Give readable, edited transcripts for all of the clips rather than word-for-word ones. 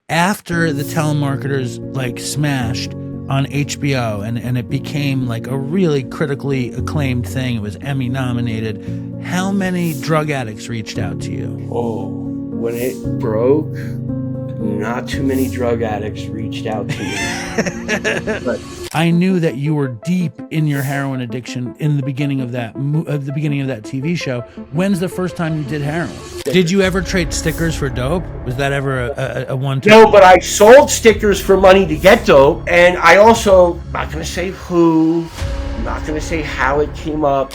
after the Telemarketers like smashed on HBO and it became like a really critically acclaimed thing. It was Emmy-nominated. How many drug addicts reached out to you? Oh, when it broke, not too many drug addicts reached out to me. But I knew that you were deep in your heroin addiction in the beginning of that TV show. When's the first time you did heroin? Did you ever trade stickers for dope? Was that ever a one-time? No, but I sold stickers for money to get dope, and I also, not going to say who, I'm not going to say how it came up.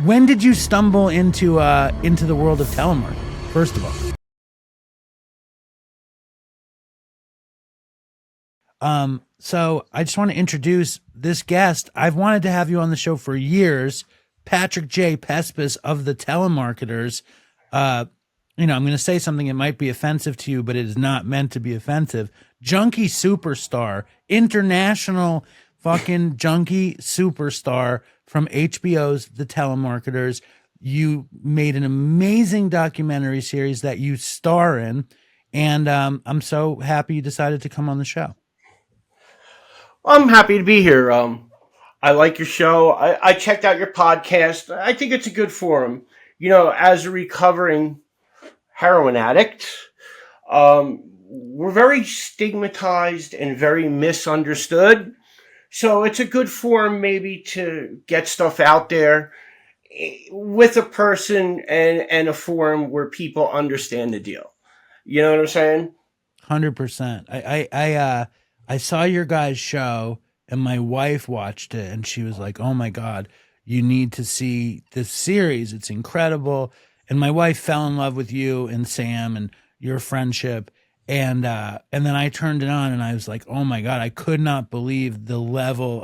When did you stumble into the world of telemarketing, first of all? So I just want to introduce this guest. I've wanted to have you on the show for years. Patrick J. Pespas of the Telemarketers. I'm going to say something that might be offensive to you, but it is not meant to be offensive. Junkie superstar, international fucking junkie superstar from HBO's The Telemarketers. You made an amazing documentary series that you star in, and I'm so happy you decided to come on the show. I'm happy to be here. I like your show. I checked out your podcast. I think it's a good forum. As a recovering heroin addict, we're very stigmatized and very misunderstood. So it's a good forum maybe to get stuff out there with a person and a forum where people understand the deal. You know what I'm saying? 100%. I saw your guys' show and my wife watched it and she was like, oh my God, you need to see this series. It's incredible. And my wife fell in love with you and Sam and your friendship. And then I turned it on and I was like, oh my God, I could not believe the level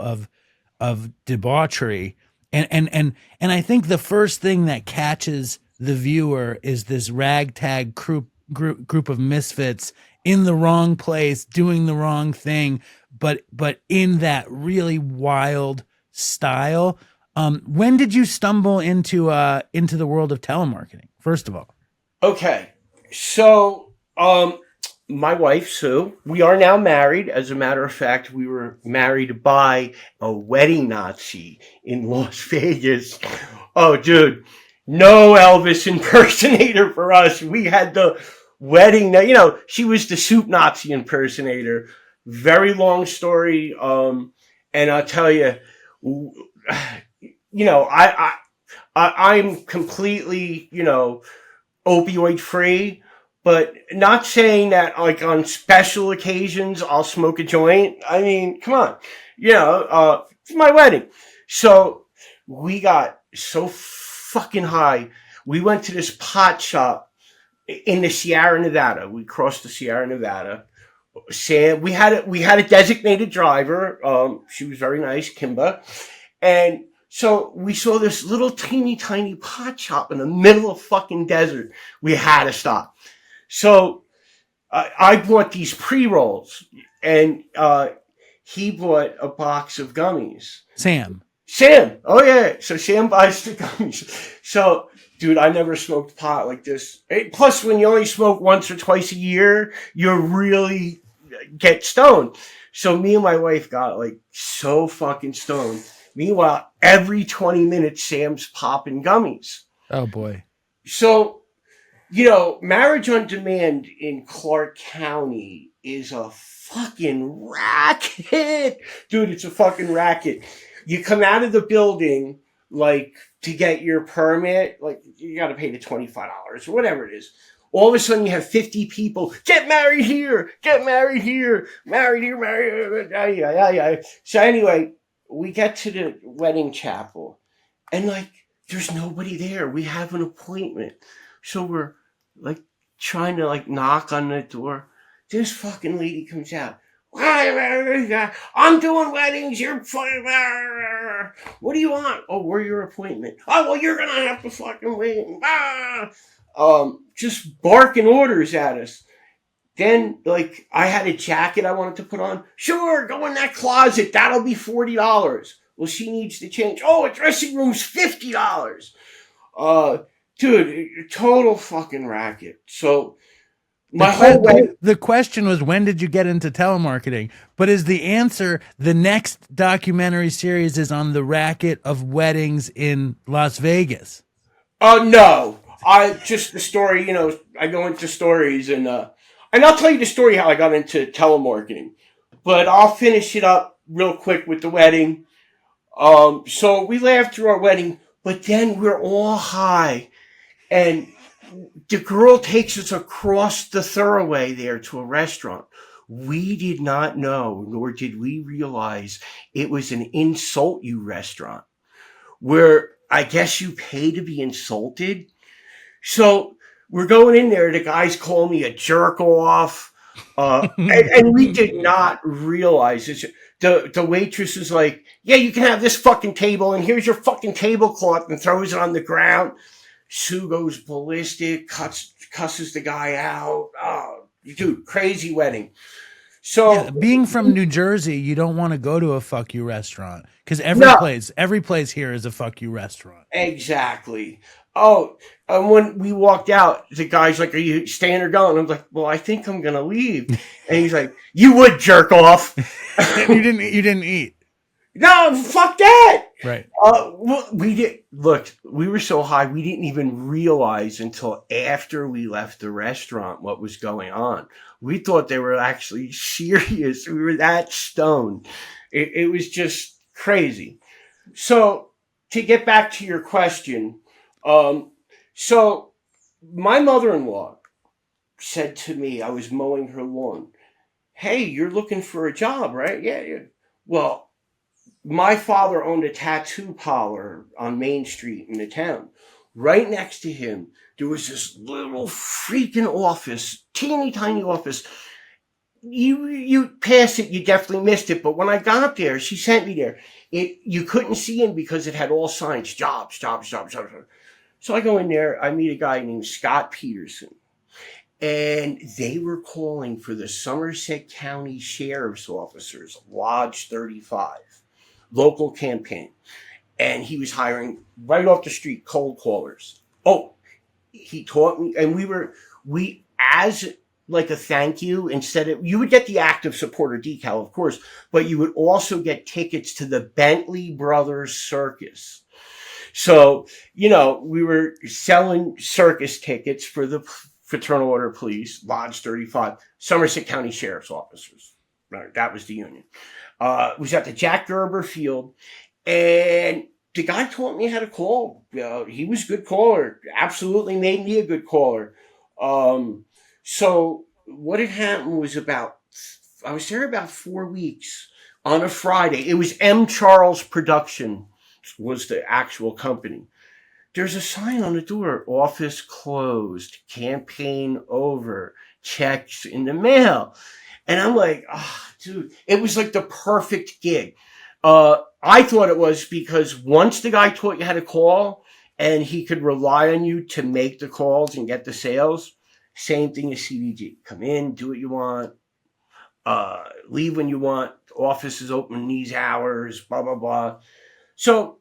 of debauchery. And I think the first thing that catches the viewer is this ragtag group of misfits in the wrong place, doing the wrong thing, but in that really wild style. When did you stumble into the world of telemarketing, first of all? Okay. So, my wife, Sue, we are now married. As a matter of fact, we were married by a wedding Nazi in Las Vegas. Oh, dude, no Elvis impersonator for us. We had the wedding. She was the soup Nazi impersonator. Very long story. And I'll tell you, I'm completely, opioid free, but not saying that like on special occasions I'll smoke a joint. I mean, come on, it's my wedding. So we got so fucking high. We went to this pot shop in the Sierra Nevada. We crossed the Sierra Nevada. Sam, we had a designated driver. She was very nice, Kimba. And so we saw this little teeny tiny pot shop in the middle of fucking desert. We had to stop. So I bought these pre-rolls and he bought a box of gummies. Sam. Oh yeah. So Sam buys the gummies. So dude, I never smoked pot like this. Plus, when you only smoke once or twice a year, you really get stoned. So me and my wife got like so fucking stoned. Meanwhile, every 20 minutes, Sam's popping gummies. Oh boy. So, Marriage on Demand in Clark County is a fucking racket. Dude, it's a fucking racket. You come out of the building, like, to get your permit, like, you got to pay the $25 or whatever it is. All of a sudden, you have 50 people, get married here, married here. So anyway, we get to the wedding chapel, and, like, there's nobody there. We have an appointment. So we're, like, trying to, like, knock on the door. This fucking lady comes out. I'm doing weddings. You're fucking. What do you want? Oh, we're your appointment. Oh, well, you're gonna have to fucking wait. Just barking orders at us. Then, like, I had a jacket I wanted to put on. Sure, go in that closet. That'll be $40. Well, she needs to change. Oh, a dressing room's $50. Dude, total fucking racket. So My whole wedding. The question was, when did you get into telemarketing? But is the answer, the next documentary series is on the racket of weddings in Las Vegas? No. I just the story, I go into stories and I'll tell you the story how I got into telemarketing. But I'll finish it up real quick with the wedding. So we laughed through our wedding, but then we're all high and the girl takes us across the thoroughway there to a restaurant. We did not know, nor did we realize it was an insult you restaurant where I guess you pay to be insulted. So we're going in there. The guys call me a jerk off. And we did not realize this. The waitress is like, yeah, you can have this fucking table and here's your fucking tablecloth, and throws it on the ground. Sue goes ballistic, cusses the guy out. Oh, dude, crazy wedding. So yeah, being from New Jersey, you don't want to go to a fuck you restaurant because every place here is a fuck you restaurant. Exactly. Oh, and when we walked out, the guy's like, "Are you staying or going?" I'm like, "Well, I think I'm gonna leave." And he's like, "You would jerk off." You didn't eat. No, fuck that. Right. We did. Look, we were so high, we didn't even realize until after we left the restaurant what was going on. We thought they were actually serious. We were that stoned. It was just crazy. So to get back to your question, so my mother-in-law said to me, I was mowing her lawn, "Hey, you're looking for a job, right?" Yeah. Well, my father owned a tattoo parlor on Main Street in the town. Right next to him, there was this little freaking office, teeny tiny office. You pass it, you definitely missed it. But when I got there, she sent me there. You couldn't see in because it had all signs, jobs. So I go in there, I meet a guy named Scott Peterson. And they were calling for the Somerset County Sheriff's Officers, Lodge 35. Local campaign, and he was hiring right off the street cold callers. Oh, he taught me, and we as like a thank you, instead of, you would get the active supporter decal, of course, but you would also get tickets to the Bentley Brothers Circus. So, we were selling circus tickets for the Fraternal Order of Police, Lodge 35, Somerset County Sheriff's Officers. Right, that was the union. Was at the Jack Gerber Field, and the guy taught me how to call. He was a good caller. Absolutely made me a good caller. So what had happened was I was there about 4 weeks on a Friday. It was M. Charles Production was the actual company. There's a sign on the door, office closed, campaign over, checks in the mail. And I'm like, dude, it was like the perfect gig. I thought it was because once the guy taught you how to call and he could rely on you to make the calls and get the sales, same thing as CDG. Come in, do what you want, leave when you want. Office is open these hours, blah, blah, blah. So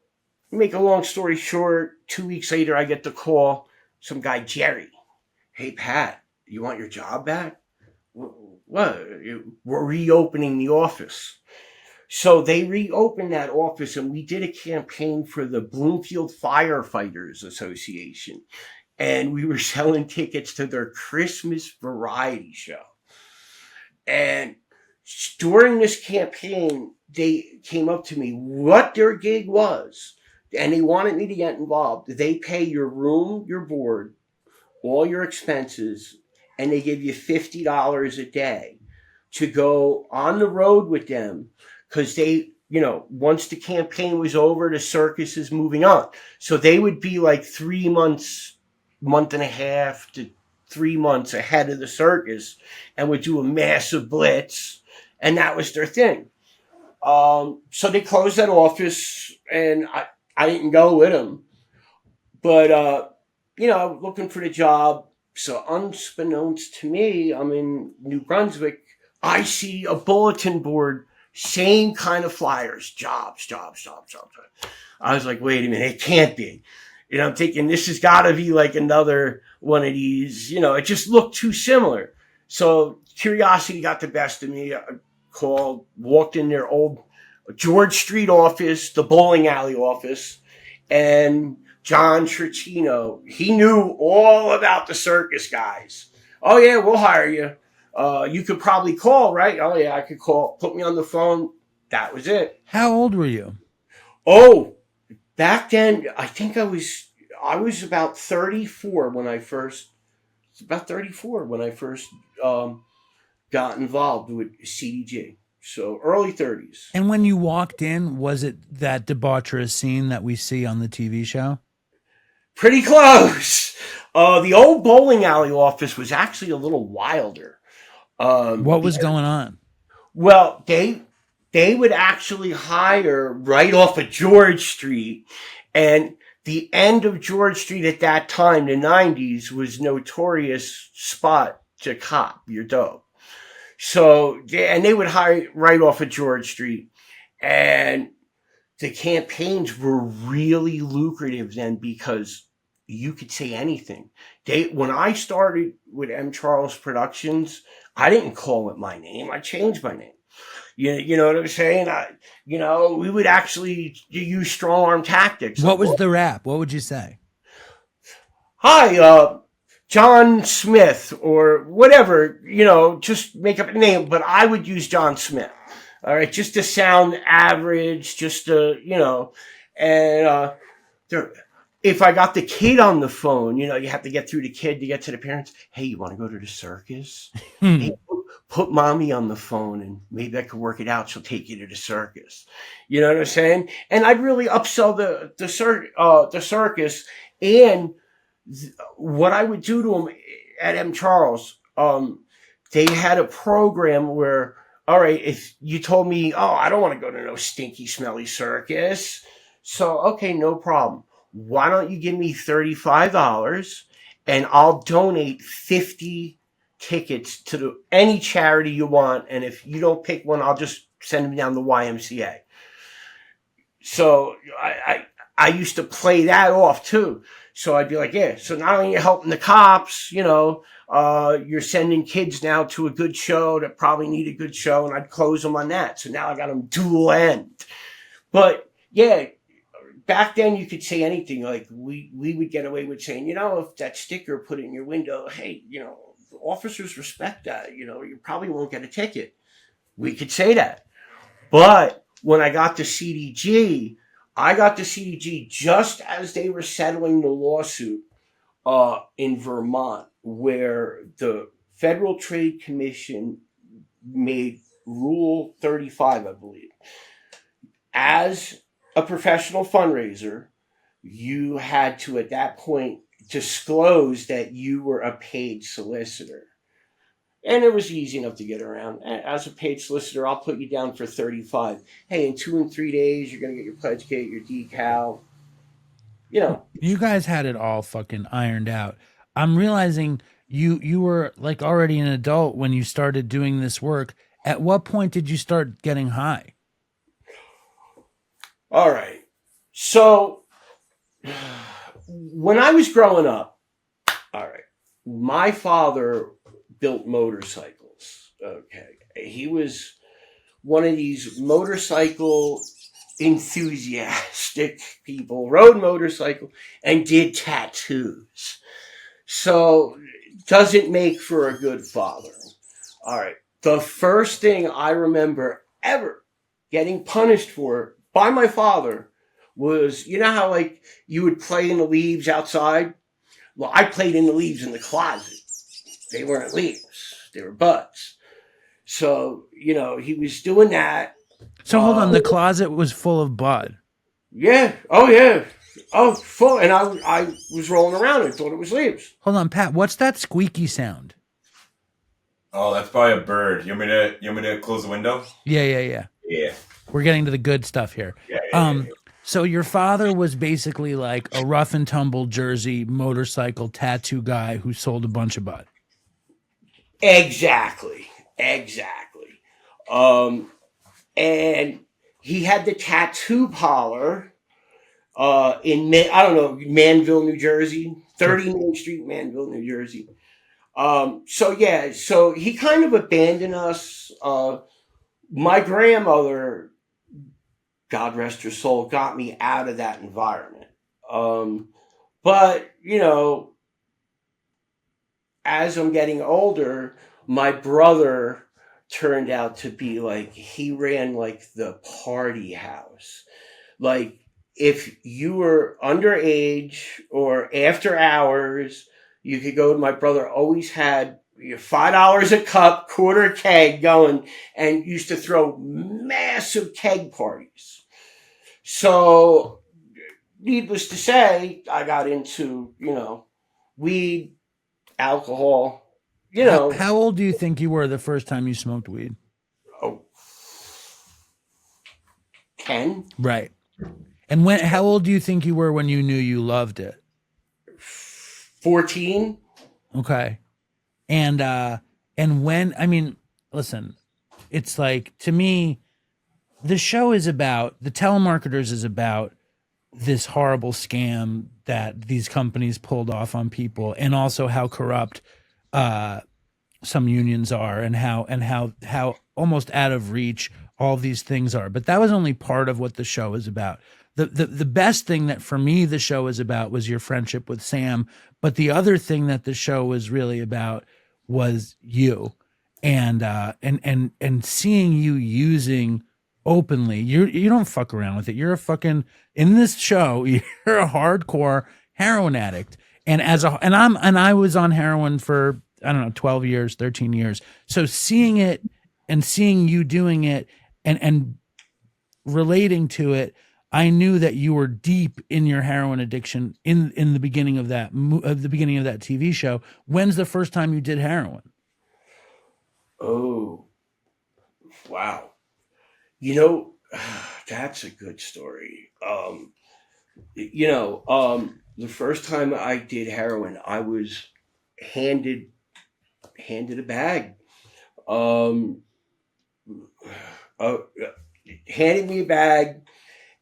make a long story short, 2 weeks later, I get the call. Some guy, Jerry. "Hey, Pat, you want your job back?" What? We're reopening the office. So they reopened that office, and we did a campaign for the Bloomfield Firefighters Association. And we were selling tickets to their Christmas variety show. And during this campaign, they came up to me what their gig was, and they wanted me to get involved. They pay your room, your board, all your expenses, and they give you $50 a day to go on the road with them because they, once the campaign was over, the circus is moving on. So they would be like 3 months, month and a half to 3 months ahead of the circus and would do a massive blitz. And that was their thing. So they closed that office and I didn't go with them. But, looking for the job. So unbeknownst to me, I'm in New Brunswick. I see a bulletin board, same kind of flyers, jobs. I was like, wait a minute, it can't be. I'm thinking this has got to be like another one of these, it just looked too similar. So curiosity got the best of me. I walked in their old George Street office, the bowling alley office, and John Tricino, he knew all about the circus guys. Oh yeah, we'll hire you. You could probably call, right? Oh yeah, I could call. Put me on the phone. That was it. How old were you? Oh, back then, I was about 34 when I first. About 34 when I first got involved with CDG. So early 30s. And when you walked in, was it that debaucherous scene that we see on the TV show? Pretty close. The old bowling alley office was actually a little wilder. What was going on? Well, they would actually hire right off of George Street, and the end of George Street at that time, the 90s, was notorious spot to cop your dope. So, and they would hire right off of George Street, and the campaigns were really lucrative then because you could say anything. When I started with M. Charles Productions, I didn't call it my name. I changed my name. You know what I'm saying? We would actually use strong arm tactics. What was the rap? What would you say? Hi, John Smith or whatever, just make up a name, but I would use John Smith. All right. Just to sound average, just to, and, if I got the kid on the phone, you have to get through the kid to get to the parents. Hey, you want to go to the circus? Hey, put mommy on the phone and maybe I could work it out. She'll take you to the circus. You know what I'm saying? And I'd really upsell the circus. And what I would do to them at M. Charles, they had a program where, all right, if you told me, oh, I don't want to go to no stinky, smelly circus. So, okay, no problem. Why don't you give me $35 and I'll donate 50 tickets to any charity you want. And if you don't pick one, I'll just send them down the YMCA. So I used to play that off too. So I'd be like, yeah, so not only are you helping the cops, you're sending kids now to a good show that probably need a good show, and I'd close them on that. So now I got them dual end. But yeah, back then you could say anything. Like we would get away with saying, if that sticker put in your window, hey, officers respect that. You probably won't get a ticket. We could say that. But when I got to CDG, just as they were settling the lawsuit in Vermont, where the Federal Trade Commission made Rule 35, I believe. As a professional fundraiser, you had to, at that point, disclose that you were a paid solicitor. And it was easy enough to get around. As a paid solicitor, I'll put you down for 35. Hey, in 2 and 3 days, you're going to get your pledge kit, your decal. You guys had it all fucking ironed out. I'm realizing you were like already an adult when you started doing this work. At what point did you start getting high? All right. So when I was growing up, my father built motorcycles. Okay. He was one of these motorcycle enthusiastic people, rode motorcycle and did tattoos. So doesn't make for a good father. All right. The first thing I remember ever getting punished for by my father was, how like you would play in the leaves outside? Well, I played in the leaves in the closet. They weren't leaves. They were buds. So, he was doing that. So hold on, the closet was full of bud. Yeah. Oh, yeah. Oh, full. And I was rolling around and thought it was leaves. Hold on, Pat. What's that squeaky sound? Oh, that's probably a bird. You want me to close the window? Yeah. Yeah. We're getting to the good stuff here. Yeah. So your father was basically like a rough and tumble Jersey motorcycle tattoo guy who sold a bunch of bud. Exactly. And he had the tattoo parlor in Manville, New Jersey, 30 Main Street, Manville, New Jersey. So he kind of abandoned us. My grandmother, God rest her soul, got me out of that environment. But, as I'm getting older, my brother turned out to be like, he ran like the party house. Like, if you were underage or after hours, you could go to my brother, always had $5 a cup, quarter keg going, and used to throw massive keg parties. So, needless to say, I got into, weed, alcohol, How old do you think you were the first time you smoked weed? oh, 10, Right. And how old do you think you were when you knew you loved it? 14. Okay. And when, I mean, listen, it's like, to me, the show is about, the Telemarketers is about this horrible scam that these companies pulled off on people, and also how corrupt some unions are, and how almost out of reach all these things are. But that was only part of what the show is about. The best thing that for me the show is about was your friendship with Sam. But the other thing that the show was really about was you, and seeing you using openly. You don't fuck around with it. You're a fucking, in this show, you're a hardcore heroin addict. And I was on heroin for, I don't know, 12 years, 13 years. So seeing it and seeing you doing it and relating to it, I knew that you were deep in your heroin addiction in the beginning of that TV show. When's the first time you did heroin? Oh, wow. That's a good story. The first time I did heroin, I was handed a bag. Um, uh, Handed me a bag,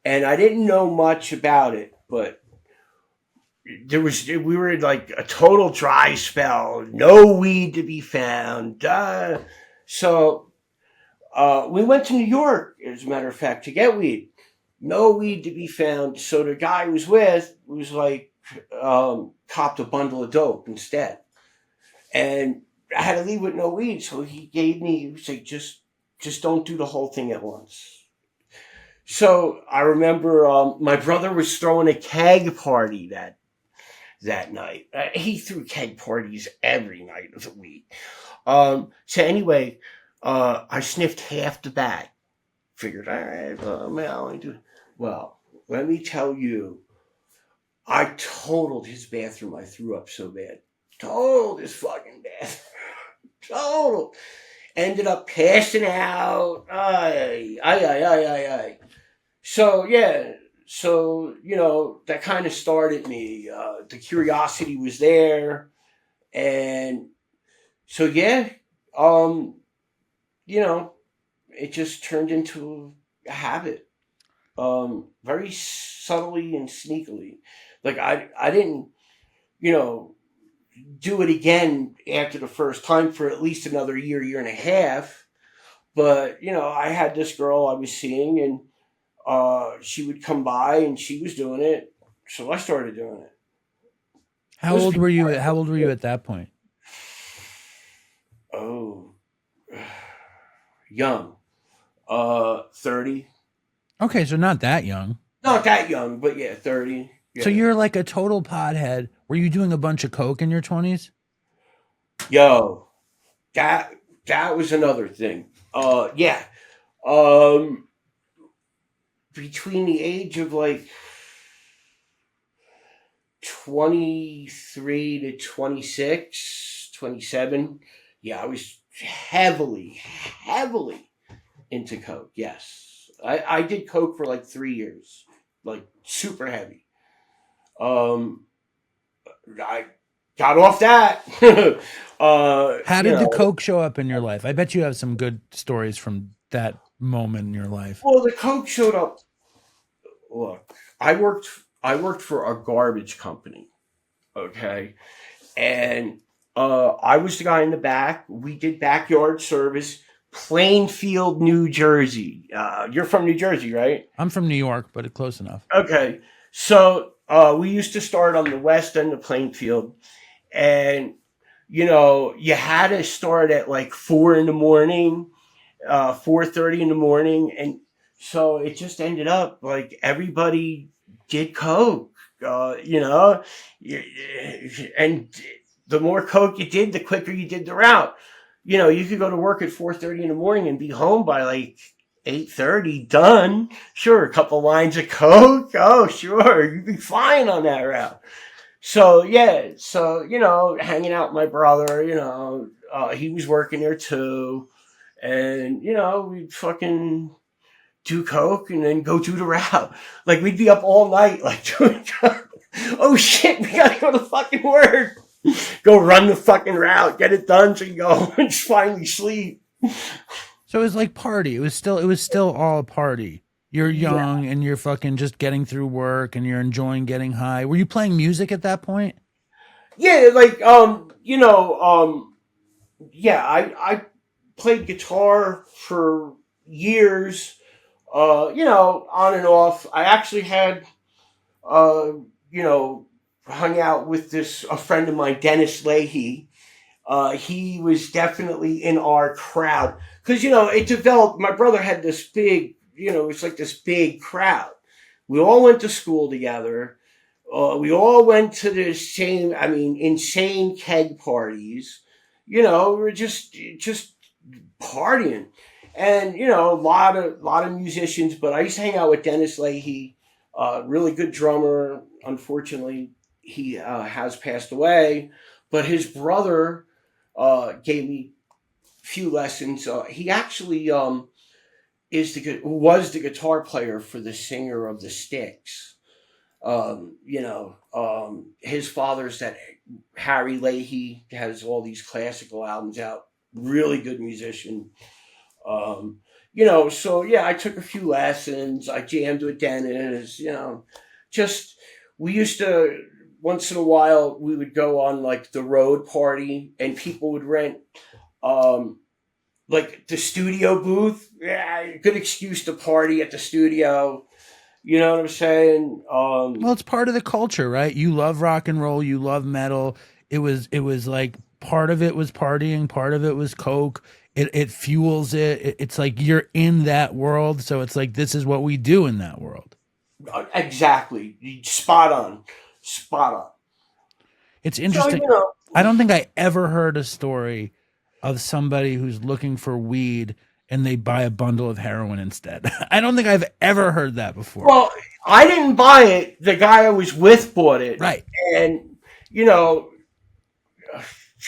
and I didn't know much about it, but we were in like a total dry spell, no weed to be found. So we went to New York, as a matter of fact, to get weed. No weed to be found. So the guy I was with was like, copped a bundle of dope instead. And I had to leave with no weed. So he was like, just don't do the whole thing at once. So I remember my brother was throwing a keg party that night. He threw keg parties every night of the week. So anyway, I sniffed half the bag. Figured, all right, well, I do. Well, let me tell you, I totaled his bathroom. I threw up so bad. Totaled his fucking bathroom. Total. Ended up passing out. Ay. So, yeah. So, that kind of started me. The curiosity was there. And so, yeah, it just turned into a habit, very subtly and sneakily. Like I didn't, do it again after the first time for at least another year and a half. But I had this girl I was seeing, and she would come by, and she was doing it, so I started doing it. How old were you at that point? Oh, young. 30. Okay, so not that young. Not that young, but yeah, 30. Yeah. So you're like a total pothead. Were you doing a bunch of coke in your 20s? Yo, that was another thing. Yeah. Um, Between the age of like 23 to 26, 27, yeah, I was heavily into coke. Yes. I did coke for like 3 years, like super heavy. I got off that. How did the coke show up in your life? I bet you have some good stories from that moment in your life. Well, the coke showed up. Look, I worked for a garbage company. Okay. And I was the guy in the back. We did backyard service, Plainfield, New Jersey. You're from New Jersey, right? I'm from New York, but it's close enough. Okay. So we used to start on the west end of Plainfield, and you had to start at like 4 in the morning, 4:30 in the morning, and so it just ended up like everybody did coke, and the more coke you did, the quicker you did the route. You could go to work at 4:30 in the morning and be home by like 8:30, done. Sure, a couple lines of coke. Oh, sure, you'd be fine on that route. So yeah, hanging out with my brother, he was working there too, and we'd fucking do coke and then go do the route. Like we'd be up all night, like doing coke. Oh shit, we gotta go to fucking work. Go run the fucking route, get it done, so you go home and just finally sleep. So it was like party. It was still all a party. You're Yeah, young and you're fucking just getting through work and you're enjoying getting high. Were you playing music at that point? yeah, like yeah, I played guitar for years, on and off. I actually had, uh, hung out with a friend of mine, Dennis Leahy. He was definitely in our crowd because, it developed. My brother had this big, it's like this big crowd. We all went to school together. We all went to the same, insane keg parties. We were just partying, and a lot of musicians. But I used to hang out with Dennis Leahy, really good drummer. Unfortunately, he has passed away, but his brother gave me a few lessons. He actually was the guitar player for the singer of the Styx. His father's that Harry Leahy, has all these classical albums out. Really good musician. So yeah, I took a few lessons. I jammed with Dennis. Just we used to once in a while we would go on like the road party, and people would rent um, like the studio booth. Yeah, good excuse to party at the studio. You know what I'm saying? Well, it's part of the culture, right? You love rock and roll, you love metal. It was like part of it was partying, part of it was coke. It fuels it. It's like you're in that world, so it's like this is what we do in that world. Exactly. Spot on. Spot on. It's So, interesting. I don't think I ever heard a story of somebody who's looking for weed and they buy a bundle of heroin instead. I don't think I've ever heard that before. well, I didn't buy it. The guy I was with bought it. Right. And, you know,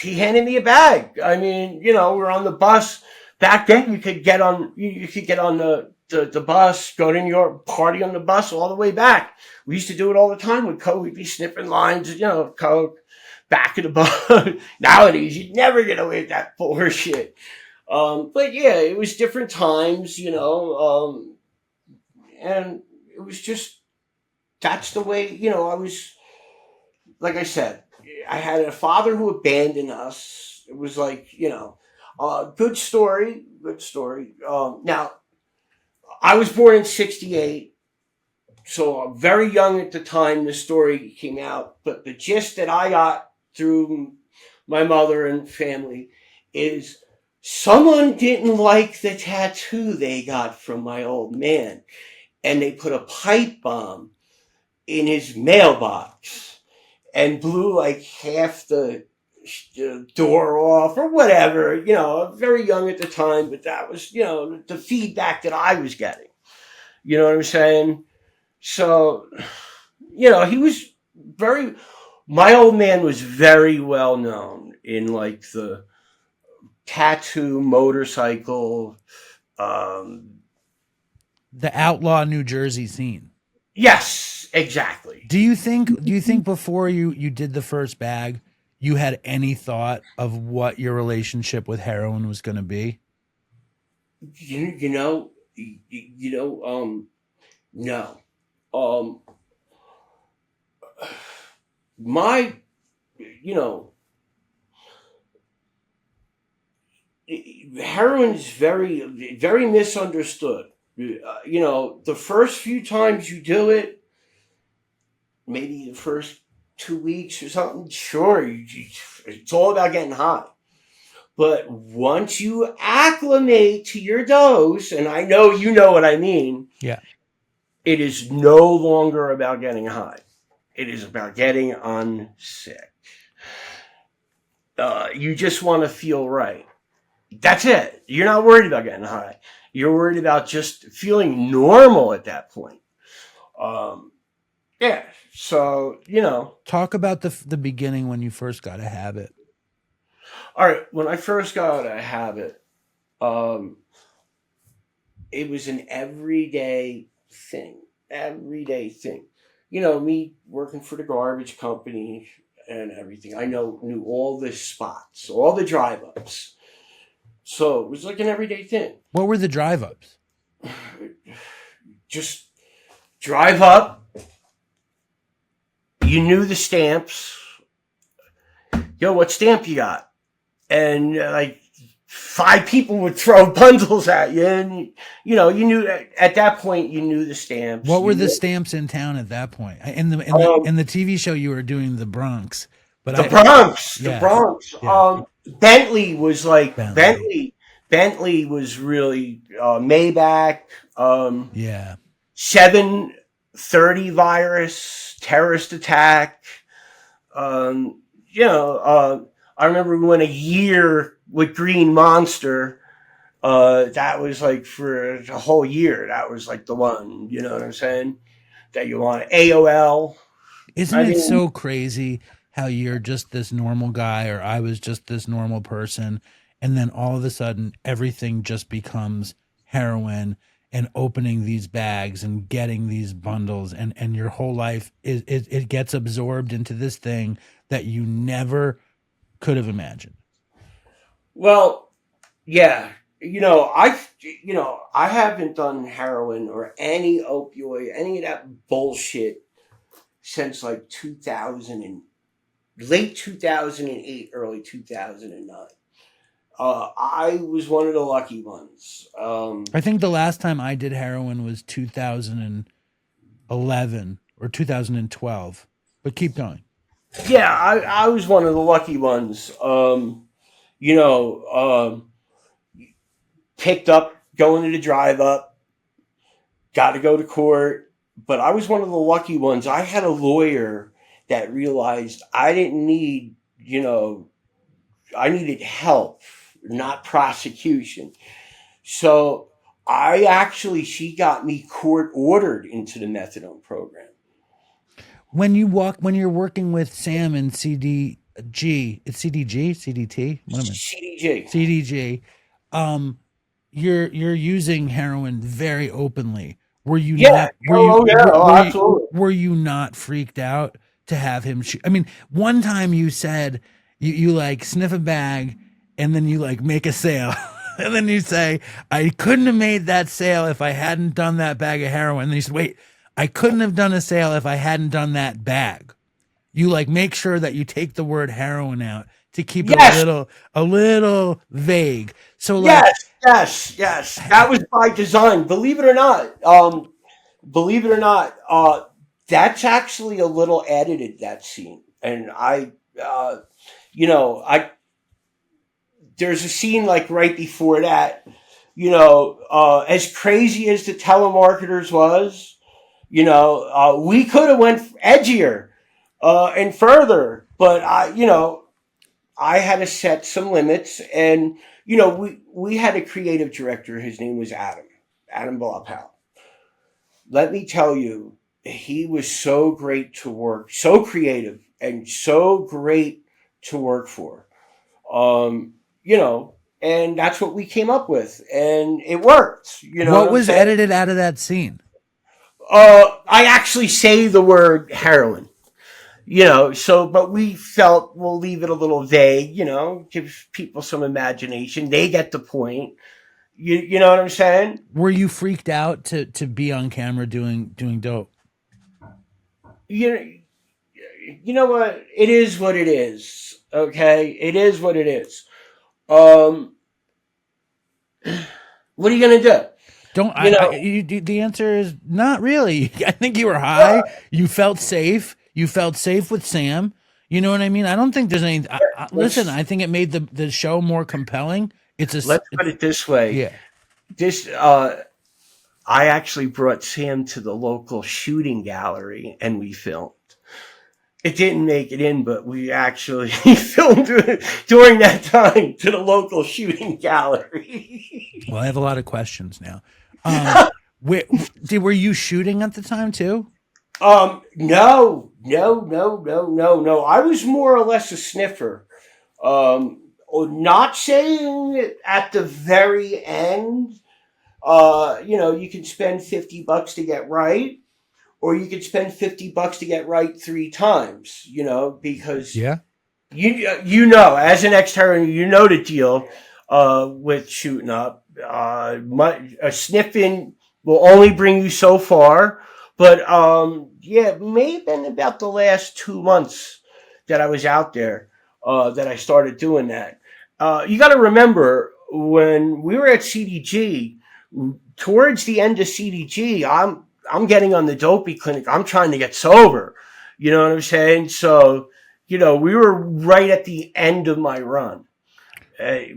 he handed me a bag. I mean, we're on the bus. Back then, you could get on the bus, go to New York, party on the bus all the way back. We used to do it all the time with coke. We'd be sniffing lines, coke, back of the bus. Nowadays, you'd never get away with that bullshit. But yeah, it was different times, and it was just that's the way, I was. Like I said, I had a father who abandoned us. It was like, good story, good story. Now, I was born in '68, so I'm very young at the time the story came out. But the gist that I got through my mother and family is someone didn't like the tattoo they got from my old man, and they put a pipe bomb in his mailbox and blew like half the door off or whatever. Very young at the time, but that was, the feedback that I was getting. You know what I'm saying? So, he was very, my old man was very well known in like the tattoo, motorcycle. Um, The outlaw New Jersey scene. yes, exactly. Do you think before you did the first bag, you had any thought of what your relationship with heroin was going to be? No. Um, my, you know, heroin's very, very misunderstood. The first few times you do it, maybe the first 2 weeks or something, sure, it's all about getting high. But once you acclimate to your dose, and I know you know what I mean, Yeah. it is no longer about getting high. It is about getting unsick. You just want to feel right. That's it. You're not worried about getting high. You're worried about just feeling normal at that point. Yeah. So, Talk about the beginning when you first got a habit. All right. When I first got a habit, it was an everyday thing. Everyday thing. Me working for the garbage company and everything. I knew all the spots, all the drive-ups. So it was like an everyday thing. What were the drive-ups? Just drive up. You knew the stamps. Yo, what stamp you got? And like 5 people would throw bundles at you, and you knew at that point you knew the stamps. What were the stamps in town at that point? In the TV show you were doing the Bronx, but the Bronx. Yeah. Bentley was like Bentley. Bentley was really Maybach. 730 virus, terrorist attack. I remember we went a year with Green Monster. That was like for a whole year. That was like the one, you know what I'm saying? That you want. AOL. Isn't it so crazy how you're just this normal guy, or I was just this normal person, and then all of a sudden everything just becomes heroin and opening these bags and getting these bundles, and your whole life it gets absorbed into this thing that you never could have imagined. Well, yeah, I haven't done heroin or any opioid, any of that bullshit since like 2000 late 2008, early 2009. I was one of the lucky ones. I think the last time I did heroin was 2011 or 2012, but keep going. Yeah, I was one of the lucky ones. Picked up, going to the drive up, got to go to court, but I was one of the lucky ones. I had a lawyer that realized I didn't need, I needed help, not prosecution. So she got me court ordered into the methadone program. When you're working with Sam and CDG, it's CDG, CDT, CDG. You're using heroin very openly. Were you not? Absolutely. Were you not freaked out to have him shoot? I mean, one time you said you like sniff a bag and then you like make a sale. And then you say, I couldn't have made that sale if I hadn't done that bag of heroin. And then you said, wait, I couldn't have done a sale if I hadn't done that bag. You like make sure that you take the word heroin out to keep it a little vague. So like, yes. That was by design. Believe it or not, that's actually a little edited, that scene. And there's a scene like right before that, as crazy as the Telemarketers was, we could have went edgier and further, but I had to set some limits, and we had a creative director. His name was Adam Balapal. Let me tell you, he was so great to work, so creative, and so great to work for. And that's what we came up with, and it worked. What was edited out of that scene? I actually say the word heroin. But we felt we'll leave it a little vague, give people some imagination. They get the point. You know what I'm saying? Were you freaked out to be on camera doing dope? You know what? It is what it is. Okay? It is what it is. What are you gonna do? Don't You know, the answer is not really. I think you were high. You felt safe. You felt safe with Sam. You know what I mean? I don't think there's any. Listen, I think it made the show more compelling. Let's put it this way. Yeah. This I actually brought Sam to the local shooting gallery and we filmed. It didn't make it in, but we actually filmed during that time to the local shooting gallery. Well, I have a lot of questions now. Were you shooting at the time too? No. I was more or less a sniffer. Not saying at the very end, you can spend $50 to get right, or you could spend $50 to get right 3 times, because Yeah. As an ex-heroin, the deal with shooting up. A sniffing will only bring you so far, but it may have been about the last 2 months that I was out there that I started doing that. You got to remember when we were at CDG, towards the end of CDG, I'm getting on the Dopey clinic. I'm trying to get sober. You know what I'm saying? So, we were right at the end of my run. A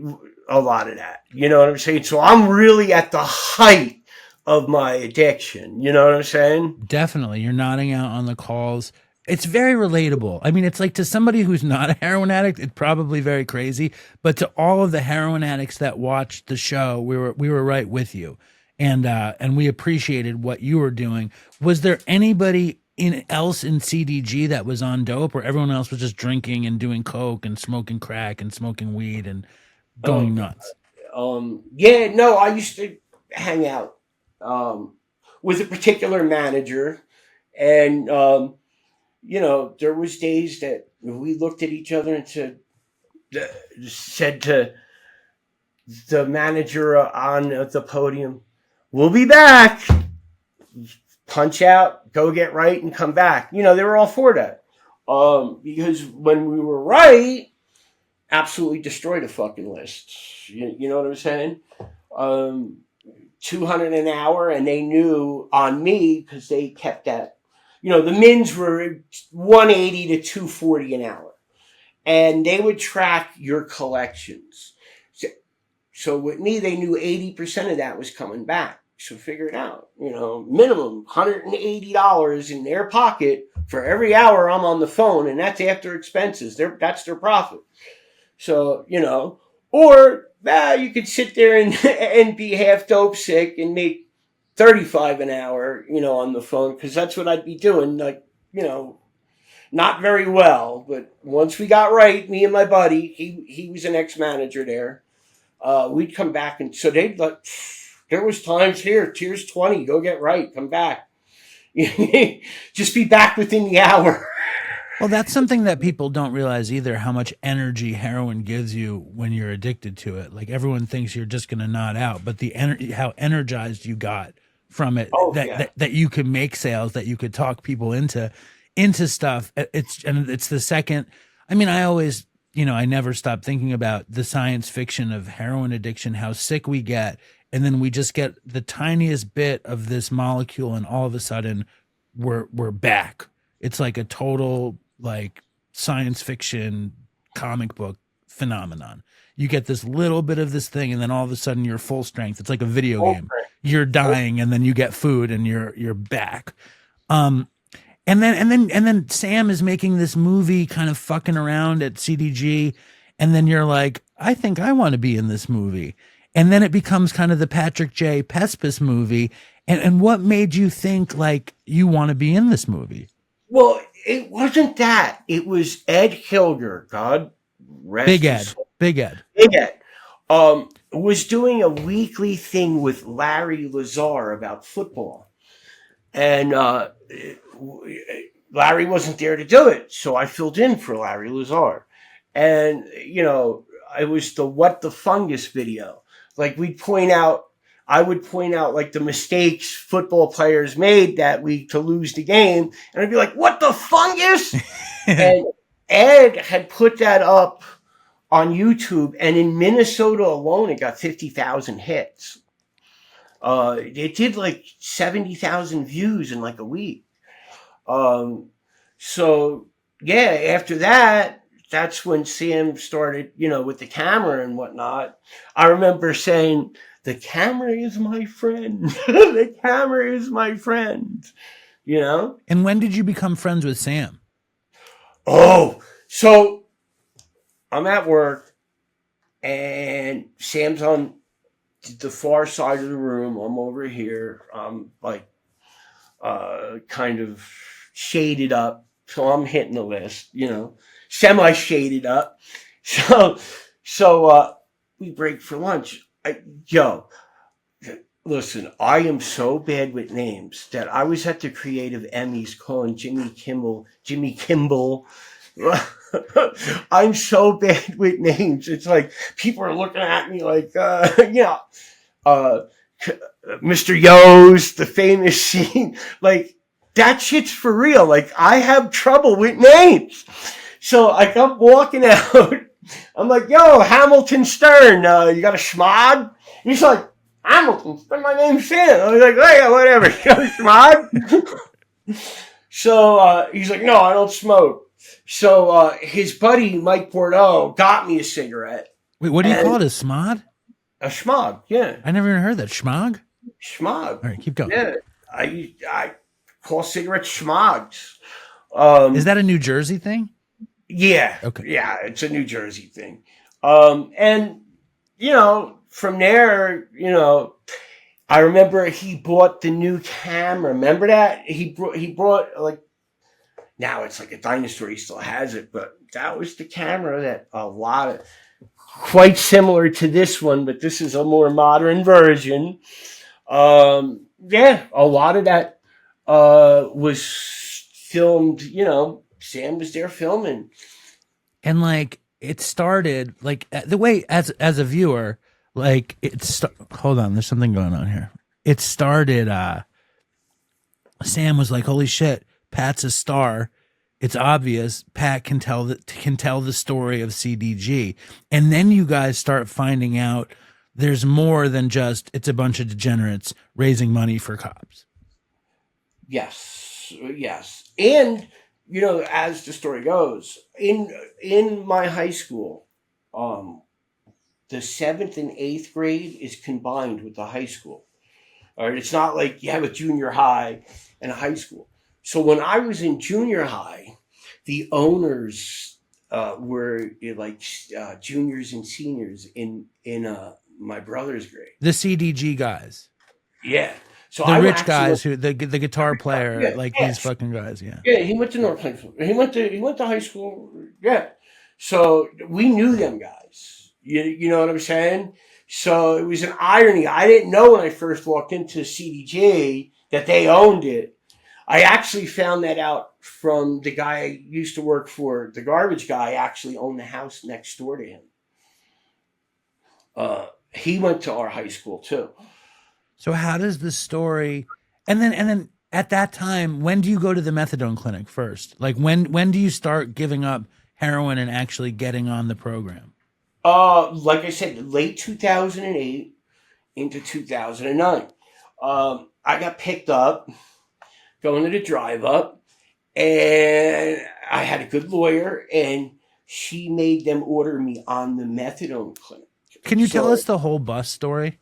lot of that. You know what I'm saying? So I'm really at the height of my addiction. You know what I'm saying? Definitely. You're nodding out on the calls. It's very relatable. I mean, it's like to somebody who's not a heroin addict, it's probably very crazy. But to all of the heroin addicts that watched the show, we were right with you. And we appreciated what you were doing. Was there anybody else in CDG that was on dope, or everyone else was just drinking and doing coke and smoking crack and smoking weed and going nuts? I used to hang out with a particular manager, and there was days that we looked at each other and said to the manager on the podium, "We'll be back." Punch out, go get right, and come back. They were all for that. Because when we were right, absolutely destroyed a fucking list. You know what I'm saying? 200 an hour, and they knew on me because they kept that. The mins were 180 to 240 an hour, and they would track your collections. So with me, they knew 80% of that was coming back. So figure it out. Minimum $180 in their pocket for every hour I'm on the phone, and that's after expenses. That's their profit. So, or you could sit there and be half dope sick and make $35 an hour, on the phone, because that's what I'd be doing. Like, not very well, but once we got right, me and my buddy, he was an ex-manager there. We'd come back, and so they'd like, there was times here, tiers 20, go get right, come back. Just be back within the hour. Well, that's something that people don't realize either, how much energy heroin gives you when you're addicted to it. Like everyone thinks you're just going to nod out, but how energized you got from it, that you could make sales, that you could talk people into stuff. It's the second. I mean, I always, I never stop thinking about the science fiction of heroin addiction, how sick we get. And then we just get the tiniest bit of this molecule, and all of a sudden we're back. It's like a total like science fiction comic book phenomenon. You get this little bit of this thing, and then all of a sudden you're full strength. It's like a video game. You're dying, and then you get food, and you're back. And then Sam is making this movie, kind of fucking around at CDG, and then you're like, I think I want to be in this movie. And then it becomes kind of the Patrick J. Pespas movie. And what made you think like you want to be in this movie? Well, it wasn't that. It was Ed Hilger. God rest Big his Ed. soul. Big Ed. Big Ed. Was doing a weekly thing with Larry Lazar about football. And Larry wasn't there to do it. So I filled in for Larry Lazar. And, it was the What the Fungus video. Like I would point out like the mistakes football players made that week to lose the game. And I'd be like, what the fungus? And Ed had put that up on YouTube, and in Minnesota alone, it got 50,000 hits. It did like 70,000 views in like a week. So yeah, after that, that's when Sam started, with the camera and whatnot. I remember saying, the camera is my friend. The camera is my friend, And when did you become friends with Sam? Oh, so I'm at work and Sam's on the far side of the room. I'm over here. I'm like, kind of shaded up. So I'm hitting the list, semi shaded up. So we break for lunch. Listen, I am so bad with names that I was at the creative Emmys calling Jimmy Kimball. I'm so bad with names. It's like people are looking at me like, Mr. Yo's, the famous scene. Like, that shit's for real. Like, I have trouble with names. So I come walking out. I'm like, yo, Hamilton Stern, you got a schmod? He's like, Hamilton Stern, my name's Sam. I was like, oh, yeah, whatever. You got a schmod? So he's like, no, I don't smoke. So his buddy, Mike Bordeaux, got me a cigarette. Wait, what do you call it? A smod? A schmog, yeah. I never even heard that. Schmog? Schmog. All right, keep going. Yeah, I call cigarettes schmogs. Is that a New Jersey thing? Yeah. Okay. Yeah, it's a New Jersey thing. And, from there, I remember he bought the new camera. Remember that? He brought like, now it's like a dinosaur. He still has it, but that was the camera that quite similar to this one, but this is a more modern version. Yeah, a lot of that was filmed, Sam was there filming. And like it started like the way as a viewer, like hold on, there's something going on here. It started Sam was like, holy shit, Pat's a star. It's obvious Pat can tell the story of CDG. And then you guys start finding out there's more than just it's a bunch of degenerates raising money for cops. Yes. And, as the story goes, in my high school, the 7th and 8th grade is combined with the high school. All right, it's not like you have a junior high and a high school. So when I was in junior high, the owners were like juniors and seniors in my brother's grade. The CDG guys. Yeah. So the rich guys who the guitar player, these fucking guys, yeah. Yeah, he went to North Plainfield. He went to high school. Yeah. So we knew them guys. You know what I'm saying? So it was an irony. I didn't know when I first walked into CDG that they owned it. I actually found that out from the guy I used to work for. The garbage guy actually owned the house next door to him. He went to our high school too. So how does the story, and then at that time, when do you go to the methadone clinic first? Like when do you start giving up heroin and actually getting on the program? Like I said, late 2008 into 2009. I got picked up going to the drive up, and I had a good lawyer, and she made them order me on the methadone clinic. Can you tell us the whole bus story?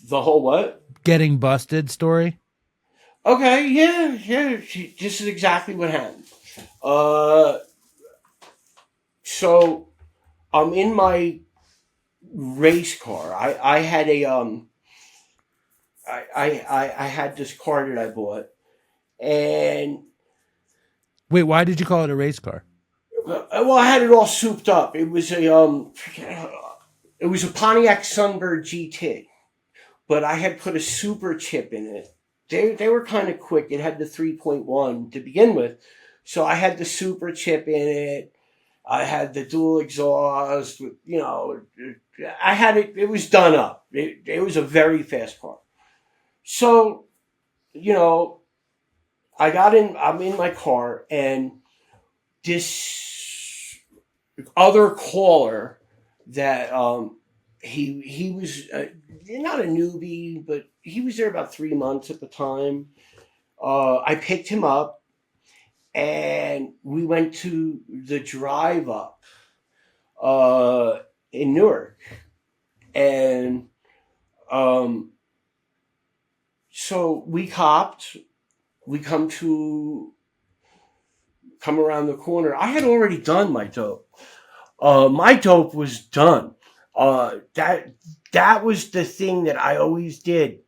The whole what? Getting busted story? Okay, yeah. This is exactly what happened. So I'm in my race car. I had a I had this car that I bought, and wait, why did you call it a race car? Well, I had it all souped up. It was a Pontiac Sunbird GT, but I had put a super chip in it. They were kind of quick. It had the 3.1 to begin with, so I had the super chip in it. I had the dual exhaust. I had it. It was done up. It was a very fast car. So, I'm in my car, and this other caller that he was not a newbie, but he was there about 3 months at the time. I picked him up, and we went to the drive up in Newark, and so we copped. We come around the corner. I had already done my dope. My dope was done. That was the thing that I always did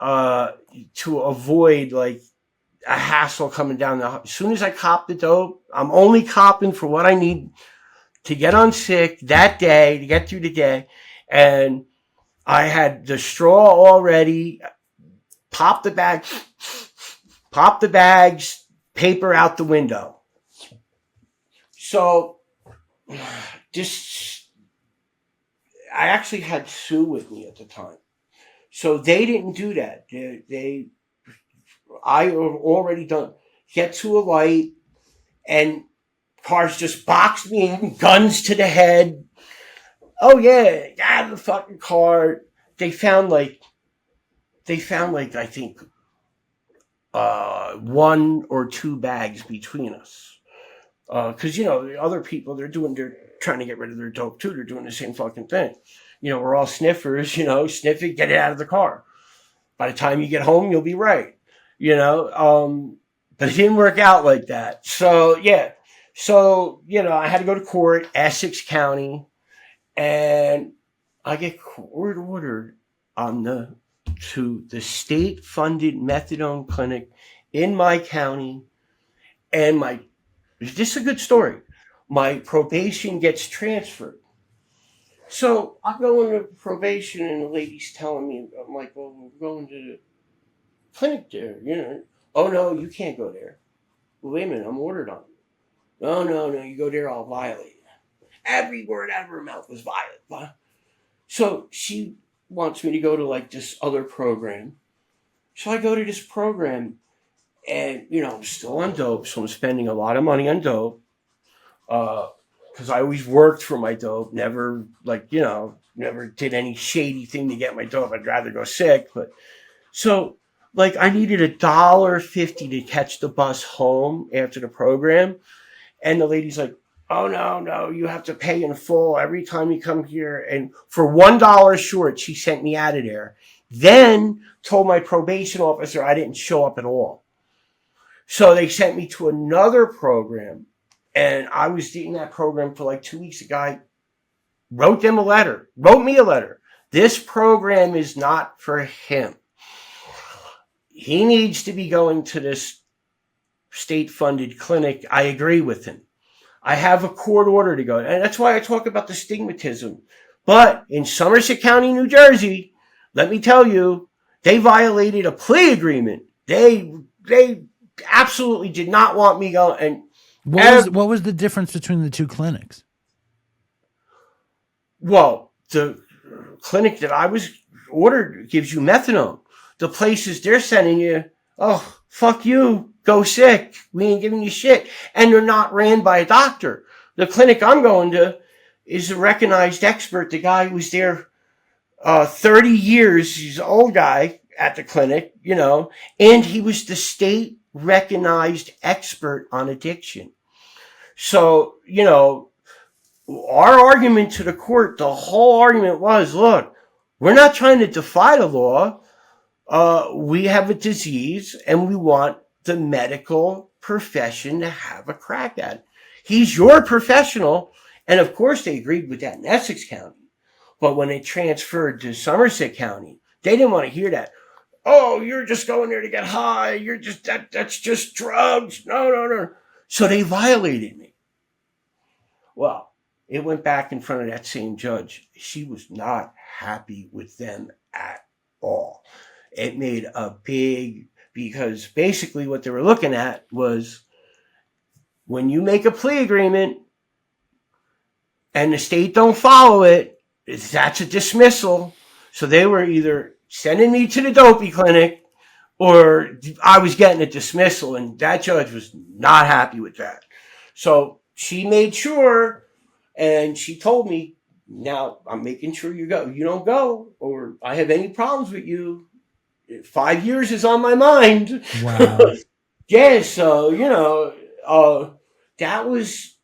to avoid like a hassle coming down as soon as I cop the dope, I'm only copping for what I need to get unsick that day, to get through the day. And I had the straw already, pop the bags, paper out the window. So I actually had Sue with me at the time. So they didn't do that. I already done. Get to a light, and cars just boxed me in, guns to the head. Oh yeah, get out of the fucking car. They found like I think 1 or 2 bags between us. Because the other people, they're trying to get rid of their dope too. They're doing the same fucking thing. We're all sniffers. Sniff it, get it out of the car. By the time you get home, you'll be right. But it didn't work out like that. So yeah. So, I had to go to court, Essex County, and I get court ordered to the state-funded methadone clinic in my county. And this is a good story. My probation gets transferred. So I'm going to probation, and the lady's telling me, I'm like, well, we're going to the clinic there, Oh, no, you can't go there. Well, wait a minute, I'm ordered on you. No, you go there, I'll violate you. Every word out of her mouth was violent. So she wants me to go to like this other program. So I go to this program, and, I'm still on dope, so I'm spending a lot of money on dope. Because I always worked for my dope, never never did any shady thing to get my dope. I'd rather go sick. But so I needed $1.50 to catch the bus home after the program. And the lady's like, oh, no, you have to pay in full every time you come here. And for $1 short, she sent me out of there. Then told my probation officer I didn't show up at all. So they sent me to another program. And I was in that program for like 2 weeks. A guy wrote me a letter. This program is not for him. He needs to be going to this state-funded clinic. I agree with him. I have a court order to go. And that's why I talk about the stigmatism. But in Somerset County, New Jersey, let me tell you, they violated a plea agreement. They absolutely did not want me going. And what was the difference between the two clinics? Well, the clinic that I was ordered gives you methadone. The places they're sending you, oh, fuck you, go sick. We ain't giving you shit. And they're not ran by a doctor. The clinic I'm going to is a recognized expert. The guy who was there 30 years, he's an old guy at the clinic, and he was the state recognized expert on addiction. So, our argument to the court, the whole argument was, look, we're not trying to defy the law. We have a disease, and we want the medical profession to have a crack at it. He's your professional. And of course, they agreed with that in Essex County. But when it transferred to Somerset County, they didn't want to hear that. Oh, you're just going there to get high. That's just drugs. No. So they violated me. Well, it went back in front of that same judge. She was not happy with them at all. It made because basically what they were looking at was when you make a plea agreement and the state don't follow it, that's a dismissal. So they were either sending me to the Dopey clinic or I was getting a dismissal, and that judge was not happy with that. So she made sure, And she told me, now I'm making sure you don't go, or I have any problems with you. 5 years is on my mind. Wow. Yeah, so that was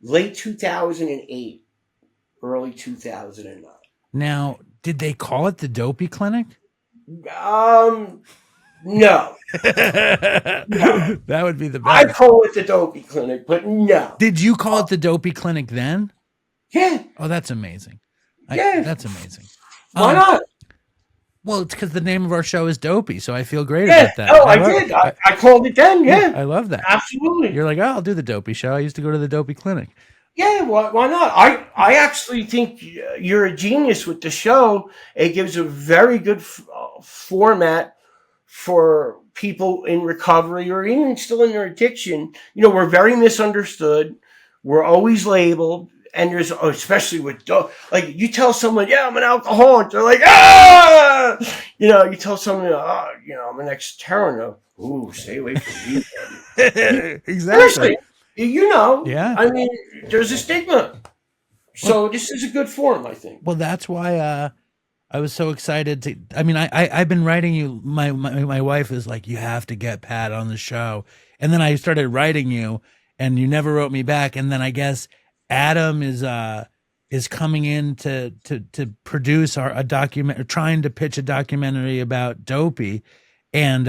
late 2008, early 2009. Now, did they call it the Dopey Clinic? No. That would be the I best. call it the Dopey Clinic, but no. Did you call it the Dopey Clinic then? Yeah. Oh, that's amazing. Yeah. That's amazing. Why not? Well, it's because the name of our show is Dopey, so I feel great Yeah. about that. Oh, I did. I called it then. Yeah. I love that. Absolutely. You're like, oh, I'll do the Dopey show. I used to go to the Dopey Clinic. Yeah, why not? I actually think you're a genius with the show. It gives a very good format for people in recovery or even still in their addiction. We're very misunderstood. We're always labeled. And there's, especially with, like, you tell someone, yeah, I'm an alcoholic. They're like, ah! You tell someone, I'm an ex-terrorist. Ooh, stay away from me. Exactly. Seriously, Yeah. I mean, there's a stigma. So this is a good forum, I think. Well, that's why I was so excited to. I mean, I've been writing you. My wife is like, you have to get Pat on the show, and then I started writing you, and you never wrote me back. And then I guess Adam is coming in to produce a document, or trying to pitch a documentary about Dopey, and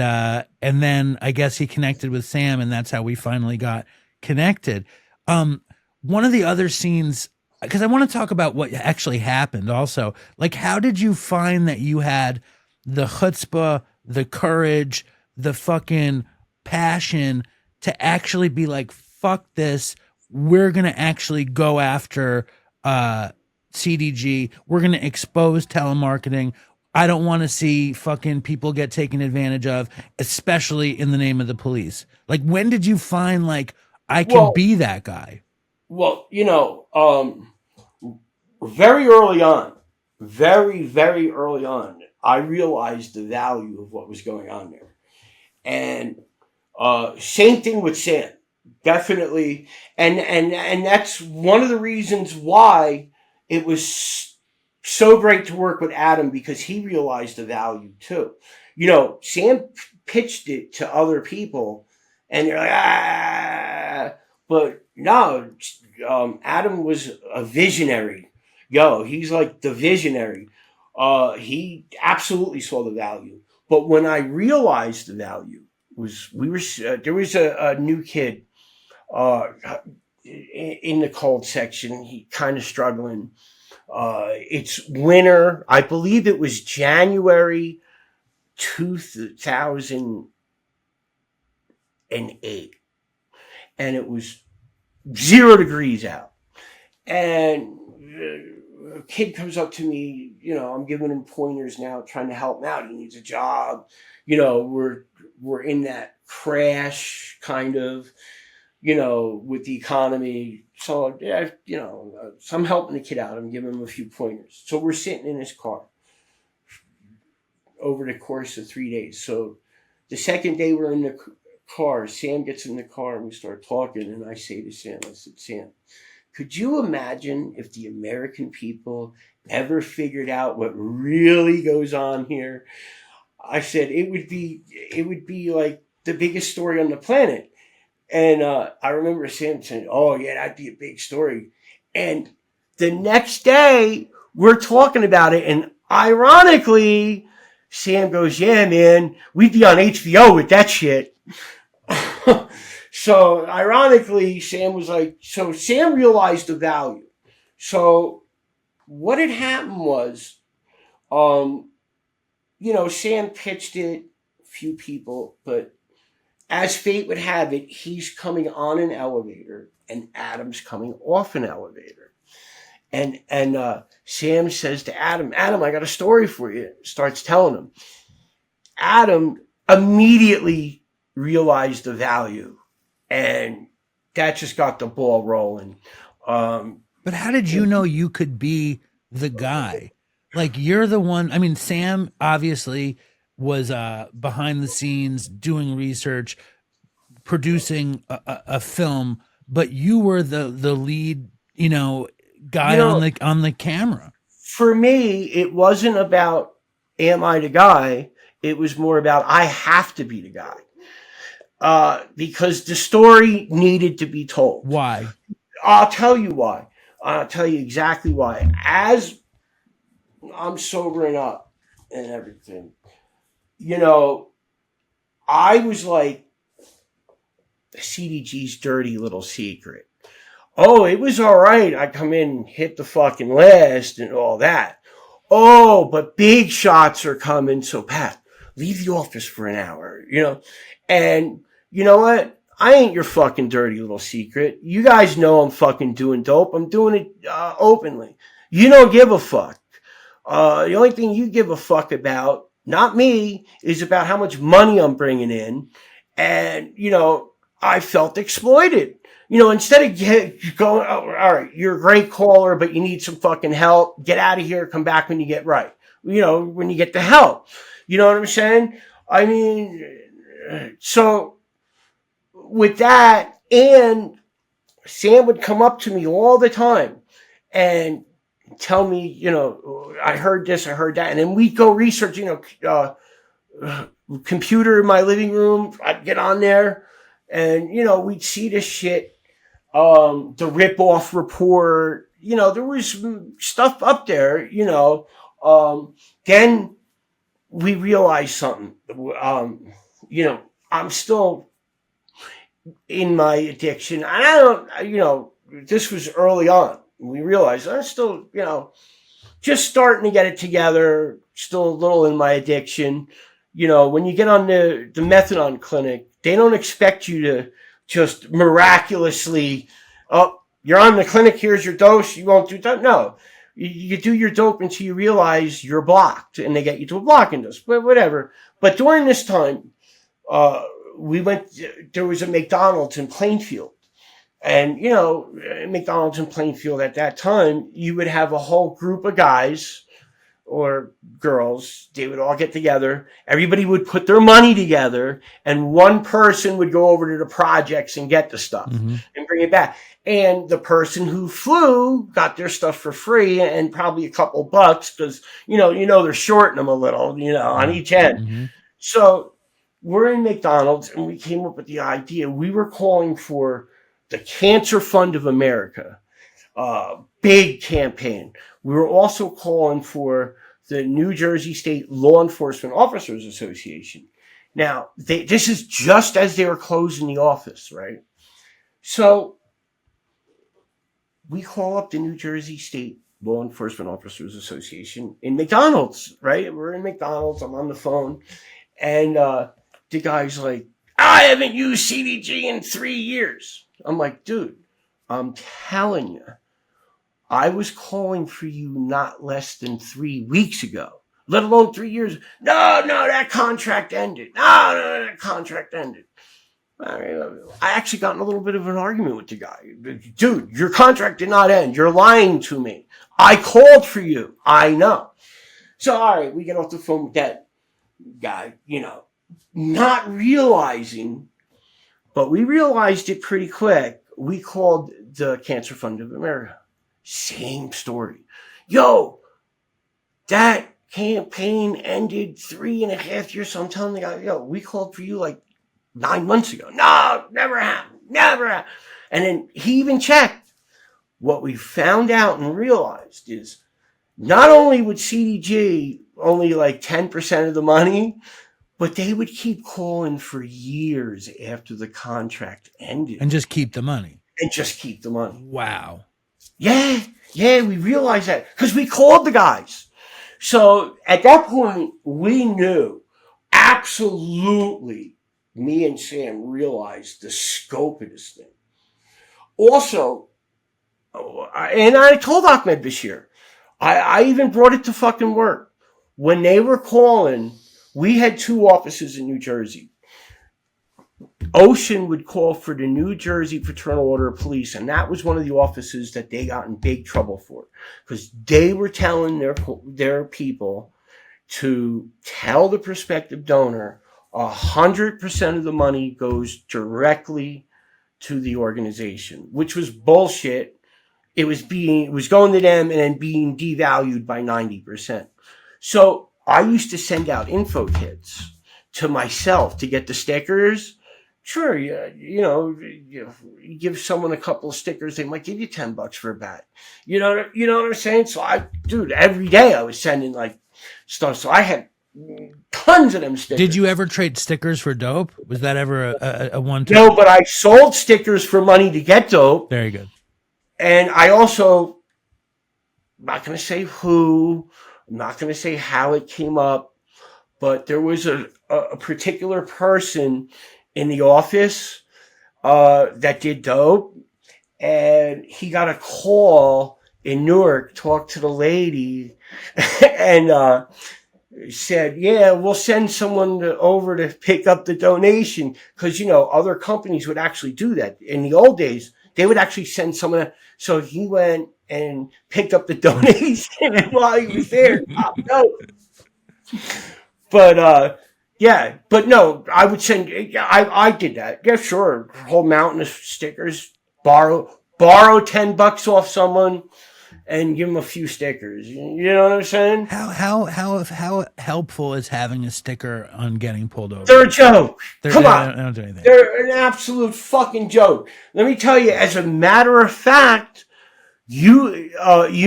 then I guess he connected with Sam, and that's how we finally got connected. One of the other scenes, because I want to talk about what actually happened also. Like, how did you find that you had the chutzpah, the courage, the fucking passion to actually be like, fuck this, we're going to actually go after CDG, we're going to expose telemarketing. I don't want to see fucking people get taken advantage of, especially in the name of the police. Like, when did you find, like, I can be that guy? Well, very early on, very, very early on, I realized the value of what was going on there. And same thing with Sam, definitely. And that's one of the reasons why it was so great to work with Adam, because he realized the value too. Sam pitched it to other people, and they're like, but no, Adam was a visionary. He's like the visionary. He absolutely saw the value. But when I realized the value there was a new kid in the cold section. He kind of struggling. It's winter. I believe it was January 2008. And it was 0 degrees out. And a kid comes up to me, I'm giving him pointers now, trying to help him out. He needs a job. We're in that crash kind of, with the economy. So, yeah, so I'm helping the kid out. I'm giving him a few pointers. So we're sitting in his car over the course of 3 days. So the second day we're in the car, Sam gets in the car and we start talking. And I say to Sam, Sam, could you imagine if the American people ever figured out what really goes on here? I said, it would be like the biggest story on the planet. And I remember Sam saying, oh yeah, that'd be a big story. And the next day we're talking about it. And ironically, Sam goes, yeah, man, we'd be on HBO with that shit. So ironically, Sam was like, so Sam realized the value. So what had happened was, Sam pitched it, a few people, but as fate would have it, he's coming on an elevator and Adam's coming off an elevator. And Sam says to Adam, I got a story for you. Starts telling him. Adam immediately realized the value. And that just got the ball rolling. But how did you know you could be the guy? Like, you're the one. I mean, Sam obviously was behind the scenes doing research, producing a film, but you were the lead, guy You know, on the camera. for me, it wasn't about am I the guy? It was more about I have to be the guy. Because the story needed to be told. Why? I'll tell you why. I'll tell you exactly why. As I'm sobering up and everything, I was like CDG's dirty little secret. Oh, it was all right. I come in, hit the fucking list and all that. Oh, but big shots are coming. So Pat, leave the office for an hour, and you know what? I ain't your fucking dirty little secret. You guys know I'm fucking doing dope. I'm doing it openly. You don't give a fuck. The only thing you give a fuck about, not me, is about how much money I'm bringing in. And, I felt exploited. Instead of going, oh, all right, you're a great caller, but you need some fucking help. Get out of here. Come back when you get right. When you get the help. You know what I'm saying? I mean, so with that, and Sam would come up to me all the time and tell me, I heard this, I heard that. And then we'd go research, computer in my living room. I'd get on there and, we'd see this shit. The rip-off report, there was stuff up there, then we realized something. I'm still in my addiction. And I don't, this was early on. We realized I'm still, just starting to get it together, still a little in my addiction. When you get on the methadone clinic, they don't expect you to just miraculously, oh, you're on the clinic, here's your dose, you won't do that. No, you do your dope until you realize you're blocked, and they get you to a blocking dose, but whatever. But during this time, there was a McDonald's in Plainfield. And, McDonald's in Plainfield at that time, you would have a whole group of guys or girls. They would all get together. Everybody would put their money together, and one person would go over to the projects and get the stuff and bring it back. And the person who flew got their stuff for free and probably a couple bucks because, they're shorting them a little, on each end. So we're in McDonald's, and we came up with the idea. We were calling for the Cancer Fund of America, big campaign. We were also calling for the New Jersey State Law Enforcement Officers Association. Now, this is just as they were closing the office, right? So we call up the New Jersey State Law Enforcement Officers Association in McDonald's, right? We're in McDonald's. I'm on the phone. And the guy's like, I haven't used CDG in 3 years. I'm like, dude, I'm telling you, I was calling for you not less than 3 weeks ago, let alone 3 years. No, that contract ended. No, that contract ended. I actually got in a little bit of an argument with the guy. Dude, your contract did not end. You're lying to me. I called for you. I know. So, all right, we get off the phone with that guy, not realizing, but we realized it pretty quick. We called the Cancer Fund of America. Same story. Yo, that campaign ended 3.5 years. So I'm telling the guy, we called for you like 9 months ago. No, never happened. Never happened. And then he even checked. What we found out and realized is not only would CDG only like 10% of the money, but they would keep calling for years after the contract ended. And just keep the money. Wow. Yeah, we realized that because we called the guys. So at that point, we knew absolutely, me and Sam realized the scope of this thing. Also, and I told Ahmed Bashir, I even brought it to fucking work. When they were calling, we had 2 offices in New Jersey. Ocean would call for the New Jersey Fraternal Order of Police, and that was one of the offices that they got in big trouble for because they were telling their people to tell the prospective donor 100% of the money goes directly to the organization, which was bullshit. It was going to them and then being devalued by 90%. So I used to send out info kits to myself to get the stickers. Sure, you give someone a couple of stickers, they might give you $10 for a bat. You know what I'm saying? So every day I was sending like stuff. So I had tons of them stickers. Did you ever trade stickers for dope? Was that ever a one-time? No, but I sold stickers for money to get dope. Very good. And I also, I'm not going to say who, I'm not going to say how it came up, but there was a particular person in the office that did dope, and he got a call in Newark, talked to the lady, and said, yeah, we'll send someone over to pick up the donation, because, other companies would actually do that. In the old days, they would actually send someone. So he went and picked up the donation, and while he was there, But but no, I would send. I did that. Yeah, sure. Whole mountain of stickers. Borrow $10 off someone, and give them a few stickers. You know what I'm saying? How helpful is having a sticker on getting pulled over? They're a joke. Come on, they don't do anything. They're an absolute fucking joke. Let me tell you, as a matter of fact, you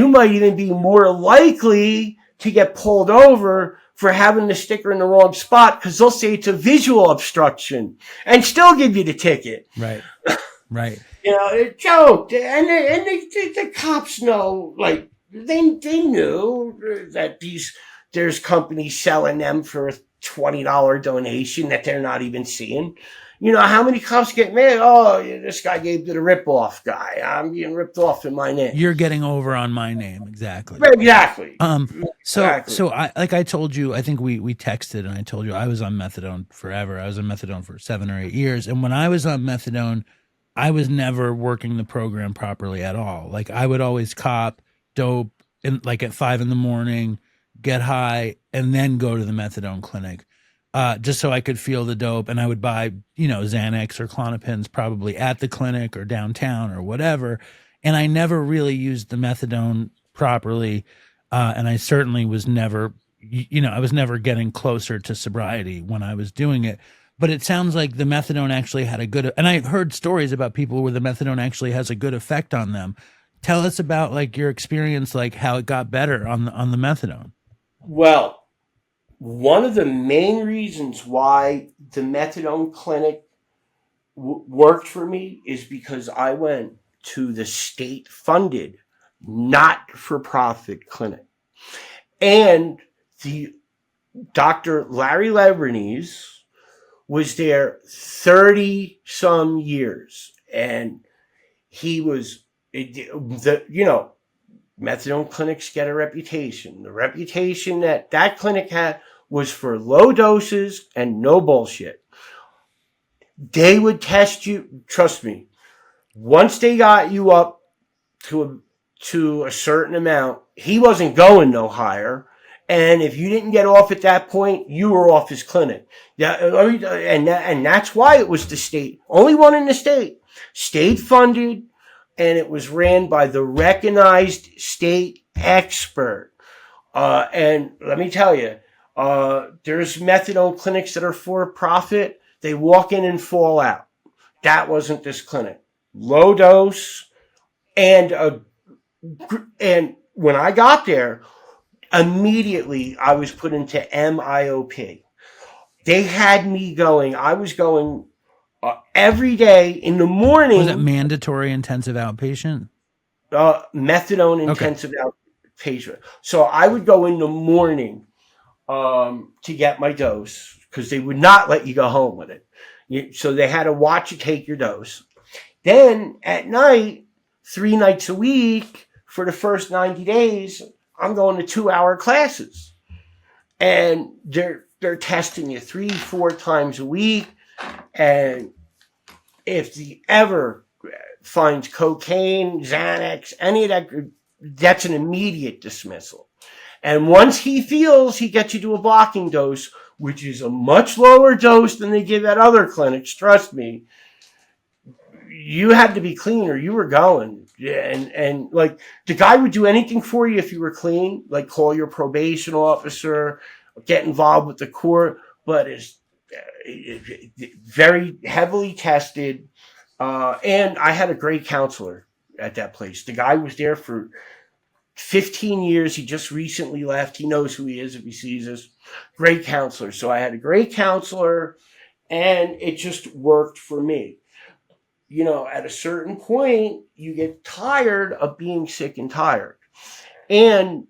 might even be more likely to get pulled over for having the sticker in the wrong spot, because they'll say it's a visual obstruction and still give you the ticket. Right. A joke. And the cops know, like, they knew that there's companies selling them for a $20 donation that they're not even seeing. How many cops get mad? Oh, this guy gave to the rip-off guy. I'm getting ripped off in my name. You're getting over on my name. Exactly. Exactly. So I told you, I think we texted and I told you I was on methadone forever. I was on methadone for 7 or 8 years. And when I was on methadone, I was never working the program properly at all. Like, I would always cop dope at 5 a.m, get high, and then go to the methadone clinic. Just so I could feel the dope, and I would buy, Xanax or Klonopins probably at the clinic or downtown or whatever. And I never really used the methadone properly. And I certainly was never, I was never getting closer to sobriety when I was doing it. But it sounds like the methadone actually had a good, and I've heard stories about people where the methadone actually has a good effect on them. Tell us about like your experience, like how it got better on the methadone. Well, one of the main reasons why the methadone clinic worked for me is because I went to the state-funded, not-for-profit clinic. And the Dr. Larry Lebanese was there 30-some years. And he was, methadone clinics get a reputation. The reputation that clinic had was for low doses and no bullshit. They would test you, trust me. Once they got you up to a certain amount, he wasn't going no higher. And if you didn't get off at that point, you were off his clinic. Yeah, and that's why it was the state, only one in the state funded, and it was ran by the recognized state expert. And let me tell you, there's methadone clinics that are for profit. They walk in and fall out. That wasn't this clinic. Low dose, and when I got there, immediately I was put into MIOP. They had me going. I was going every day in the morning. Was it mandatory intensive outpatient? Methadone intensive outpatient. So I would go in the morning to get my dose, because they would not let you go home with it. So they had to watch you take your dose. Then at night, 3 nights a week for the first 90 days, I'm going to 2-hour classes. And they're testing you 3-4 times a week. And if he ever finds cocaine, Xanax, any of that, that's an immediate dismissal. And once he feels, he gets you to a blocking dose, which is a much lower dose than they give at other clinics. Trust me. you had to be clean or you were going. And like the guy would do anything for you if you were clean, like call your probation officer, get involved with the court, but it's very heavily tested. And I had a great counselor at that place. The guy was there for 15 years. He just recently left. He knows who he is if he sees us. Great counselor. So I had a great counselor, and it just worked for me. At a certain point, you get tired of being sick and tired. And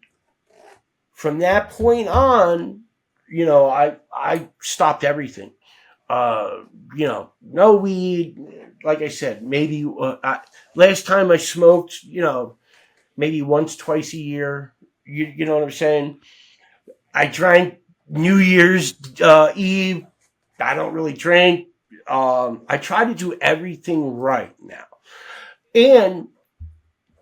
from that point on, I stopped everything. No weed. Like I said, maybe last time I smoked, maybe once, twice a year. You know what I'm saying? I drank New Year's Eve. I don't really drink. I try to do everything right now. And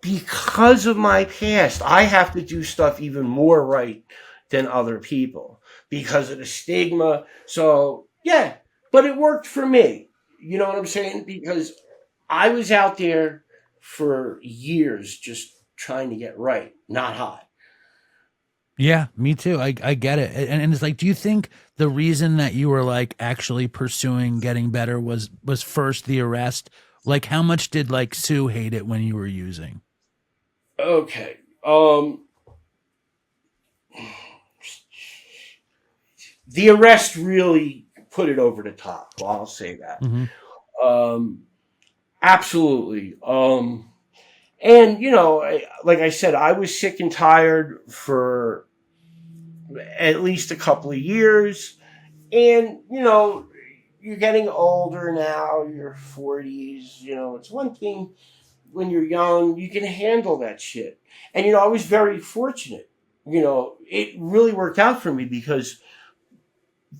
because of my past, I have to do stuff even more right than other people because of the stigma. So, yeah, but it worked for me. You know what I'm saying? Because I was out there for years just trying to get right, not high. Yeah, me too. I get it. And it's like, do you think the reason that you were like actually pursuing getting better was first the arrest? Like, how much did like Sue hate it when you were using? Okay. The arrest really put it over the top. Well, I'll say that. Absolutely. And like I said, I was sick and tired for at least a couple of years. And, you're getting older now, you're 40s, it's one thing when you're young, you can handle that shit. And, I was very fortunate. It really worked out for me because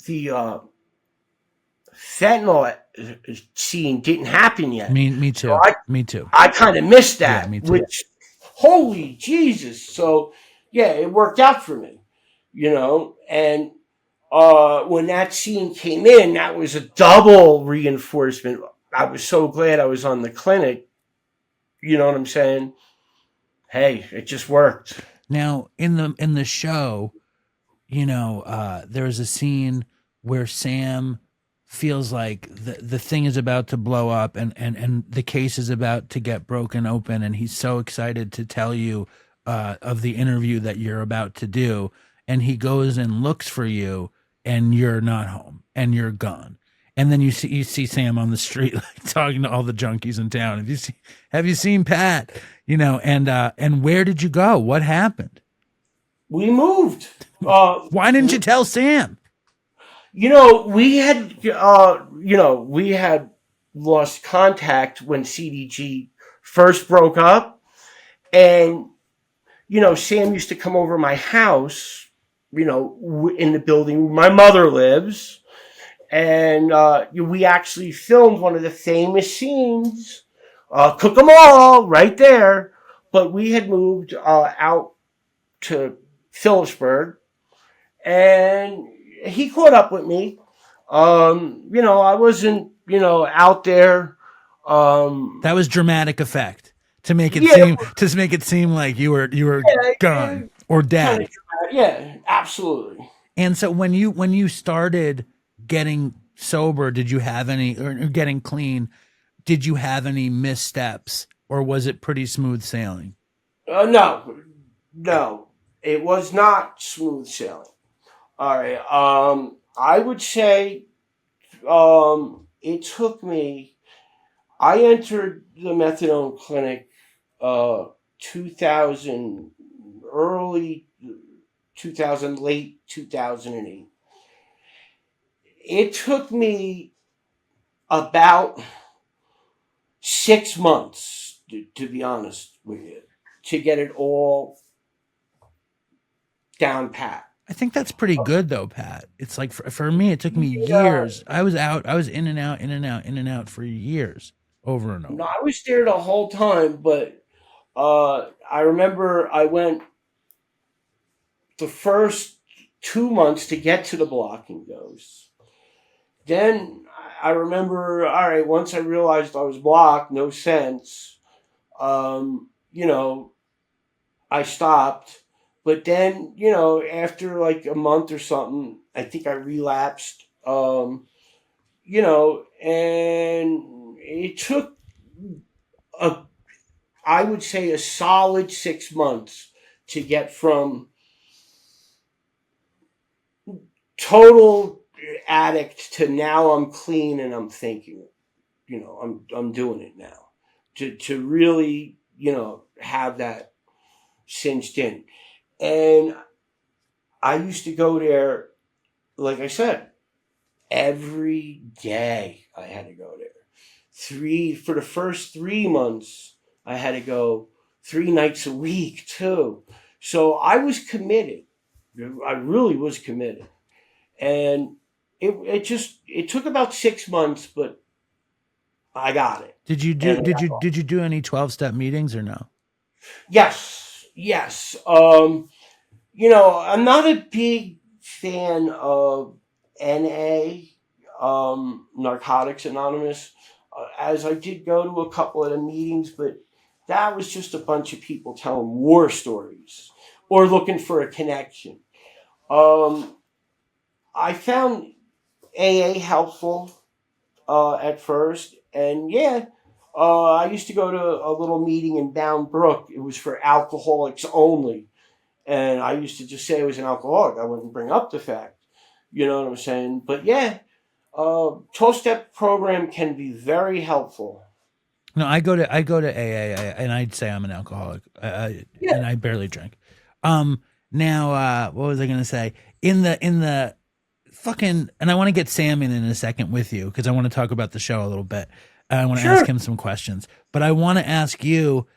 the fentanyl scene didn't happen yet. Me too. So Me too. I kind of missed that, Yeah, me too. which, holy Jesus. So, yeah, it worked out for me, and when that scene came in, that was a double reinforcement. I was so glad I was on the clinic. You know what I'm saying? Hey, it just worked. Now, in the show, there's a scene where Sam feels like the thing is about to blow up and the case is about to get broken open, and he's so excited to tell you of the interview that you're about to do, and he goes and looks for you, and you're not home, and you're gone. And then you see Sam on the street like talking to all the junkies in town. Have you seen Pat? And where did you go? What happened? We moved. Why didn't you tell Sam? We had lost contact when CDG first broke up, and Sam used to come over my house, in the building where my mother lives, and we actually filmed one of the famous scenes, Cook 'em All, right there. But we had moved out to Phillipsburg, and he caught up with me. I wasn't, out there. That was dramatic effect to make it seem like you were gone or dead. Yeah, absolutely. And so when you started getting sober, did you have any or getting clean? Did you have any missteps, or was it pretty smooth sailing? No, it was not smooth sailing. All right. I would say it took me. I entered the methadone clinic 2000, early 2000, late 2008. It took me about 6 months, to be honest with you, to get it all down pat. I think that's pretty good though, Pat. It's like for me, it took me years. I was in and out for years, over and over. No, I was there the whole time, but I remember I went the first 2 months to get to the blocking dose. then I remember, all right, once I realized I was blocked, no sense, you know, I stopped. But then, after like a month or something, I think I relapsed, and it took a, I would say, a solid 6 months to get from total addict to now I'm clean and I'm thinking, I'm doing it now. To really, have that cinched in. And I used to go there, like I said, every day I had to go there. For the first 3 months, I had to go 3 nights a week too. So I was committed. I really was committed. And it took about 6 months, but I got it. Did you do any 12-step meetings or no? Yes. I'm not a big fan of NA, Narcotics Anonymous, as I did go to a couple of the meetings, but that was just a bunch of people telling war stories or looking for a connection. I found AA helpful at first, and I used to go to a little meeting in Bound Brook. It was for alcoholics only. And I used to just say I was an alcoholic. I wouldn't bring up the fact. You know what I'm saying? But 12-step program can be very helpful. No, I go to AA, and I'd say I'm an alcoholic, and I barely drink. Now, what was I going to say? In the fucking, and I want to get Sam in a second with you because I want to talk about the show a little bit. I want to ask him some questions, but I want to ask you,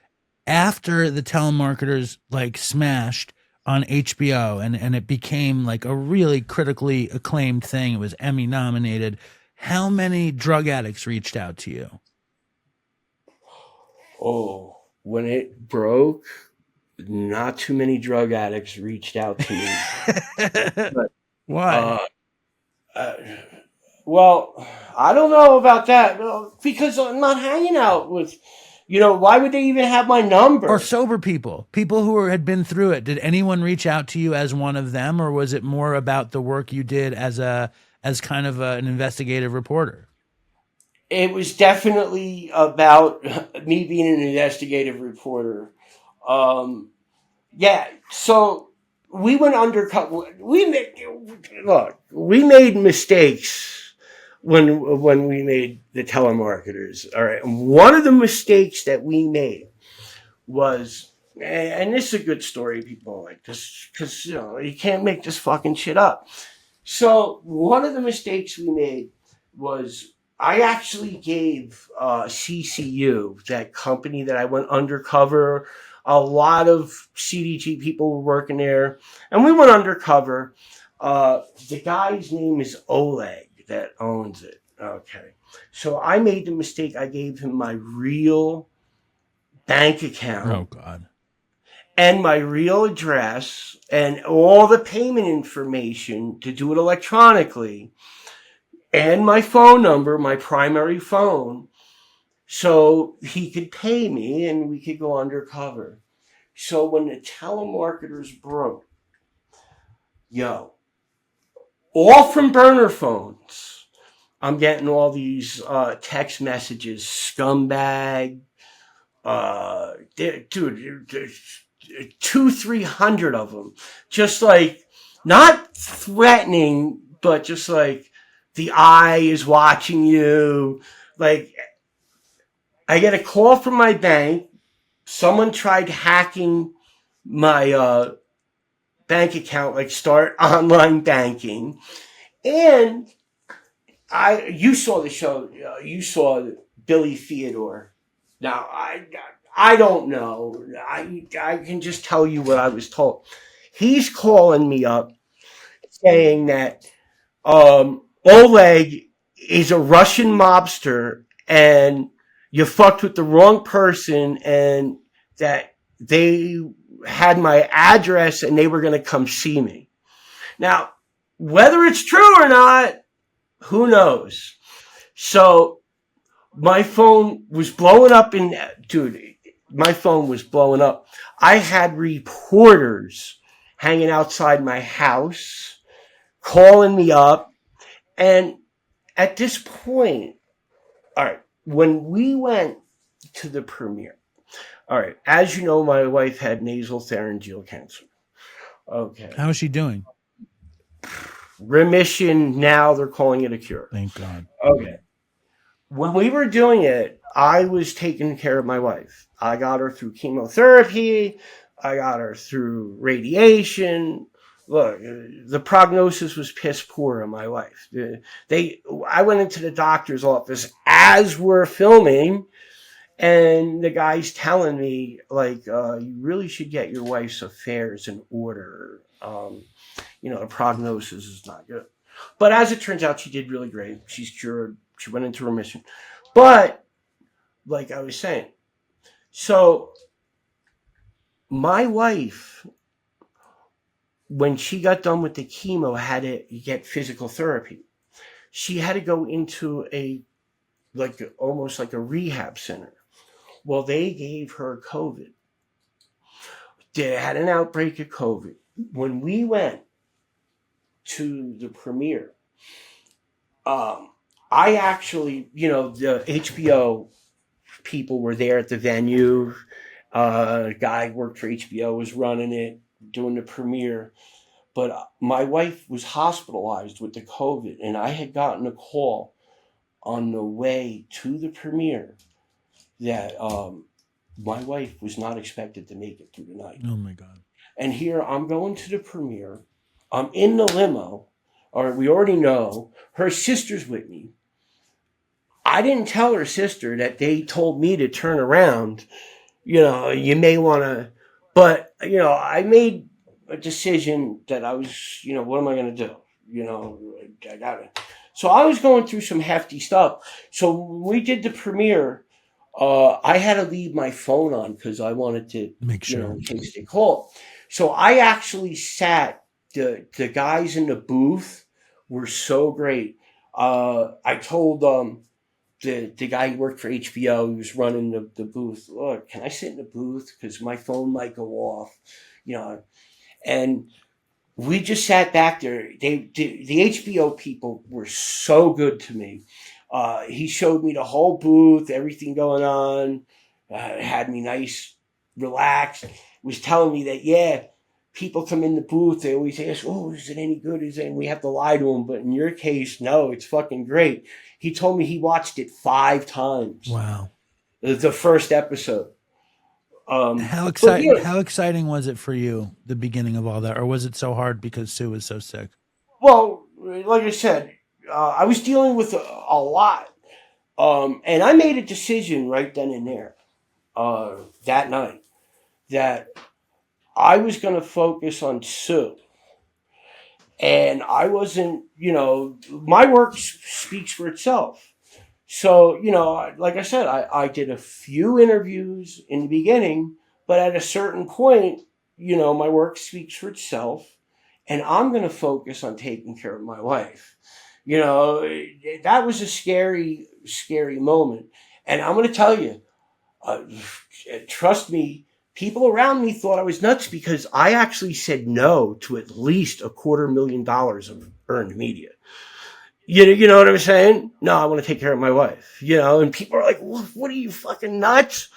after the Telemarketers like smashed on HBO and it became like a really critically acclaimed thing, it was Emmy nominated. How many drug addicts reached out to you? Oh, when it broke, not too many drug addicts reached out to me. But, why? Well, I don't know about that because I'm not hanging out with, why would they even have my number? Or sober people who had been through it. Did anyone reach out to you as one of them, or was it more about the work you did as kind of an investigative reporter? It was definitely about me being an investigative reporter. So we went undercover. We made mistakes when we made the Telemarketers. All right, and one of the mistakes that we made was, and this is a good story, people like this, because you can't make this fucking shit up. So one of the mistakes we made was I actually gave CCU, that company that I went undercover. A lot of CDG people were working there, and we went undercover. The guy's name is Oleg that owns it. Okay. So I made the mistake. I gave him my real bank account. Oh, God. And my real address and all the payment information to do it electronically. And my phone number, my primary phone, so he could pay me and we could go undercover. So when the Telemarketers broke, all from burner phones, I'm getting all these text messages, scumbag, dude, 200-300 of them, just like not threatening, but just like the eye is watching you. Like, I get a call from my bank. Someone tried hacking my bank account, like start online banking, and you saw the show. You saw Billy Theodore. Now I don't know. I can just tell you what I was told. He's calling me up saying that Oleg is a Russian mobster and you fucked with the wrong person and that they had my address and they were going to come see me. Now, whether it's true or not, Who knows? So my phone was blowing up dude, my phone was blowing up. I had reporters hanging outside my house, calling me up. And at this point, all right, when we went to the premiere, all right, as you know, my wife had nasopharyngeal cancer. Okay. How is she doing? Remission now, they're calling it a cure. Thank God. Okay. When we were doing it, I was taking care of my wife. I got her through chemotherapy. I got her through radiation. Look, the prognosis was piss poor on my wife. I went into the doctor's office as we're filming, and the guy's telling me, like, you really should get your wife's affairs in order. The prognosis is not good. But as it turns out, she did really great. She's cured. She went into remission. But, like I was saying, so my wife, when she got done with the chemo, had to get physical therapy. She had to go into almost like a rehab center. Well, they gave her COVID. They had an outbreak of COVID. When we went to the premiere, I actually, the HBO people were there at the venue. A guy who worked for HBO was running it, doing the premiere. But my wife was hospitalized with the COVID, and I had gotten a call on the way to the premiere that my wife was not expected to make it through the night. Oh, my God. And here I'm going to the premiere. I'm in the limo, or we already know. Her sister's with me. I didn't tell her sister that they told me to turn around. You may want to, but, I made a decision that I was, what am I going to do? I got it. So I was going through some hefty stuff. So when we did the premiere, I had to leave my phone on because I wanted to make sure in case they call. So I actually sat. The guys in the booth were so great. I told the guy who worked for HBO, who was running the booth, look, can I sit in the booth because my phone might go off, and we just sat back there. The HBO people were so good to me. He showed me the whole booth, everything going on, had me nice, relaxed, was telling me that, people come in the booth, they always ask, oh, is it any good? And we have to lie to them. But in your case, no, it's fucking great. He told me he watched it 5 times. Wow. The first episode. How exciting was it for you, the beginning of all that? Or was it so hard because Sue was so sick? Well, like I said, I was dealing with a lot. And I made a decision right then and there, that night, that I was going to focus on Sue. And I wasn't, my work speaks for itself. So, like I said, I did a few interviews in the beginning, but at a certain point, my work speaks for itself. And I'm going to focus on taking care of my wife. That was a scary, scary moment. And I'm going to tell you, trust me, people around me thought I was nuts because I actually said no to at least $250,000 of earned media. You know what I'm saying? No, I want to take care of my wife, and people are like, what are you, fucking nuts?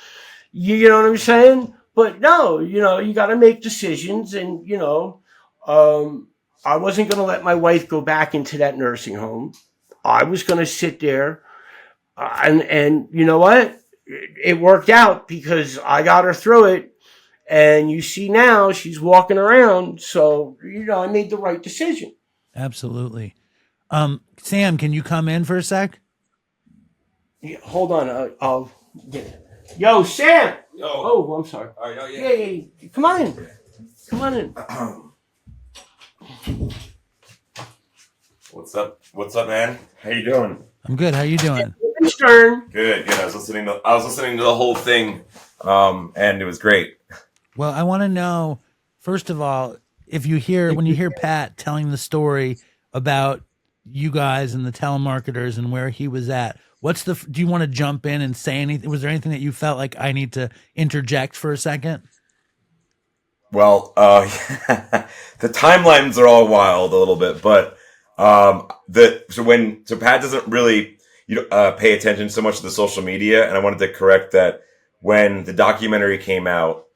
You know what I'm saying? But no, you got to make decisions. And, I wasn't going to let my wife go back into that nursing home. I was going to sit there. And you know what? It worked out because I got her through it. And you see now she's walking around. So, I made the right decision. Absolutely. Sam, can you come in for a sec? Yeah, hold on. I'll get it. Yo, Sam. Yo. Oh, I'm sorry. All right, Yeah. Come on in. Come on in. What's up? What's up, man? How you doing? I'm good. How you doing? Stern. Good. I was listening to the whole thing, and it was great. Well, I want to know, first of all, when you hear Pat telling the story about you guys and the telemarketers and where he was at. Do you want to jump in and say anything? Was there anything that you felt like I need to interject for a second? Well, the timelines are all wild a little bit, but so Pat doesn't really pay attention so much to the social media, and I wanted to correct that when the documentary came out,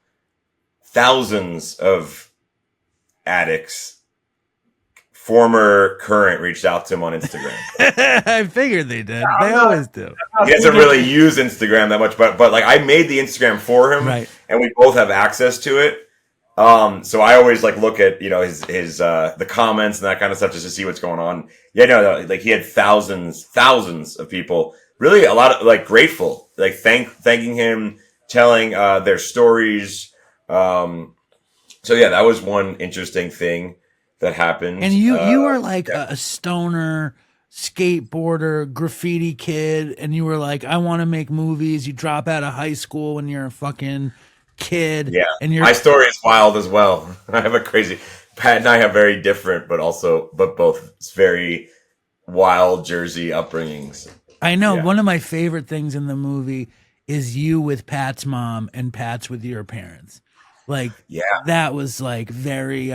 thousands of addicts, former, current, reached out to him on Instagram. I figured they did. They always do. He doesn't really use Instagram that much, but like I made the Instagram for him, Right. and we both have access to it. So I always like look at his the comments and that kind of stuff just to see what's going on. Yeah, no, like he had thousands of people, really a lot of like grateful, like thanking him, telling their stories. So yeah, that was one interesting thing that happened. And you were like a stoner skateboarder, graffiti kid, and you were like, I want to make movies. You drop out of high school when you're a fucking kid. Yeah, and my story is wild as well. I have a crazy. Pat and I have very different, but both very wild Jersey upbringings. I know. Yeah. One of my favorite things in the movie is you with Pat's mom and Pat's with your parents. Like, Yeah. that was like very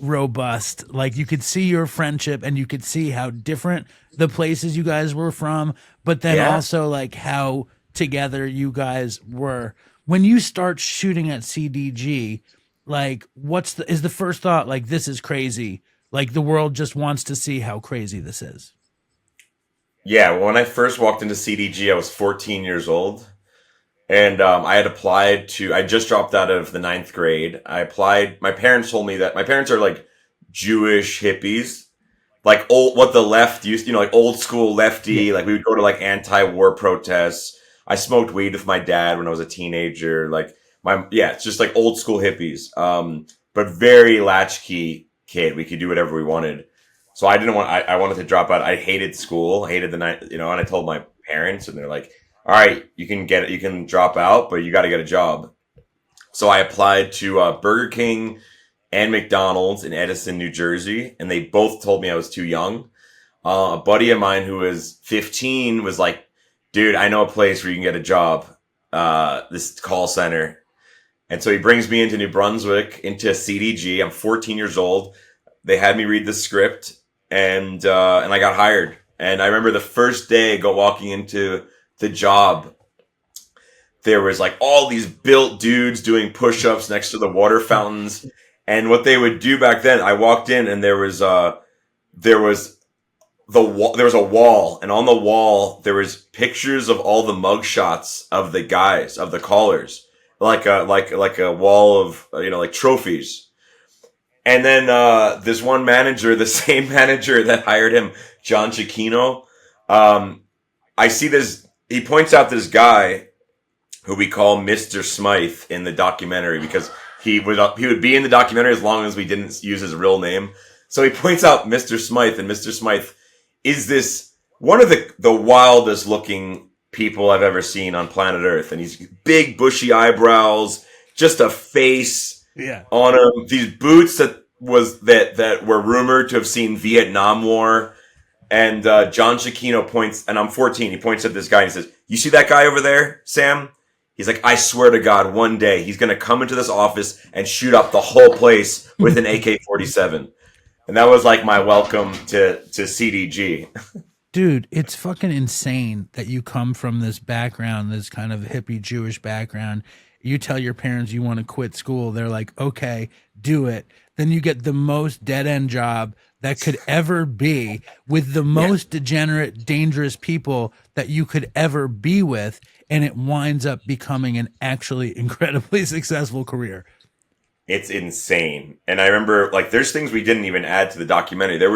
robust. Like, you could see your friendship and you could see how different the places you guys were from, but then also like how together you guys were. When you start shooting at CDG, like is the first thought like, this is crazy? Like, the world just wants to see how crazy this is. Yeah, when I first walked into CDG, I was 14 years old. And I had applied I just dropped out of the 9th grade. I applied. My parents told me that my parents are like Jewish hippies, like what the left used, like old school lefty. Yeah. Like we would go to like anti-war protests. I smoked weed with my dad when I was a teenager. Like it's just like old school hippies. But very latchkey kid. We could do whatever we wanted. So I didn't want. I wanted to drop out. I hated school. I hated the night. And I told my parents, and they're like, all right, you can drop out, but you got to get a job. So I applied to Burger King and McDonald's in Edison, New Jersey, and they both told me I was too young. A buddy of mine who was 15 was like, dude, I know a place where you can get a job, this call center. And so he brings me into New Brunswick, into CDG. I'm 14 years old. They had me read the script, and I got hired. And I remember the first day walking into the job, there was like all these built dudes doing push-ups next to the water fountains. And what they would do back then, I walked in and there was a wall, and on the wall there was pictures of all the mugshots of the guys, of the callers, like a wall of like trophies. And then this one manager, the same manager that hired him, John Cicchino, I see this. He points out this guy who we call Mr. Smythe in the documentary because he would be in the documentary as long as we didn't use his real name. So he points out Mr. Smythe, and Mr. Smythe is this one of the wildest looking people I've ever seen on planet Earth. And he's big, bushy eyebrows, just a face on him. These boots that were rumored to have seen Vietnam War. And John Cicchino points, and I'm 14, he points at this guy and he says, you see that guy over there, Sam? He's like, I swear to God, one day he's going to come into this office and shoot up the whole place with an AK-47. And that was like my welcome to CDG. Dude, it's fucking insane that you come from this background, this kind of hippie Jewish background. You tell your parents you want to quit school. They're like, okay, do it. Then you get the most dead-end job that could ever be with the most degenerate, dangerous people that you could ever be with, and it winds up becoming an actually incredibly successful career. It's insane. And I remember, like, there's things we didn't even add to the documentary. There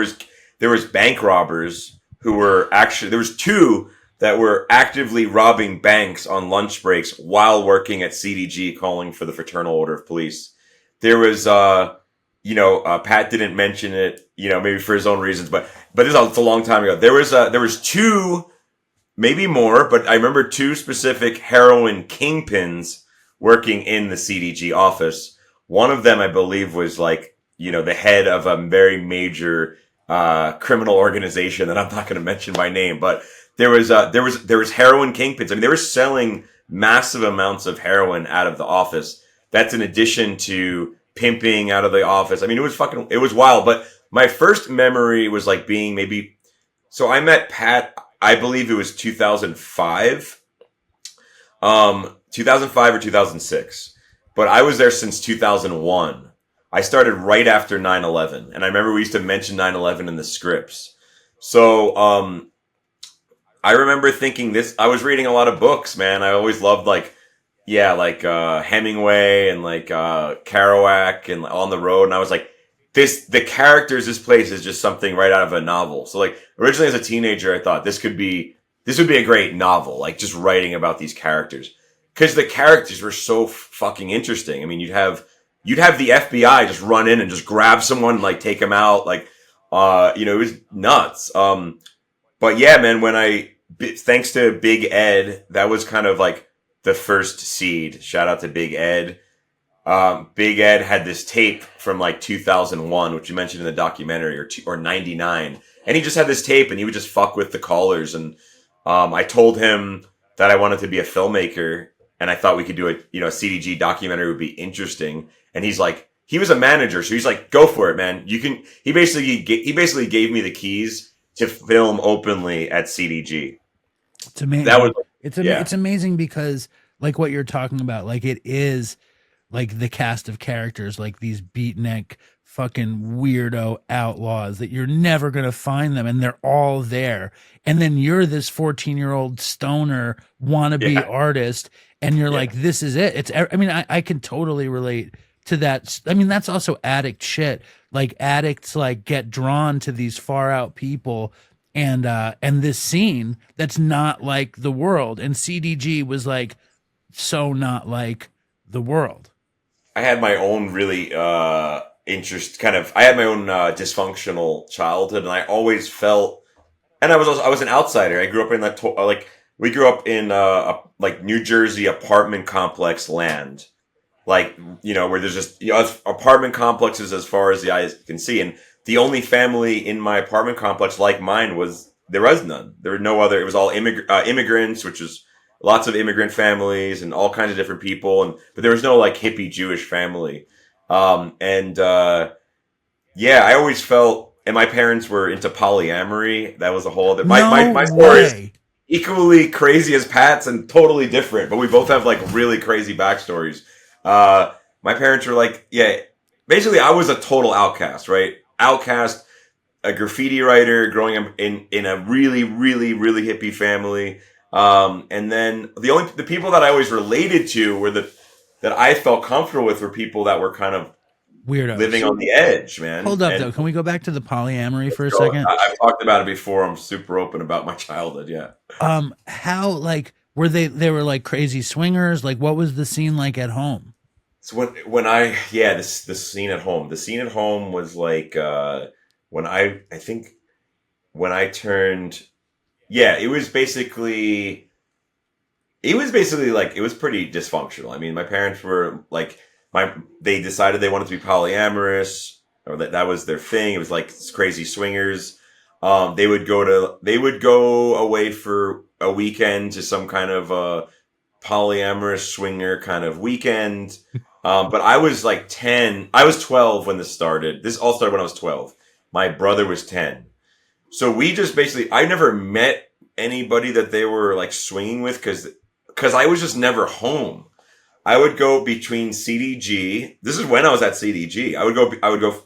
was bank robbers who were there was two that were actively robbing banks on lunch breaks while working at CDG calling for the Fraternal Order of Police. There was, Pat didn't mention it, maybe for his own reasons, but it's a long time ago. There was two, maybe more, but I remember two specific heroin kingpins working in the CDG office. One of them, I believe, was like, the head of a very major criminal organization that I'm not going to mention by name, but there was heroin kingpins. I mean, they were selling massive amounts of heroin out of the office. That's in addition to pimping out of the office. I mean, it was wild. But my first memory was like being maybe, so I met Pat, I believe it was 2005, 2005 or 2006, but I was there since 2001. I started right after 9/11, and I remember we used to mention 9/11 in the scripts. So, I remember thinking this, I was reading a lot of books, man. I always loved Hemingway and Kerouac and On the Road. And I was like, the characters, this place is just something right out of a novel. So like originally as a teenager, I thought this would be a great novel, like just writing about these characters. Cause the characters were so fucking interesting. I mean, you'd have the FBI just run in and just grab someone, like take them out. Like, it was nuts. But yeah, man, thanks to Big Ed, that was kind of like the first seed. Shout out to Big Ed. Big Ed had this tape from like 2001, which you mentioned in the documentary, or 99. And he just had this tape and he would just fuck with the callers. And, I told him that I wanted to be a filmmaker and I thought we could do a CDG documentary would be interesting. And he's like, he was a manager. So he's like, go for it, man. He basically gave me the keys to film openly at CDG. It's amazing. It's amazing because like what you're talking about, like it is like the cast of characters, like these beatnik fucking weirdo outlaws that you're never going to find them. And they're all there. And then you're this 14-year-old stoner wannabe artist. And you're like, this is it. I can totally relate to that. I mean, that's also addict shit. Like addicts like get drawn to these far out people and this scene that's not like the world. And CDG was like so not like the world. I had my own really I had my own dysfunctional childhood, and I always felt, and I was an outsider. I grew up in we grew up in New Jersey apartment complex land, where there's just apartment complexes as far as the eyes can see, and the only family in my apartment complex like mine there was none. There were no other. It was all immigrants, which is lots of immigrant families and all kinds of different people, but there was no like hippie Jewish family. I always felt, and my parents were into polyamory. That was a whole other. My story is equally crazy as Pat's and totally different, but we both have like really crazy backstories. My parents were like, basically I was a total outcast, right? Outcast, a graffiti writer growing up in a really, really, really hippie family. And then the people that I always related to were that I felt comfortable with were people that were kind of weirdos living on the edge, man. Hold up, though. Can we go back to the polyamory for a second? I've talked about it before. I'm super open about my childhood. Yeah. How like were they were like crazy swingers? Like what was the scene like at home? So the scene at home. The scene at home was like when I turned. Yeah, it was basically like, it was pretty dysfunctional. I mean, my parents were like, they decided they wanted to be polyamorous, or that was their thing. It was like crazy swingers. They would go away for a weekend to some kind of a polyamorous swinger kind of weekend. But I was like 10. I was 12 when this started. This all started when I was 12. My brother was 10. So we just basically, I never met anybody that they were like swinging with because I was just never home. I would go between CDG. This is when I was at CDG. I would go.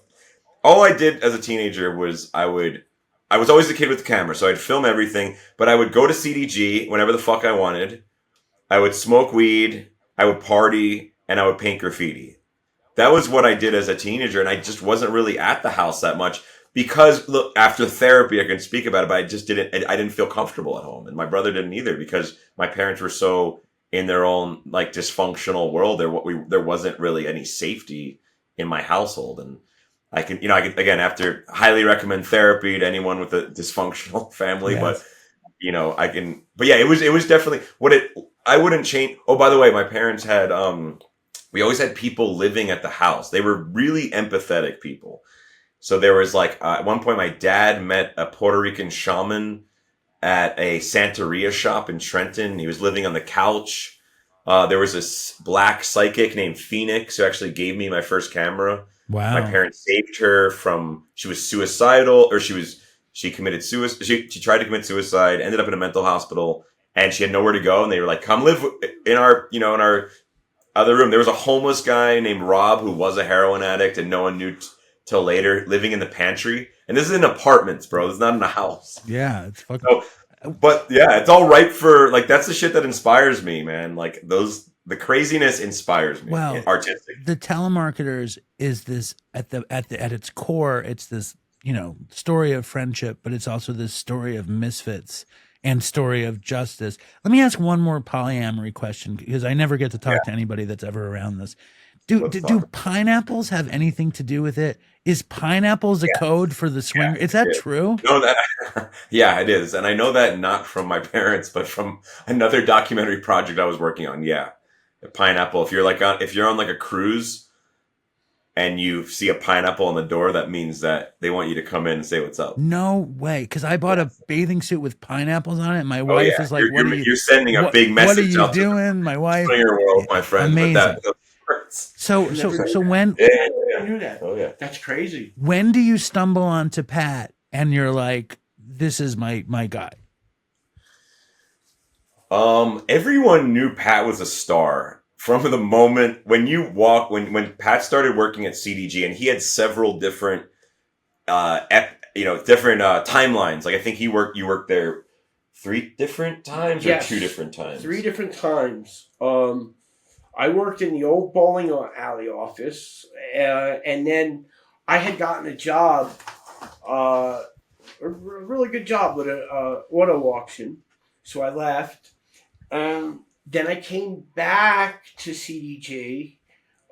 All I did as a teenager was I was always the kid with the camera, so I'd film everything, but I would go to CDG whenever the fuck I wanted. I would smoke weed, I would party, and I would paint graffiti. That was what I did as a teenager, and I just wasn't really at the house that much. Because look, after therapy, I can speak about it, but I didn't feel comfortable at home. And my brother didn't either, because my parents were so in their own like dysfunctional world. There wasn't really any safety in my household. And I can again, after highly recommend therapy to anyone with a dysfunctional family, yes. But it was definitely I wouldn't change. Oh, by the way, my parents had, we always had people living at the house. They were really empathetic people. So there was like at one point my dad met a Puerto Rican shaman at a Santeria shop in Trenton. He was living on the couch. There was this black psychic named Phoenix who actually gave me my first camera. My Wow. parents saved her from, she was suicidal, or she committed suicide. She tried to commit suicide, ended up in a mental hospital, and she had nowhere to go. And they were like, come live in our, in our other room. There was a homeless guy named Rob who was a heroin addict, and no one knew till later, living in the pantry. And this is in apartments, bro. This is not in a house. Yeah, it's fucking. So, but yeah, it's all right for like, that's the shit that inspires me, man. Like the craziness inspires me. Well, artistic. The Telemarketers is this at its core. It's this story of friendship, but it's also this story of misfits and story of justice. Let me ask one more polyamory question because I never get to talk to anybody that's ever around this. Do pineapples have anything to do with it? Is pineapples a code for the swinger? Is that true? No, yeah, it is. And I know that not from my parents, but from another documentary project I was working on. Yeah. A pineapple. If you're on like a cruise and you see a pineapple on the door, that means that they want you to come in and say what's up. No way. Because I bought a bathing suit with pineapples on it. And my wife is like, you're sending a big message. What are you doing? My wife. Your world, my friend. Amazing. So when I knew that. Oh yeah, that's crazy. When do you stumble onto Pat and you're like, this is my guy? Everyone knew Pat was a star from the moment when when Pat started working at CDG, and he had several different timelines. Like I think you worked there 3 different times or 2 different times. 3 different times. I worked in the old bowling alley office, and then I had gotten a job, a really good job with an auto auction. So I left. Then I came back to CDG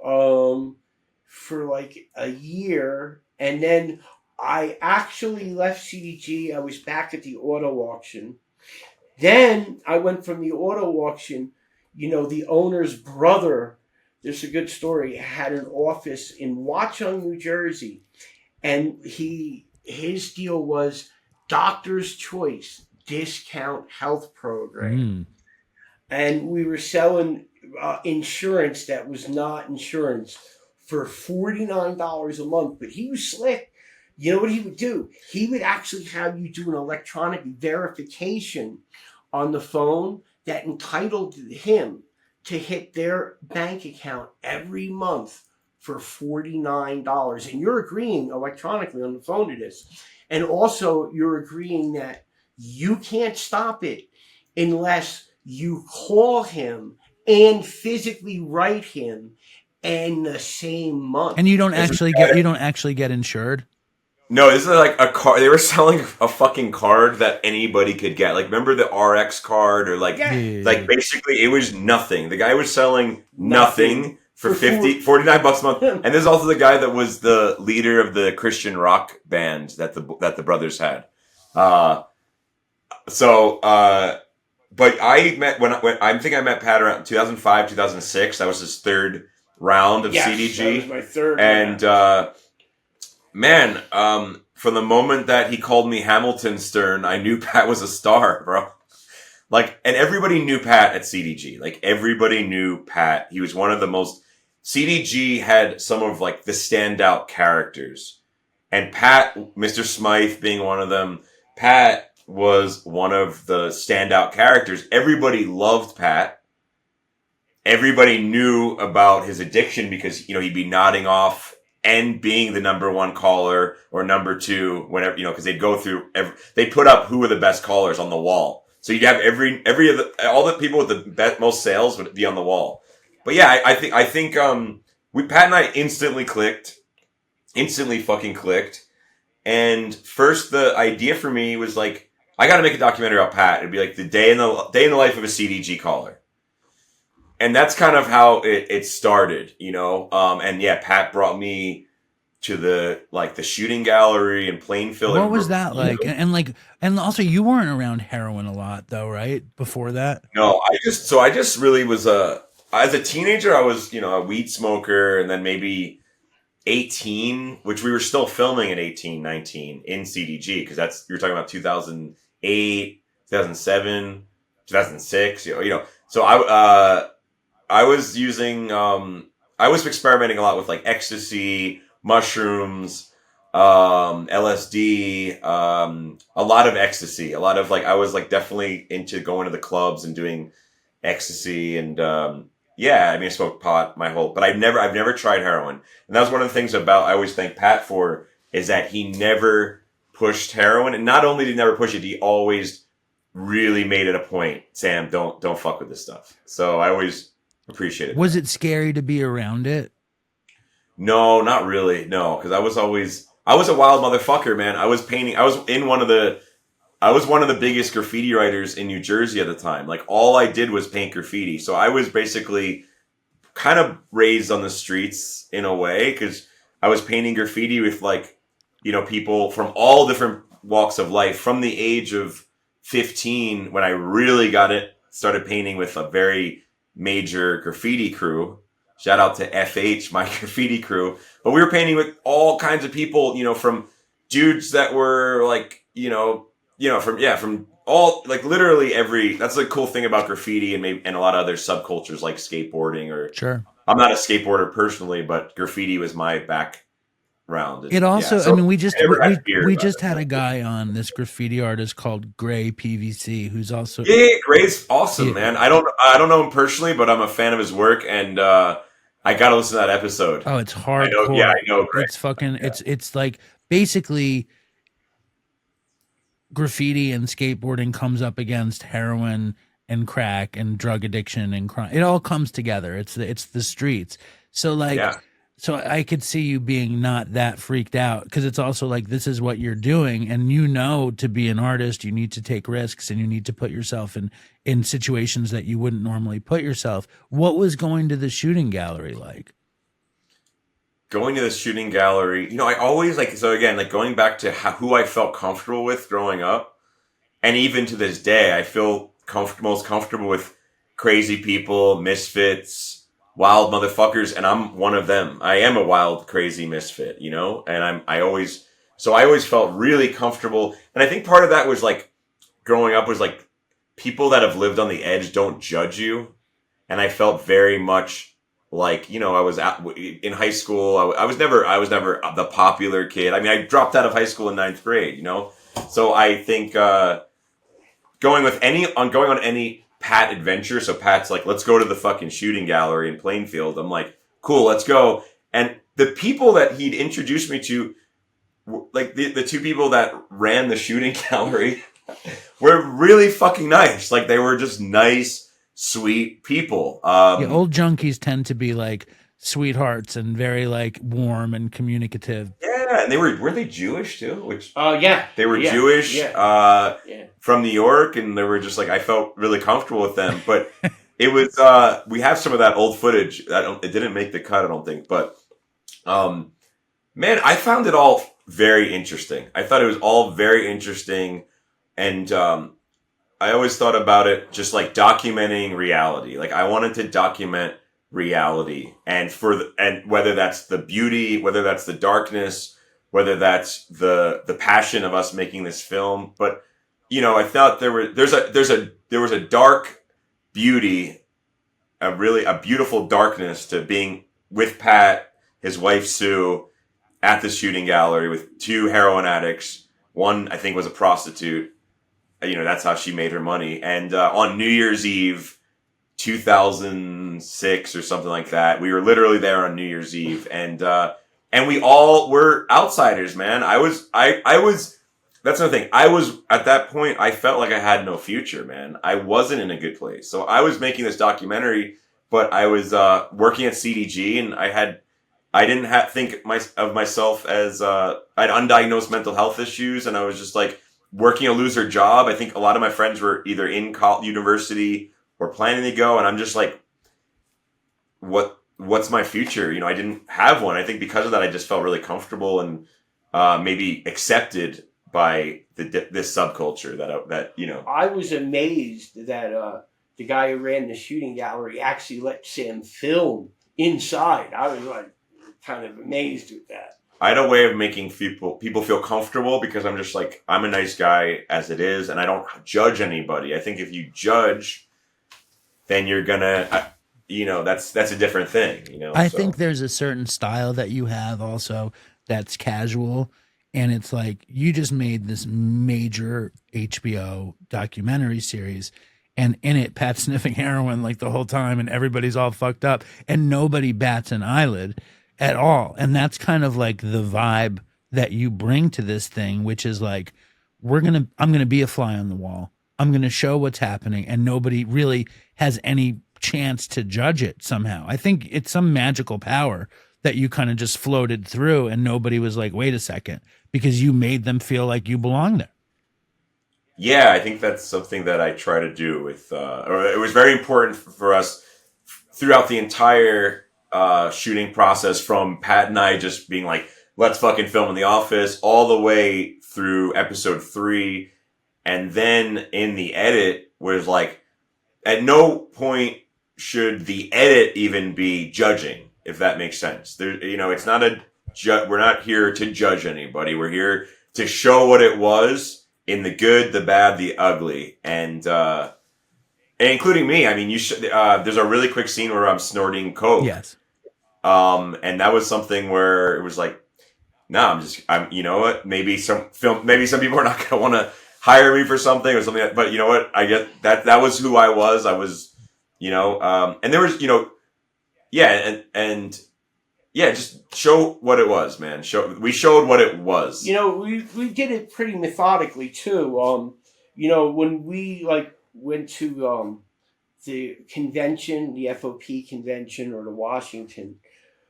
for like a year, and then I actually left CDG. I was back at the auto auction. Then I went from the auto auction. The owner's brother, there's a good story, had an office in Watchung, New Jersey. And his deal was Doctor's Choice discount health program. And we were selling insurance that was not insurance for $49 a month. But he was slick. You know what he would do? He would actually have you do an electronic verification on the phone that entitled him to hit their bank account every month for $49. And you're agreeing electronically on the phone to this. And also you're agreeing that you can't stop it unless you call him and physically write him in the same month. And you don't actually get insured? No, this is like a card. They were selling a fucking card that anybody could get. Like, remember the RX card, or like basically it was nothing. The guy was selling nothing for $49 a month. And there's also the guy that was the leader of the Christian rock band that the brothers had. But I met when I think I met Pat around 2005, 2006. That was his 3rd round of CDG. That was my 3rd. And man, from the moment that he called me Hamilton Stern, I knew Pat was a star, bro. Like, and everybody knew Pat at CDG. Like, everybody knew Pat. He was one of the most. CDG had some of like the standout characters, and Pat, Mr. Smythe being one of them. Pat was one of the standout characters. Everybody loved Pat. Everybody knew about his addiction because he'd be nodding off and being the number 1 caller or number 2 whenever, because they'd go through they put up who were the best callers on the wall. So you'd have all the people with the most sales would be on the wall. But yeah, I think Pat and I instantly fucking clicked. And first the idea for me was like, I got to make a documentary about Pat. It'd be like the day in the life of a CDG caller. And that's kind of how it started, and yeah, Pat brought me to the shooting gallery in Plainfield. What was that like? And also you weren't around heroin a lot though, right? Before that? No, I just really was as a teenager, I was, a weed smoker, and then maybe 18, which we were still filming at 18, 19 in CDG, because you're talking about 2008, 2007, 2006, you know. So I was using, I was experimenting a lot with like ecstasy, mushrooms, LSD, a lot of ecstasy, a lot of like, I was like definitely into going to the clubs and doing ecstasy. And, yeah, I mean, I smoked pot but I've never tried heroin. And that was one of the things I always thank Pat for, is that he never pushed heroin. And not only did he never push it, he always really made it a point. Sam, don't fuck with this stuff. So I always appreciated Was that. it scary to be around it? No, not really. No, because I was a wild motherfucker, man. I was one of the biggest graffiti writers in New Jersey at the time. Like, all I did was paint graffiti. So I was basically kind of raised on the streets in a way, because I was painting graffiti with, like, you know, people from all different walks of life. From the age of 15, when I really started painting with a very major graffiti crew. Shout out to FH, my graffiti crew. But we were painting with all kinds of people, you know, from dudes that were like, from all, like, literally that's the cool thing about graffiti and a lot of other subcultures like skateboarding or. Sure. I'm not a skateboarder personally, but graffiti was my background. And, It also, yeah, so I mean, we just had had a guy on, this graffiti artist called Gray PVC, who's also Gray's awesome, man. I don't know him personally, but I'm a fan of his work, and I gotta listen to that episode. Oh, it's hardcore. I know Gray. It's fucking. Yeah. It's like basically graffiti and skateboarding comes up against heroin and crack and drug addiction and crime. It all comes together. It's the streets. So like. Yeah. So I could see you being not that freaked out, because it's also like, this is what you're doing, and to be an artist, you need to take risks and you need to put yourself in situations that you wouldn't normally put yourself. What was going to the shooting gallery like? Going to the shooting gallery, I always going back to who I felt comfortable with growing up, and even to this day, I feel most comfortable with crazy people, misfits, wild motherfuckers, and I'm one of them. I am a wild, crazy misfit, and I always felt really comfortable. And I think part of that was like growing up was like people that have lived on the edge don't judge you. And I felt very much like, I was in high school. I was never the popular kid. I mean, I dropped out of high school in 9th grade, So I think, going on any Pat adventure. So Pat's like, let's go to the fucking shooting gallery in Plainfield. I'm like, cool, let's go. And the people that he'd introduced me to, like the two people that ran the shooting gallery, were really fucking nice. Like, they were just nice, sweet people. Old junkies tend to be like sweethearts and very like warm and communicative. Yeah, and weren't they Jewish too? Yeah, they were Jewish. Yeah. From New York, and they were just like, I felt really comfortable with them. But it was we have some of that old footage. It didn't make the cut, I don't think. But man, I found it all very interesting. I thought it was all very interesting, and I always thought about it just like documenting reality. Like, I wanted to document reality, and whether that's the beauty, whether that's the darkness, whether that's the passion of us making this film. But I thought there was a dark beauty, a beautiful darkness to being with Pat, his wife Sue, at the shooting gallery with two heroin addicts. One, I think, was a prostitute. That's how she made her money. And on New Year's Eve, 2006 or something like that, we were literally there on New Year's Eve, and we all were outsiders, man. I was. That's another thing. I was, at that point, I felt like I had no future, man. I wasn't in a good place. So I was making this documentary, but I was working at CDG, and I didn't think of myself as I had undiagnosed mental health issues, and I was just like working a loser job. I think a lot of my friends were either in university or planning to go, and I'm just like, what's my future? I didn't have one. I think because of that, I just felt really comfortable and maybe accepted by this subculture that. I was amazed that the guy who ran the shooting gallery actually let Sam film inside. I was like, kind of amazed with that. I had a way of making people feel comfortable because I'm just like, I'm a nice guy as it is, and I don't judge anybody. I think if you judge, then you're gonna, that's a different thing. I think there's a certain style that you have also that's casual, and it's like you just made this major HBO documentary series, and in it, Pat's sniffing heroin like the whole time, and everybody's all fucked up, and nobody bats an eyelid at all. And that's kind of like the vibe that you bring to this thing, which is like, I'm gonna be a fly on the wall. I'm gonna show what's happening, and nobody really has any chance to judge it somehow. I think it's some magical power that you kind of just floated through, and nobody was like, wait a second, because you made them feel like you belong there. Yeah, I think that's something that I try to do with, or it was very important for us throughout the entire shooting process, from Pat and I just being like, let's fucking film in the office, all the way through episode 3. And then in the edit was like, at no point should the edit even be judging, if that makes sense. There, it's not we're not here to judge anybody. We're here to show what it was in the good, the bad, the ugly, and including me. I mean, there's a really quick scene where I'm snorting coke. Yes. And that was something where it was like, no, you know what? Maybe some people are not going to want to hire me for something or something. But you know what? I get that was who I was. I was, and there was, just show what it was, man. We showed what it was. We did it pretty methodically too. When we went to the convention, the FOP convention, or the Washington,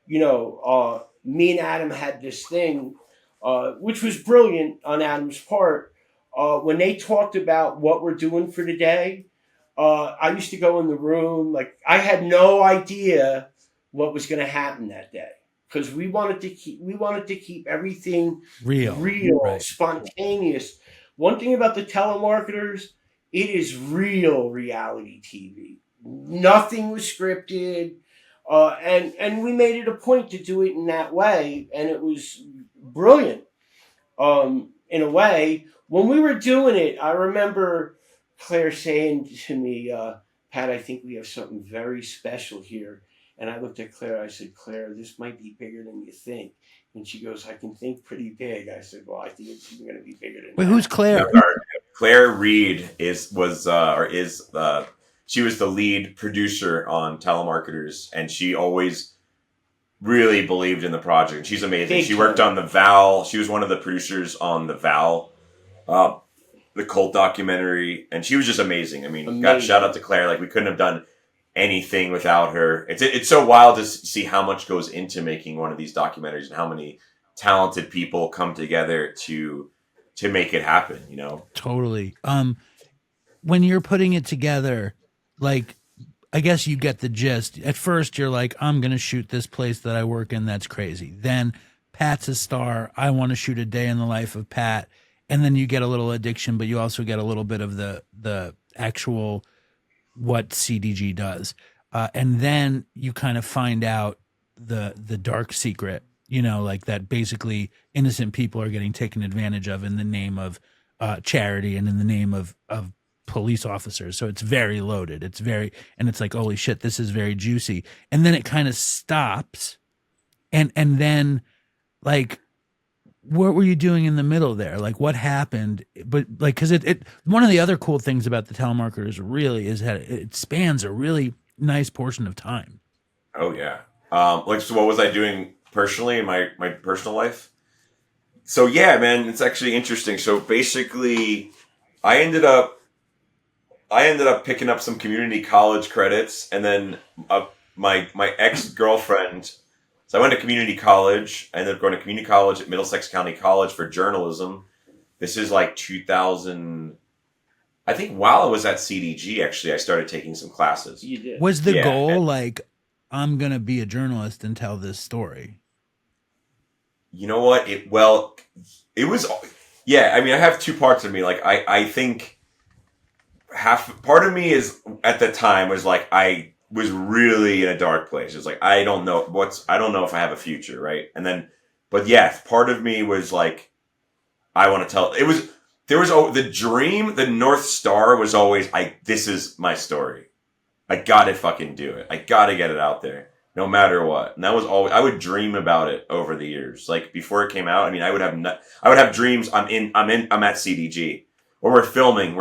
me and Adam had this thing, which was brilliant on Adam's part. When they talked about what we're doing for the day, I used to go in the room, like I had no idea what was going to happen that day, because we wanted to keep everything real, right, spontaneous. One thing about the Telemarketers, it is real reality TV. Nothing was scripted, and we made it a point to do it in that way, and it was brilliant. In a way, when we were doing it, I remember Claire saying to me, Pat, I think we have something very special here. And I looked at Claire, I said, Claire, this might be bigger than you think. And she goes, I can think pretty big. I said, well, I think it's even going to be bigger than that. Wait, who's Claire? Claire Reed she was the lead producer on Telemarketers, and she always really believed in the project. She's amazing. She worked on the Val. She was one of the producers on the Val, the cult documentary, and she was just amazing. I mean, shout out to Claire. Like, we couldn't have done anything without her. It's so wild to see how much goes into making one of these documentaries and how many talented people come together to make it happen, Totally. When you're putting it together, like, I guess you get the gist. At first you're like, I'm going to shoot this place that I work in. That's crazy. Then Pat's a star. I want to shoot a day in the life of Pat. And then you get a little addiction, but you also get a little bit of the actual what CDG does. And then you kind of find out the dark secret, like that basically innocent people are getting taken advantage of in the name of charity and in the name of police officers. So it's very loaded. And it's like, holy shit, this is very juicy. And then it kind of stops. And then, like, what were you doing in the middle there? Like, what happened? But like, because it one of the other cool things about the Telemarketers really is that it spans a really nice portion of time. Oh yeah. So what was I doing personally in my personal life? So yeah, man, it's actually interesting. So basically, I ended up picking up some community college credits, and then my ex-girlfriend. So I went to community college. I ended up going to community college at Middlesex County College for journalism. This is like 2000. I think while I was at CDG, actually, I started taking some classes. You did. Was the goal like, I'm going to be a journalist and tell this story? You know what? It was, yeah. I mean, I have two parts of me. Like, I think part of me is at the time was like, I was really in a dark place. It's like, I don't know if I have a future, right? And then, but yeah, part of me was like, I want to tell. The dream, the North Star was always, this is my story. I gotta fucking do it. I gotta get it out there, no matter what. And that was always, I would dream about it over the years. Like before it came out, I mean, I would have dreams. I'm at CDG, or we're filming.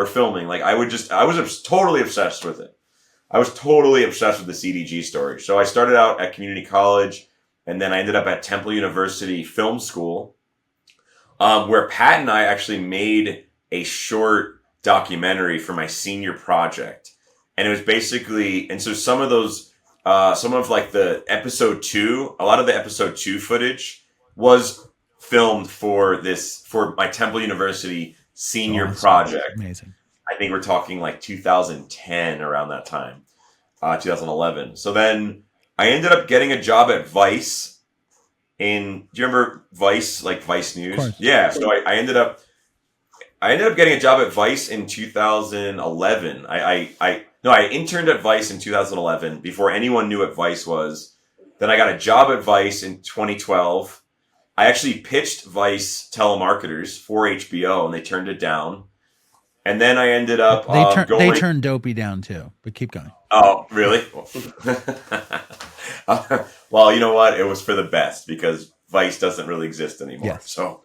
Like I was totally obsessed with it. I was totally obsessed with the CDG story. So I started out at community college, and then I ended up at Temple University Film School, where Pat and I actually made a short documentary for my senior project. And it was basically, and so some of like the episode 2, a lot of the episode 2 footage was filmed for my Temple University senior project. Amazing. I think we're talking like 2010, around that time, 2011. So then I ended up getting a job at Vice do you remember Vice, like Vice News? Yeah. So I ended up getting a job at Vice in 2011. I interned at Vice in 2011 before anyone knew what Vice was. Then I got a job at Vice in 2012. I actually pitched Vice Telemarketers for HBO, and they turned it down. And then I ended up they turned Dopey down too, but keep going. Oh, really? Well, you know what? It was for the best, because Vice doesn't really exist anymore. Yes. So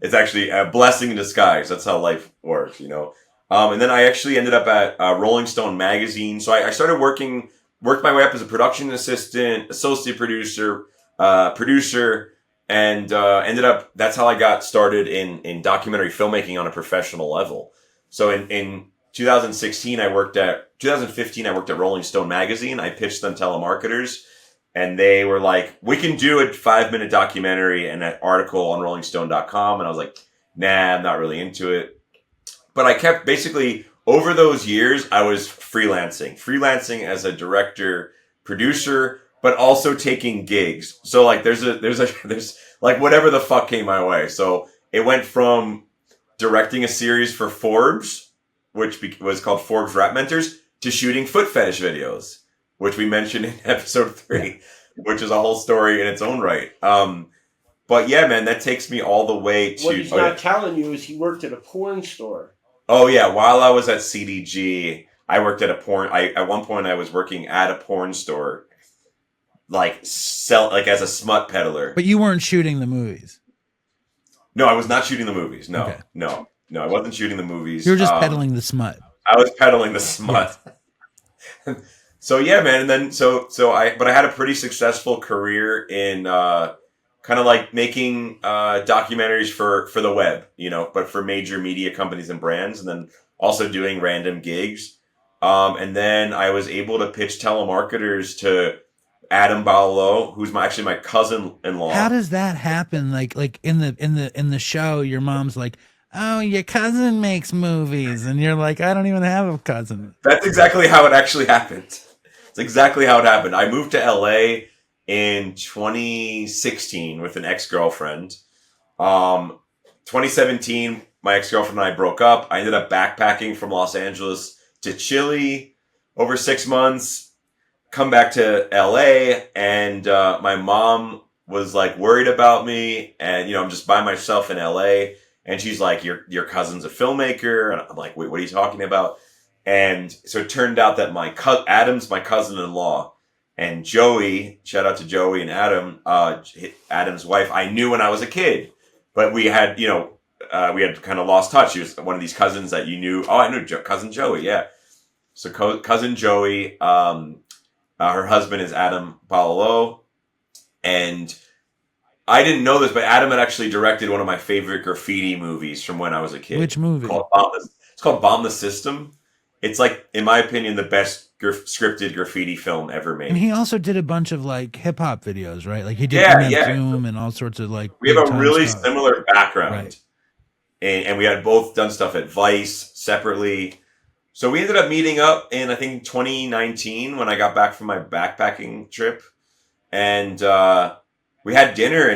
it's actually a blessing in disguise. That's how life works, And then I actually ended up at Rolling Stone magazine. So I started worked my way up as a production assistant, associate producer, and ended up, that's how I got started in documentary filmmaking on a professional level. So in 2015, I worked at Rolling Stone magazine. I pitched them Telemarketers, and they were like, we can do a 5-minute documentary and an article on rollingstone.com. And I was like, nah, I'm not really into it. But I kept, basically, over those years, I was freelancing as a director, producer, but also taking gigs. So like there's like whatever the fuck came my way. So it went from directing a series for Forbes, which was called Forbes Rap Mentors, to shooting foot fetish videos, which we mentioned in episode 3, which is a whole story in its own right. But yeah, man, that takes me all the way to... What he's not telling you is he worked at a porn store. Oh yeah, while I was at CDG, I worked at at one point I was working at a porn store, as a smut peddler. But you weren't shooting the movies. No, I was not shooting the movies. No, Okay. no, I wasn't shooting the movies. You were just peddling the smut. I was peddling the smut. So yeah, man. And then, but I had a pretty successful career in, kind of like making, documentaries for the web, but for major media companies and brands, and then also doing random gigs. And then I was able to pitch Telemarketers to Adam Ballo, who's actually my cousin-in-law. How does that happen? Like in the show, your mom's like, "Oh, your cousin makes movies," and you're like, "I don't even have a cousin." That's exactly how it actually happened. It's exactly how it happened. I moved to LA in 2016 with an ex-girlfriend. 2017, my ex-girlfriend and I broke up. I ended up backpacking from Los Angeles to Chile over 6 months. Come back to LA, and my mom was like worried about me, and I'm just by myself in LA, and she's like, your cousin's a filmmaker, and I'm like, wait, what are you talking about? And so it turned out that Adam's my cousin-in-law, and Joey, shout out to Joey and Adam, Adam's wife, I knew when I was a kid, but we had kind of lost touch. She was one of these cousins that you knew. Oh, I knew cousin Joey, yeah. So cousin Joey, her husband is Adam Ballo, and I didn't know this, but Adam had actually directed one of my favorite graffiti movies from when I was a kid. Which movie? It's called Bomb the System. It's like, in my opinion, the best scripted graffiti film ever made. And he also did a bunch of like hip hop videos, right? Like he did Zoom and all sorts of like. We have a really stuff. similar background, right. and we had both done stuff at Vice separately. So we ended up meeting up in, I think, 2019 when I got back from my backpacking trip, and we had dinner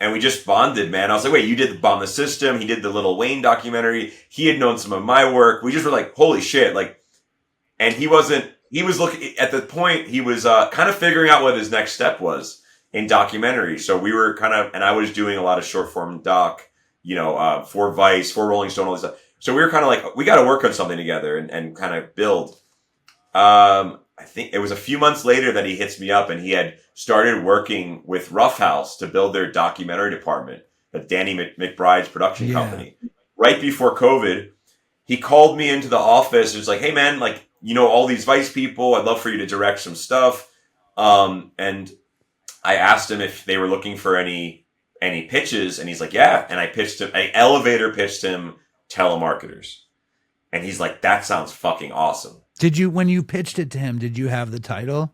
and we just bonded, man. I was like, wait, you did the Bomb the System. He did the Lil Wayne documentary. He had known some of my work. We just were like, holy shit, like, and he was looking at the point, he was kind of figuring out what his next step was in documentary. So we were and I was doing a lot of short form doc, for Vice, for Rolling Stone, all this stuff. So we were kind of like, we got to work on something together and kind of build. I think it was a few months later that he hits me up, and he had started working with Rough House to build their documentary department, the Danny McBride's production company. Right before COVID, he called me into the office. It was like, hey man, like, all these Vice people, I'd love for you to direct some stuff. And I asked him if they were looking for any pitches, and he's like, yeah. And I elevator pitched him Telemarketers. And he's like, that sounds fucking awesome. When you pitched it to him, did you have the title?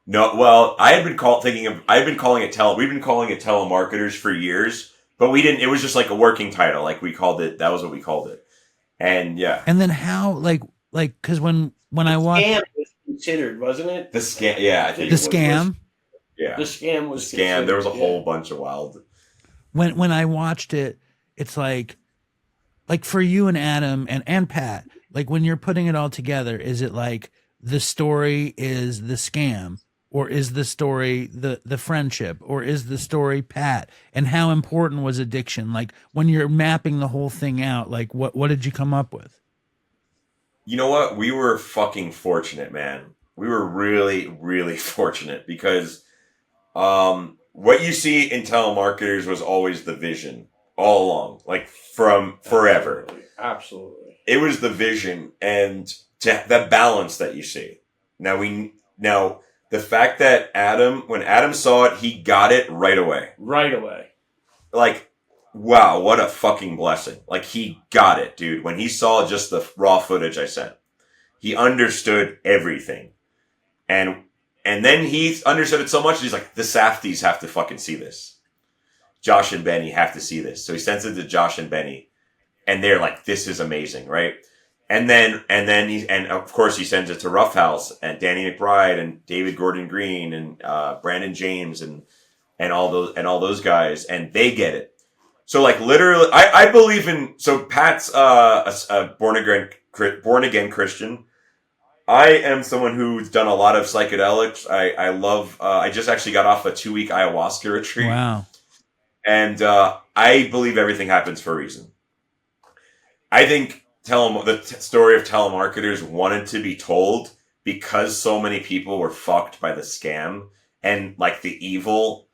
No, well, we've been calling it Telemarketers for years, but we didn't, it was just like a working title. Like that was what we called it. And yeah. And then how, cause when I watched. Scam was considered, wasn't it? The scam, yeah. I think the scam? Yeah. The scam was the scam. There was a whole bunch of wild. When I watched it, it's like for you and Adam and Pat, like when you're putting it all together, is it like the story is the scam, or is the story the friendship, or is the story Pat? And how important was addiction? Like when you're mapping the whole thing out, like what did you come up with? You know what? We were fucking fortunate, man. We were really, really fortunate because what you see in Telemarketers was always the vision all along, like from forever. Absolutely. It was the vision and that balance that you see. Now the fact that when Adam saw it, he got it right away. Right away. Like, wow, what a fucking blessing. Like, he got it, dude. When he saw just the raw footage I sent, he understood everything. And then he understood it so much, he's like, the Safdies have to fucking see this. Josh and Benny have to see this. So he sends it to Josh and Benny. And they're like, this is amazing, right? And then of course he sends it to Rough House and Danny McBride and David Gordon Green and Brandon James and all those guys, and they get it. So like literally, I believe in. So Pat's a born again Christian. I am someone who's done a lot of psychedelics. I love. I just actually got off a 2-week ayahuasca retreat. Wow. And I believe everything happens for a reason. I think the story of Telemarketers wanted to be told because so many people were fucked by the scam and like the evil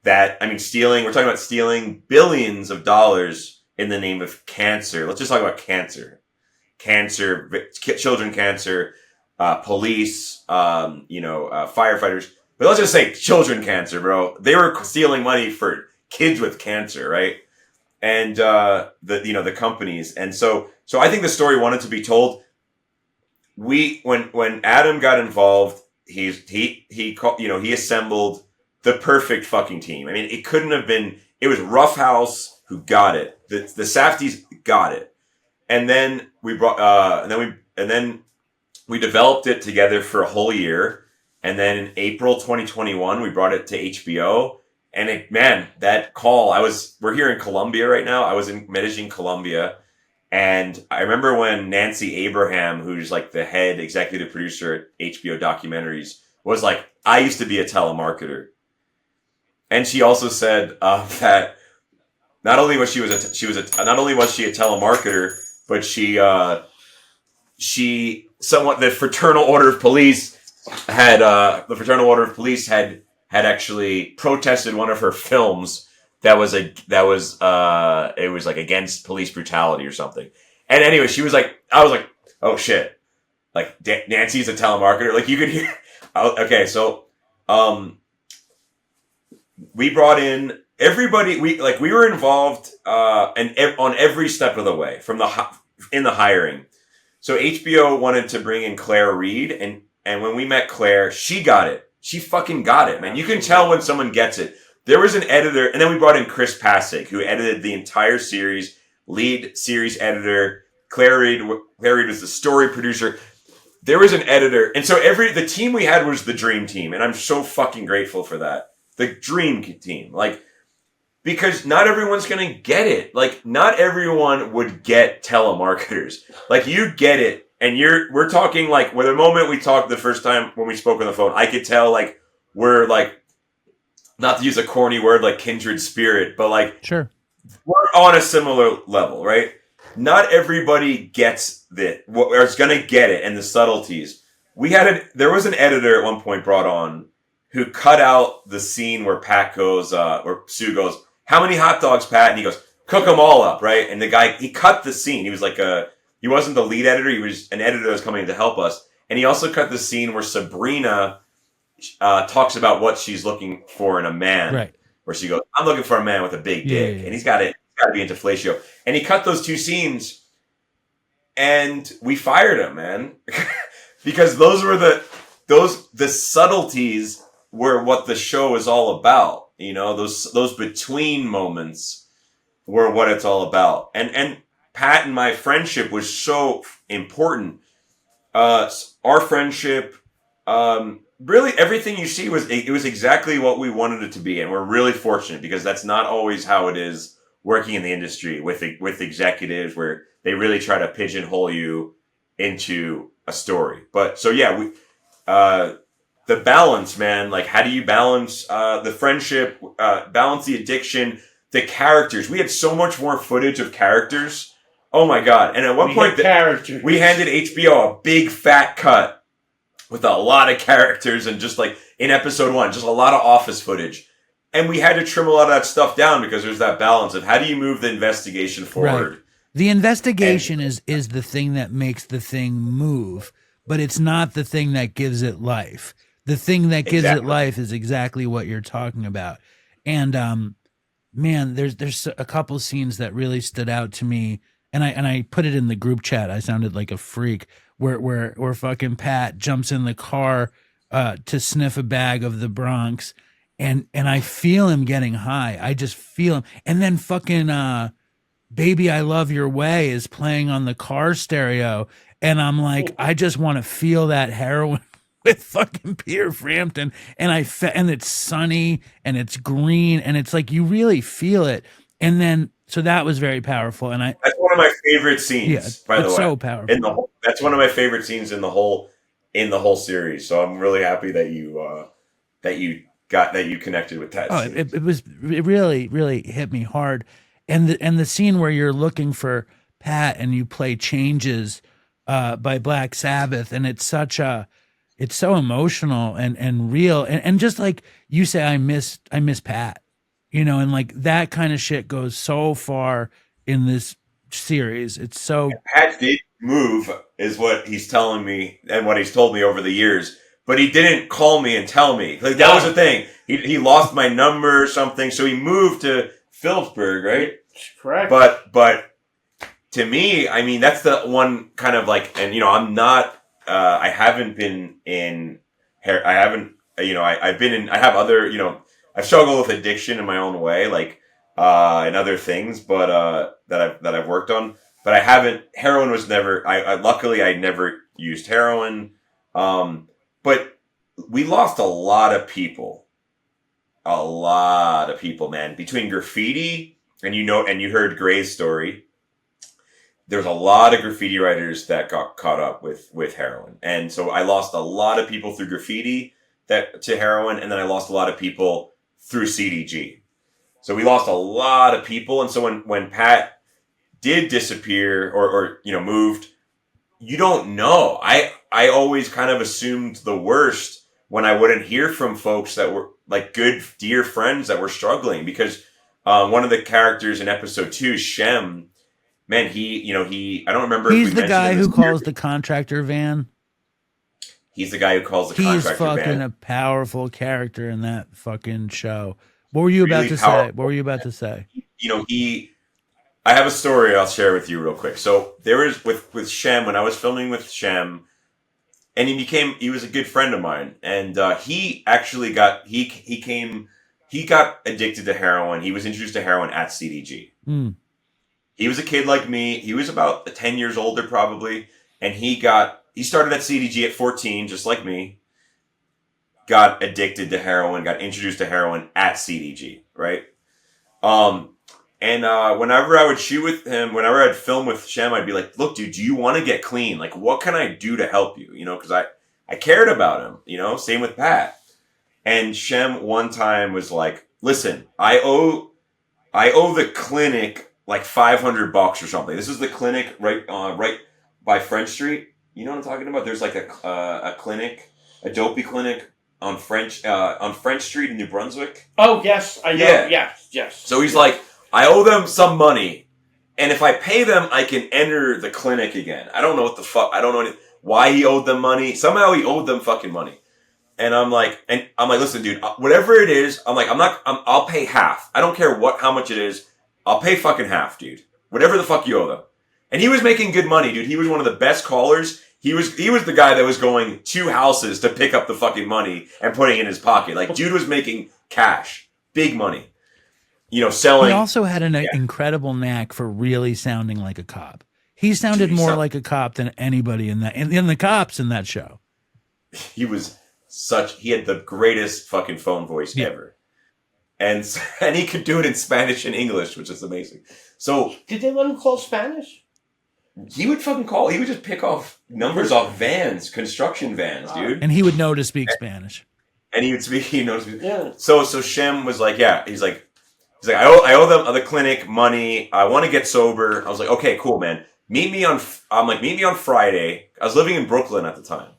that, stealing, we're talking about stealing billions of dollars in the name of cancer. Let's just talk about cancer, children cancer, police, firefighters. But let's just say children cancer, bro. They were stealing money for kids with cancer, right? And the companies, and so I think the story wanted to be told. When Adam got involved, he assembled the perfect fucking team. It couldn't have been. It was Rough House who got it. The Safdies got it, and then we developed it together for a whole year, and then in April 2021 we brought it to HBO. And that call, we're here in Colombia right now. I was in Medellin, Colombia. And I remember when Nancy Abraham, who's like the head executive producer at HBO documentaries, was like, I used to be a telemarketer. And she also said that not only was she a telemarketer, but the Fraternal Order of Police had actually protested one of her films that was against police brutality or something. And anyway, I was like, oh shit, like Nancy's a telemarketer. Like you could hear. Okay, so we brought in everybody. We were involved on every step of the way in the hiring. So HBO wanted to bring in Claire Reed, and when we met Claire, she got it. She fucking got it, man. You can tell when someone gets it. There was an editor, and then we brought in Chris Pasek, who edited the entire series, lead series editor. Claire Reed was the story producer. There was an editor, and so the team we had was the dream team, and I'm so fucking grateful for that. The dream team, because not everyone's gonna get it. Like, not everyone would get Telemarketers. Like, you get it And we're talking like, with the moment we talked the first time when we spoke on the phone, I could tell like we're like, not to use a corny word like kindred spirit, but like Sure. we're on a similar level, right? Not everybody gets or is going to get it, and the subtleties. There was an editor at one point brought on who cut out the scene where Pat goes, or Sue goes, "How many hot dogs, Pat?" And he goes, "Cook them all up," right? And the guy, he cut the scene. He was like he wasn't the lead editor. He was an editor that was coming to help us. And he also cut the scene where Sabrina talks about what she's looking for in a man. Right. Where she goes, "I'm looking for a man with a big dick." Yeah. And he's got to be into fellatio. And he cut those two scenes, and we fired him, man. Because those were the subtleties were what the show is all about. You know, those between moments were what it's all about. And Pat and my friendship was so important. Our friendship, really everything you see was exactly what we wanted it to be. And we're really fortunate because that's not always how it is working in the industry with executives, where they really try to pigeonhole you into a story. But so yeah, the balance, man, like how do you balance the friendship, balance the addiction, the characters? We had so much more footage of characters. Oh my God. And at one point we handed HBO a big fat cut with a lot of characters, and just like in episode 1, just a lot of office footage. And we had to trim a lot of that stuff down because there's that balance of how do you move the investigation forward? Right. The investigation is the thing that makes the thing move, but it's not the thing that gives it life. The thing that gives it life is exactly what you're talking about. And man, there's a couple scenes that really stood out to me, and I put it in the group chat. I sounded like a freak where fucking Pat jumps in the car to sniff a bag of the Bronx, and I feel him getting high. I just feel him. And then fucking Baby I Love Your Way is playing on the car stereo, and I'm like, I just want to feel that heroin with fucking Peter Frampton. And and it's sunny and it's green and it's like you really feel it. And then so that was very powerful. And that's one of my favorite scenes. Yeah, by the way, so powerful. That's one of my favorite scenes in the whole series. So I'm really happy that you connected with that. It really hit me hard. And the scene where you're looking for Pat and you play Changes by Black Sabbath, and it's so emotional and real, and just like you say, I miss Pat, you know, and like that kind of shit goes so far in this series. It's so Pat did move, is what he's telling me and what he's told me over the years, but he didn't call me and tell me. Like that was the thing. He lost my number or something, so he moved to Phillipsburg, right? Correct. But to me, I mean, that's the one kind of like, and you know, I'm not. I haven't been in. I haven't. You know, I've been in. I have other. You know, I've struggled with addiction in my own way, like and other things, but that I've worked on. But I haven't. Heroin was never. Luckily I never used heroin. But we lost a lot of people. A lot of people, man. Between graffiti and you heard Gray's story. There's a lot of graffiti writers that got caught up with heroin. And so I lost a lot of people through graffiti to heroin, and then I lost a lot of people through CDG. So we lost a lot of people. And so when Pat did disappear or you know, moved, you don't know. I always kind of assumed the worst when I wouldn't hear from folks that were like good, dear friends that were struggling, because one of the characters in episode 2, Shem, man, I don't remember. He's the guy who calls the contractor van. He's the guy who calls the contractor van. He's fucking a powerful character in that fucking show. What were you about to say? What were you about to say? You know, I have a story I'll share with you real quick. So there was with Shem, when I was filming with Shem, and he was a good friend of mine, and he actually got addicted to heroin. He was introduced to heroin at CDG. Mm. He was a kid like me. He was about 10 years older probably, and he started at CDG at 14, just like me. Got addicted to heroin, got introduced to heroin at CDG, right? And whenever I would shoot with him, whenever I'd film with Shem, I'd be like, look, dude, do you want to get clean? Like, what can I do to help you? You know, because I cared about him, you know, same with Pat. And Shem one time was like, listen, I owe the clinic like $500 or something. This is the clinic right by French Street. You know what I'm talking about? There's like a clinic, a Dopey clinic on French Street in New Brunswick. Oh, yes, I know. Yeah. Yes. So he's like, I owe them some money, and if I pay them, I can enter the clinic again. I don't know what the fuck. I don't know why he owed them money. Somehow he owed them fucking money. And I'm like, listen, dude, whatever it is, I'll pay half. I don't care how much it is. I'll pay fucking half, dude. Whatever the fuck you owe them. And he was making good money, dude. He was one of the best callers. He was the guy that was going to houses to pick up the fucking money and putting it in his pocket. Like, dude was making cash. Big money. You know, selling. He also had an incredible knack for really sounding like a cop. He sounded more like a cop than anybody in the cops in that show. He had the greatest fucking phone voice ever. And he could do it in Spanish and English, which is amazing. So did they let him call Spanish? He would fucking call. He would just pick off numbers off vans, construction vans, dude. And he would know to speak Spanish. And he would speak. He knows. Yeah. So Shem was like, yeah. He's like, I owe them the clinic money. I want to get sober. I was like, okay, cool, man. Meet me on Friday. I was living in Brooklyn at the time.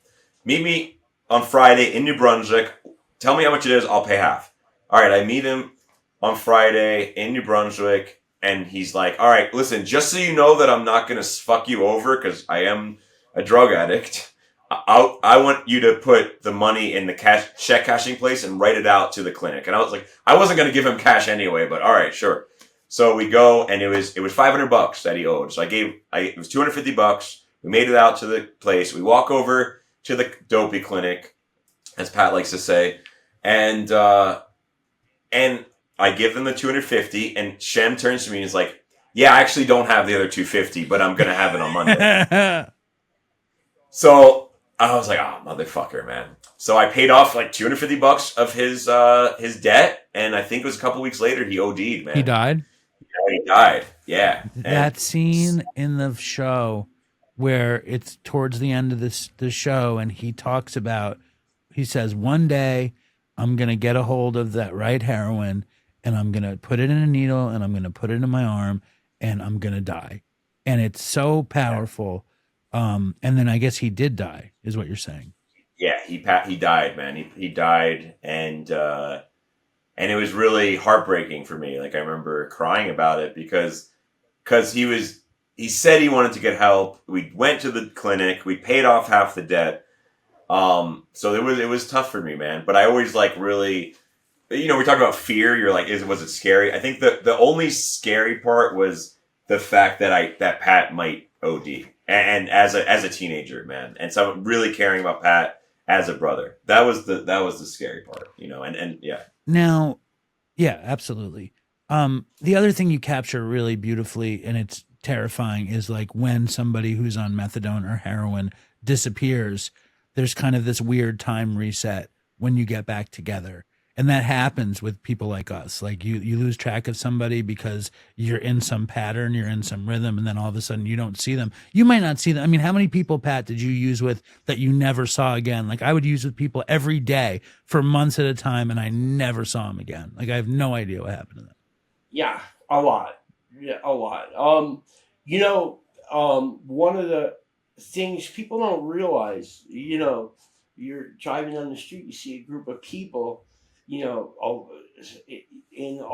Meet me on Friday in New Brunswick. Tell me how much it is. I'll pay half. All right. I meet him on Friday in New Brunswick, and he's like, all right, listen, just so you know that I'm not going to fuck you over because I am a drug addict. I want you to put the money in the check cashing place and write it out to the clinic. And I was like, I wasn't going to give him cash anyway, but all right, sure. So we go, and it was $500 that he owed. So it was $250. We made it out to the place. We walk over to the Dopey clinic, as Pat likes to say, and I give them the $250, and Shem turns to me and is like, yeah, I actually don't have the other $250, but I'm going to have it on Monday. So I was like, oh, motherfucker, man. So I paid off like $250 of his debt, and I think it was a couple weeks later he OD'd, man. He died? Yeah, he died. Yeah. That scene in the show where it's towards the end of the show, and he says, one day I'm going to get a hold of that right heroin, and I'm going to put it in a needle, and I'm going to put it in my arm, and I'm going to die. And it's so powerful. And then I guess he did die, is what you're saying. Yeah, he died, man. He died, and it was really heartbreaking for me. Like, I remember crying about it because he said he wanted to get help. We went to the clinic. We paid off half the debt. So it was tough for me, man. But I always really, we talk about fear. You're like, was it scary? I think the only scary part was the fact that Pat might OD. And as a teenager, man, and so I'm really caring about Pat as a brother. That was the scary part, and yeah. Now, yeah, absolutely. The other thing you capture really beautifully, and it's terrifying, is like when somebody who's on methadone or heroin disappears, there's kind of this weird time reset when you get back together. And that happens with people like us. Like you lose track of somebody because you're in some pattern, you're in some rhythm, and then all of a sudden you don't see them. You might not see them. I mean, how many people, Pat, did you use with that you never saw again? Like I would use with people every day for months at a time, and I never saw them again. Like I have no idea what happened to them. Yeah, a lot. Yeah, a lot. One of the things people don't realize, you're driving down the street, you see a group of people. In a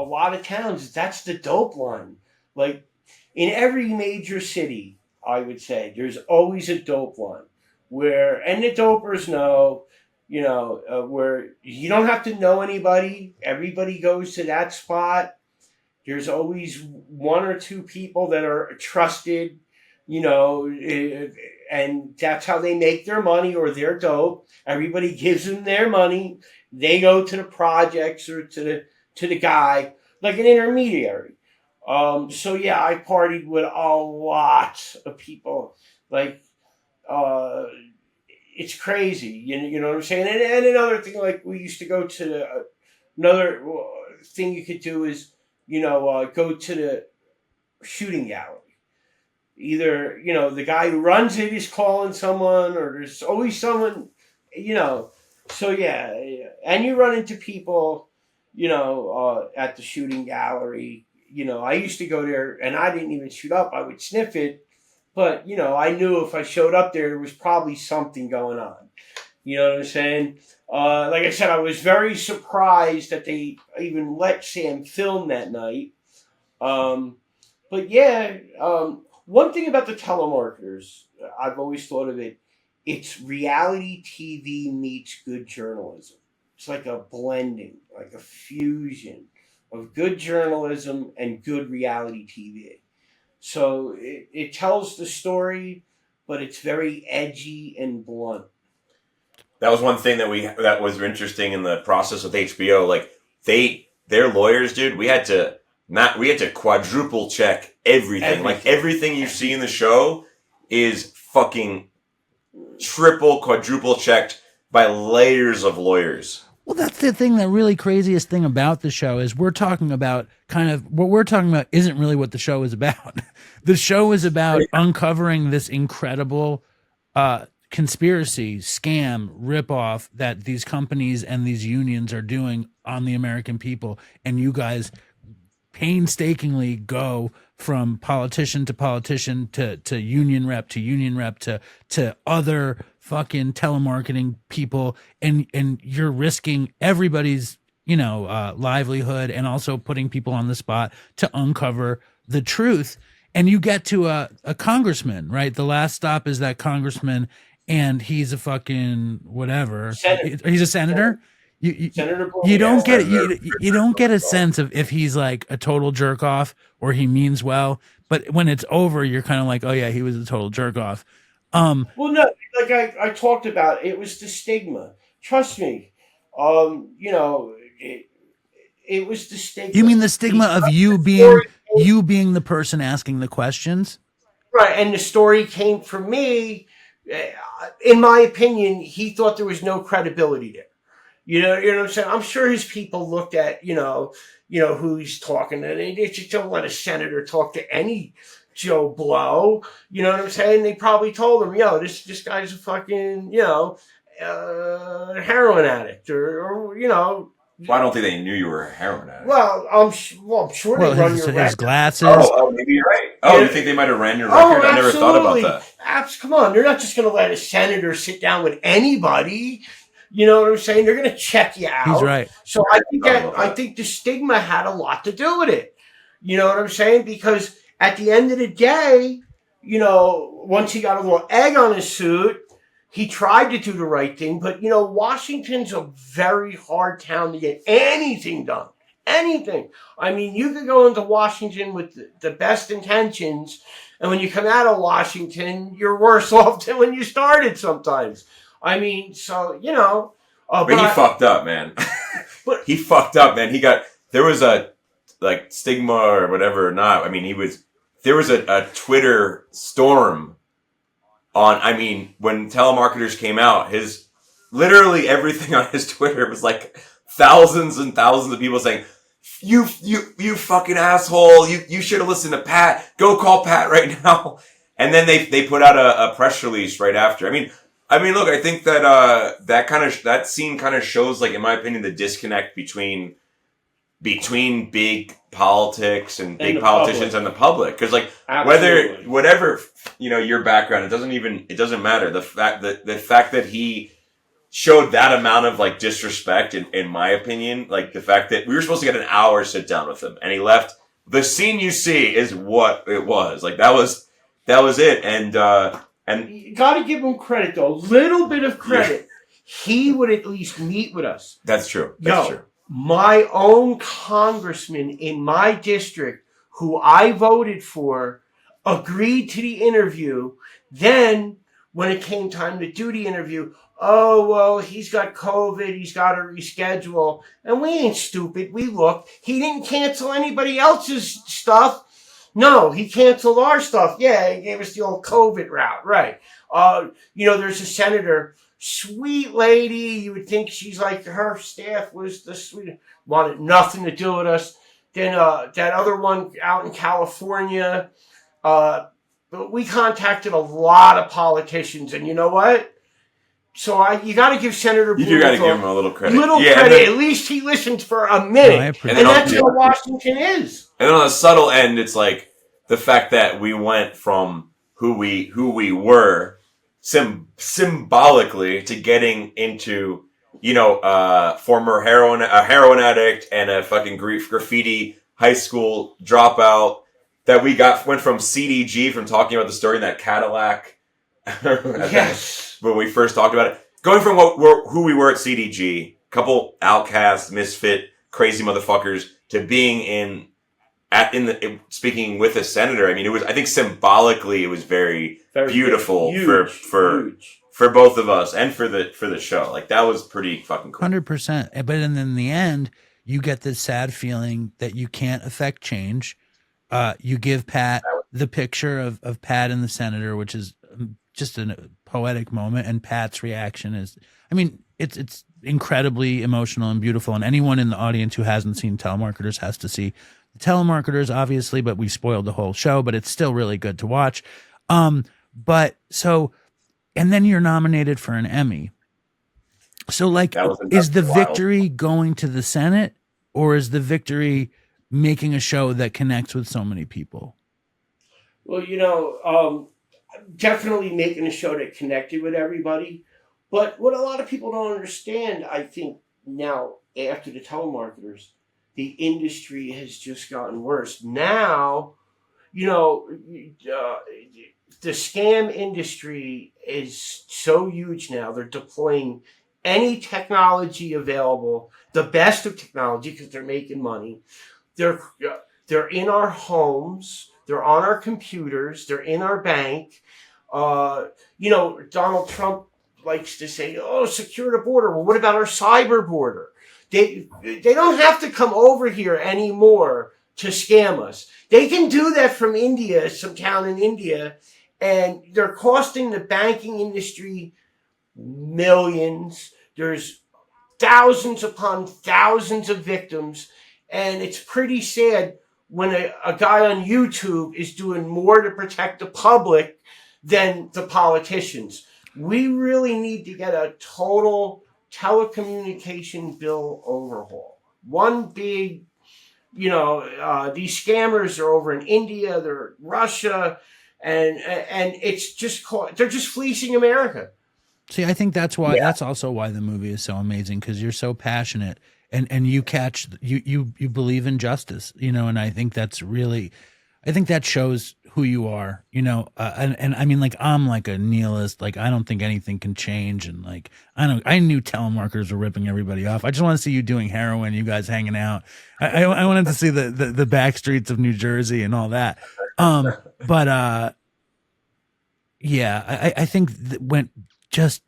lot of towns, that's the dope line. Like in every major city, I would say there's always a dope line and the dopers know, where you don't have to know anybody. Everybody goes to that spot. There's always one or two people that are trusted, and that's how they make their money or their dope. Everybody gives them their money. They go to the projects or to the guy, like an intermediary. So yeah, I partied with a lot of people. Like, it's crazy. You know what I'm saying? And another thing, like we used to go to another thing you could do is go to the shooting gallery. Either, the guy who runs it is calling someone, or there's always someone, So, yeah. And you run into people, at the shooting gallery. I used to go there and I didn't even shoot up. I would sniff it. But, I knew if I showed up there was probably something going on. You know what I'm saying? Like I said, I was very surprised that they even let Sam film that night. But yeah, one thing about the telemarketers, I've always thought of it, it's reality TV meets good journalism. It's like a blending, like a fusion of good journalism and good reality TV. So it tells the story, but it's very edgy and blunt. That was one thing that was interesting in the process with HBO. Like their lawyers, dude, we had to quadruple check everything. Like everything you see in the show is fucking triple, quadruple checked by layers of lawyers. Well, that's the thing. The really craziest thing about the show is we're talking about what we're talking about isn't really what the show is about. The show is about uncovering this incredible conspiracy, scam, ripoff that these companies and these unions are doing on the American people. And you guys painstakingly go from politician to politician to union rep to other fucking telemarketing people, and you're risking everybody's livelihood and also putting people on the spot to uncover the truth. And you get to a congressman, right? The last stop is that congressman, and he's a fucking whatever. He's a senator. You don't get it. You don't get a sense of if he's like a total jerk off or he means well. But when it's over, you're kind of like, oh yeah, he was a total jerk off. Well, no, like I talked about, it was the stigma. Trust me. It was the stigma. You mean the stigma of you being the person asking the questions? Right, and the story came from me. In my opinion, he thought there was no credibility there. You know what I'm saying? I'm sure his people looked at, who he's talking to. They just don't let a senator talk to any Joe Blow. You know what I'm saying? They probably told him, this guy's a fucking, heroin addict or. Well, I don't think they knew you were a heroin addict. Well, I'm sure they run your record. His glasses. Oh, maybe you're right. Oh, you think they might have ran your record? I never thought about that. Come on, they're not just going to let a senator sit down with anybody. You know what I'm saying? They're going to check you out. He's right. So I think the stigma had a lot to do with it. You know what I'm saying? Because at the end of the day, once he got a little egg on his suit, he tried to do the right thing. But, Washington's a very hard town to get anything done. Anything. I mean, you could go into Washington with the best intentions, and when you come out of Washington, you're worse off than when you started sometimes. I mean, so, but he fucked up, man. He fucked up, man. There was a, stigma or whatever or not. I mean, there was a Twitter storm when telemarketers came out, literally everything on his Twitter was like thousands and thousands of people saying, you fucking asshole. You should have listened to Pat. Go call Pat right now. And then they put out a press release right after. I mean, look, I think that that scene kind of shows, in my opinion, the disconnect between big politics and big politicians and the public. Because whatever your background, it doesn't matter. The fact that he showed that amount of disrespect, in my opinion, the fact that we were supposed to get an hour sit down with him and he left. The scene you see is what it was. That was it. And you got to give him credit, though. A little bit of credit. Yeah. He would at least meet with us. That's true. That's true. My own congressman in my district, who I voted for, agreed to the interview. Then, when it came time to do the interview, oh, well, he's got COVID. He's got to reschedule. And we ain't stupid. We looked. He didn't cancel anybody else's stuff. No, he canceled our stuff. Yeah, he gave us the old COVID route. Right. There's a senator, sweet lady. You would think she's her staff was the sweetest. Wanted nothing to do with us. Then that other one out in California. But we contacted a lot of politicians, and you know what? So you got to give Senator Blumenthal You got to give him a little credit. At least he listened for a minute, and that's what Washington is. And then on the subtle end, it's like the fact that we went from who we were symbolically to getting into, former heroin addict and a fucking graffiti high school dropout. That we went from CDG, from talking about the story in that Cadillac. Yes. When we first talked about it. Going from who we were at CDG, couple outcasts, misfit, crazy motherfuckers, to being speaking with a senator. I mean, I think symbolically it was very beautiful for both of us and for the show. Like, that was pretty fucking cool. 100%. But then in the end, you get this sad feeling that you can't affect change. You give Pat the picture of Pat and the senator, which is just a poetic moment, and Pat's reaction is, I mean, it's incredibly emotional and beautiful. And anyone in the audience who hasn't seen Telemarketers has to see the Telemarketers, obviously, but we spoiled the whole show, but it's still really good to watch. And then you're nominated for an Emmy. So, like, is the victory going to the Senate, or is the victory making a show that connects with so many people? Well, definitely making a show that connected with everybody. But what a lot of people don't understand, I think, now after the Telemarketers, the industry has just gotten worse. Now, the scam industry is so huge now. They're deploying any technology available, the best of technology, because they're making money. They're in our homes. They're on our computers. They're in our bank. Donald Trump likes to say, secure the border. Well, what about our cyber border? They don't have to come over here anymore to scam us. They can do that from India, some town in India, and they're costing the banking industry millions. There's thousands upon thousands of victims, and it's pretty sad when a guy on YouTube is doing more to protect the public than the politicians. We really need to get a total telecommunication bill overhaul. One big, these scammers are over in India, they're in Russia, and it's just they're just fleecing America. See, I think that's why. That's also why the movie is so amazing, because you're so passionate and you catch you believe in justice, and I think that's really, I think that shows who you are, and I mean, like, I'm like a nihilist. Like, I don't think anything can change. And like, I knew Telemarketers were ripping everybody off. I just want to see you doing heroin, you guys hanging out. I wanted to see the back streets of New Jersey and all that. I think when just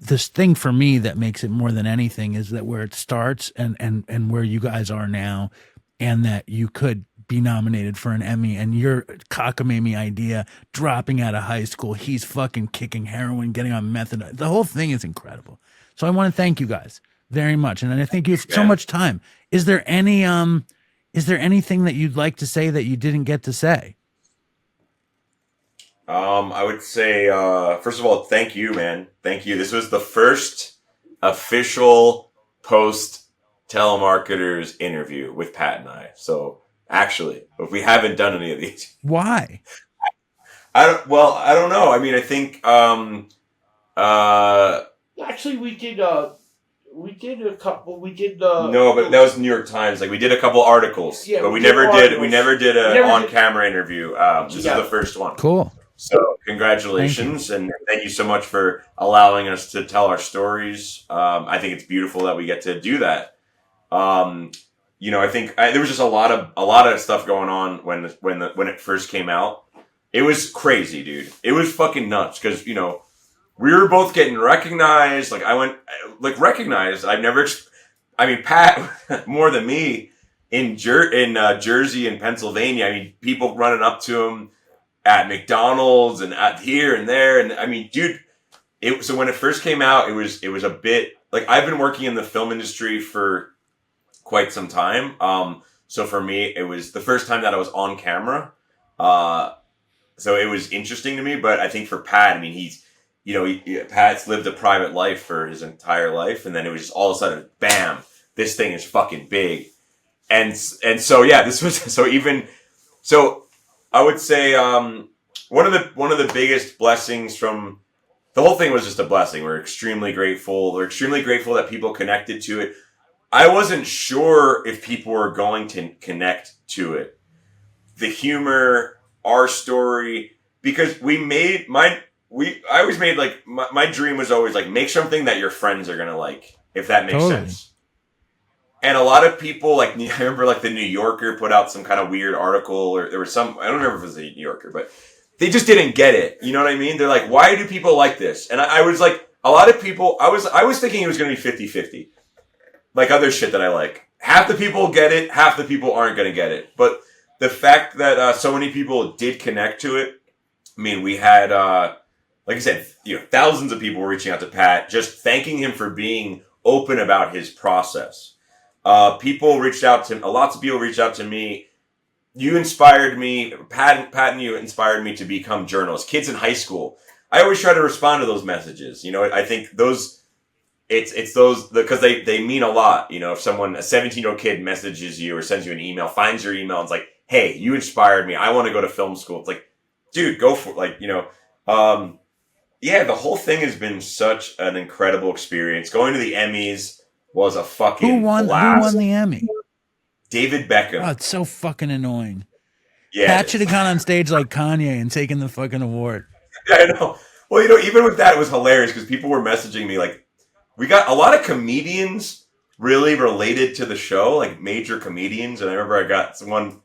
this thing for me that makes it more than anything is that where it starts and where you guys are now, and that you could be nominated for an Emmy, and your cockamamie idea, dropping out of high school, he's fucking kicking heroin, getting on methadone. The whole thing is incredible. So I want to thank you guys very much. And I thank you so much time. Is there anything that you'd like to say that you didn't get to say? I would say, first of all, thank you, man. Thank you. This was the first official post Telemarketers interview with Pat and I. So actually, if we haven't done any of these, why? I don't know. I mean, I think, actually we did a couple. No, but that was New York Times. Like, we did a couple articles, but we never did an on-camera interview. This is the first one. Cool. So congratulations, and thank you so much for allowing us to tell our stories. I think it's beautiful that we get to do that. I think there was just a lot of stuff going on when it first came out. It was crazy, dude. It was fucking nuts because we were both getting recognized. Like, I went recognized. Pat more than me in Jersey and Pennsylvania. I mean, people running up to him at McDonald's and at here and there. And I mean, dude, so when it first came out, it was a bit like, I've been working in the film industry for quite some time. So for me, it was the first time that I was on camera. So it was interesting to me, but I think for Pat, I mean, Pat's lived a private life for his entire life. And then it was just all of a sudden, bam, this thing is fucking big. And so, yeah, this was, so I would say, one of the biggest blessings from the whole thing was just a blessing. We're extremely grateful. We're extremely grateful that people connected to it. I wasn't sure if people were going to connect to it. The humor, our story, because I always made like, my dream was always like, make something that your friends are going to like, if that makes sense. And a lot of people, like, I remember like the New Yorker put out some kind of weird article, or there was some, I don't remember if it was the New Yorker, but they just didn't get it. You know what I mean? They're like, why do people like this? And I was like, a lot of people, I was thinking it was going to be 50-50. Like other shit that I like. Half the people get it, half the people aren't going to get it. But the fact that so many people did connect to it, I mean, we had, like I said, thousands of people were reaching out to Pat, just thanking him for being open about his process. Lots of people reached out to me. You inspired me, Pat and you inspired me to become journalists. Kids in high school. I always try to respond to those messages. I think those, it's those, because they mean a lot. If a 17-year-old kid messages you or sends you an email, finds your email, and it's like, hey, you inspired me. I want to go to film school. It's like, dude, go for it. Yeah, the whole thing has been such an incredible experience. Going to the Emmys was a fucking blast. Who won the Emmy? David Beckham. Oh, it's so fucking annoying. Yeah, Pat should have gone on stage like Kanye and taken the fucking award. I know. Well, even with that, it was hilarious because people were messaging me like, we got a lot of comedians really related to the show, like major comedians. And I remember I got one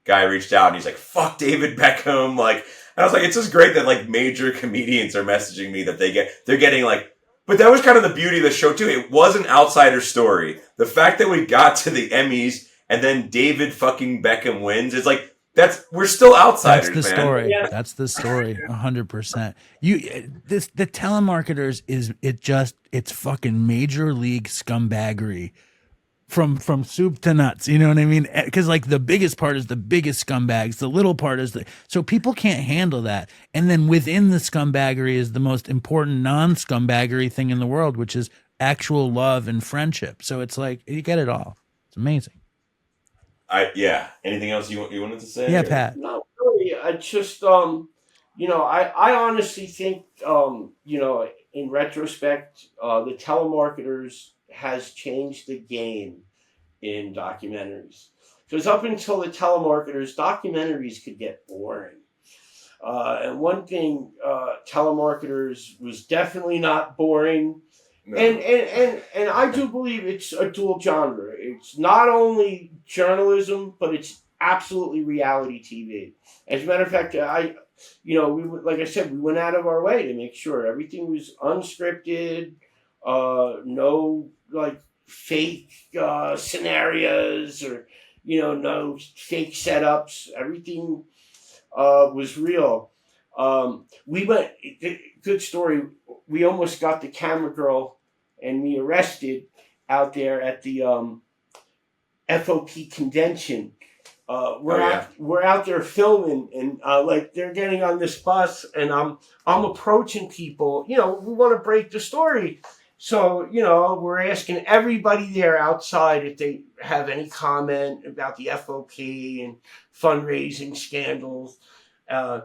guy reached out and he's like, fuck David Beckham. Like, and I was like, it's just great that like major comedians are messaging me that they're getting like, but that was kind of the beauty of the show too. It was an outsider story. The fact that we got to the Emmys and then David fucking Beckham wins, it's like, we're still outsiders. That's the story. Yeah. That's the story. 100%. The Telemarketers it's fucking major league scumbaggery from soup to nuts. You know what I mean? Because like the biggest part is the biggest scumbags. The little part is so people can't handle that. And then within the scumbaggery is the most important non-scumbaggery thing in the world, which is actual love and friendship. So it's like you get it all. It's amazing. Anything else you wanted to say? Yeah, Pat. No, really. I just, I honestly think, in retrospect, the Telemarketers has changed the game in documentaries. Because up until the Telemarketers, documentaries could get boring. And one thing, Telemarketers was definitely not boring. No. And I do believe it's a dual genre. It's not only journalism, but it's absolutely reality TV. As a matter of fact, like I said, we went out of our way to make sure everything was unscripted, no like fake scenarios or no fake setups. Everything was real. We went. Good story. We almost got the camera girl and me arrested out there at the FOP convention. We're out there filming, and like they're getting on this bus, and I'm approaching people. We want to break the story, so we're asking everybody there outside if they have any comment about the FOP and fundraising scandals, and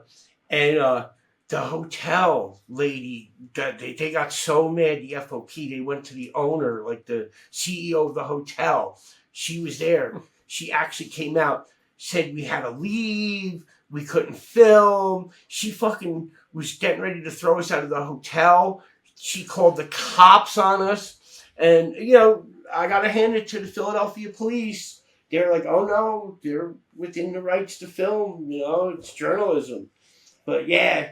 the hotel lady, they got so mad, the FOP, they went to the owner, like the CEO of the hotel. She was there. She actually came out, said we had to leave, we couldn't film. She fucking was getting ready to throw us out of the hotel. She called the cops on us. And, I got to hand it to the Philadelphia police. They're like, oh no, they're within the rights to film. It's journalism. But yeah.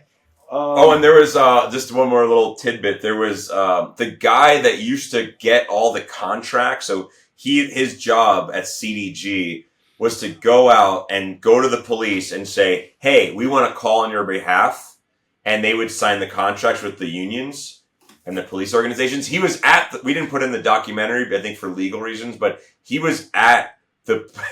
And there was just one more little tidbit. There was the guy that used to get all the contracts. So his job at CDG was to go out and go to the police and say, hey, we want to call on your behalf. And they would sign the contracts with the unions and the police organizations. He was we didn't put in the documentary, I think for legal reasons, but he was at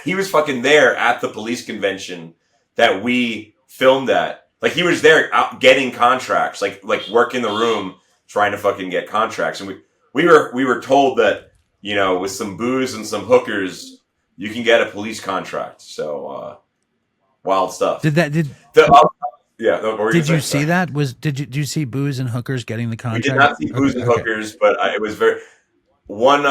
he was fucking there at the police convention that we filmed at. Like he was there out getting contracts, like working the room trying to fucking get contracts. And we were told that, you know, with some booze and some hookers, you can get a police contract. So wild stuff. Did Did you see that? Did you see booze and hookers getting the contract? We did not see booze and hookers, but it was very one.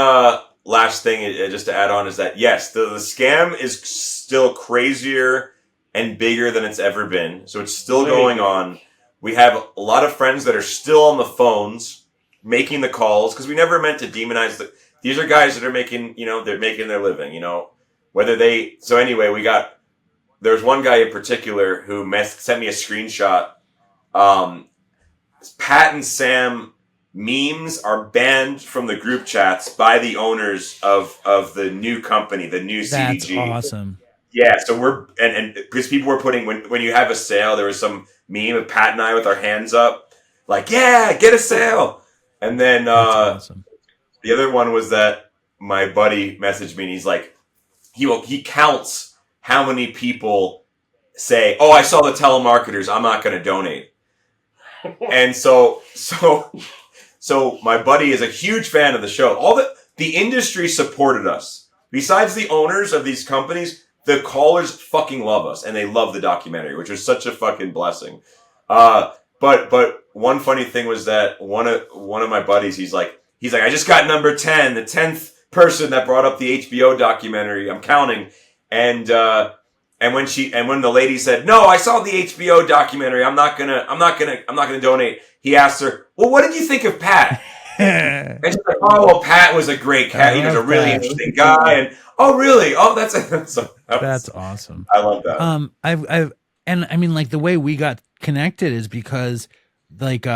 Last thing, just to add on, is that yes, the scam is still crazier and bigger than it's ever been. So it's still going on. We have a lot of friends that are still on the phones making the calls because we never meant to demonize these are guys that are making, you know, they're making their living, you know, so anyway, there's one guy in particular who sent me a screenshot. Pat and Sam memes are banned from the group chats by the owners of the new company, the new CDG. That's awesome. Yeah, so we're and because people were putting when you have a sale, there was some meme of Pat and I with our hands up, like, yeah, get a sale. And then awesome. The other one was that my buddy messaged me and he's like, he counts how many people say, "Oh, I saw the telemarketers, I'm not going to donate." And so my buddy is a huge fan of the show. All the industry supported us. Besides the owners of these companies, the callers fucking love us and they love the documentary, which was such a fucking blessing. But one funny thing was that one of my buddies, he's like, I just got number 10, the 10th person that brought up the HBO documentary. I'm counting. And when the lady said, "No, I saw the HBO documentary. I'm not gonna donate." He asked her, "Well, what did you think of Pat?" And she's like, "Oh, well, Pat was a great cat. He was a really interesting guy." And oh, really? Oh, that's awesome. I love that. And I mean, like the way we got connected is because, like,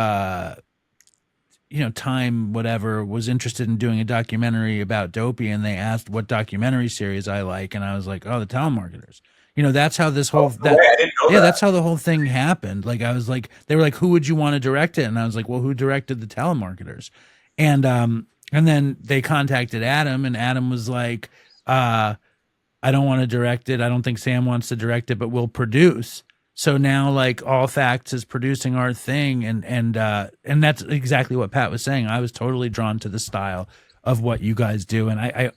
you know, Time whatever was interested in doing a documentary about Dopey, and they asked what documentary series I like, and I was like, "Oh, the Telemarketers." You know, that's how this whole that's how the whole thing happened. Like I was like, they were like, "Who would you want to direct it?" And I was like, "Well, who directed the Telemarketers?" And then they contacted Adam, and Adam was like, "I don't want to direct it. I don't think Sam wants to direct it, but we'll produce." So now, like, All Facts is producing our thing, and that's exactly what Pat was saying. I was totally drawn to the style of what you guys do, and I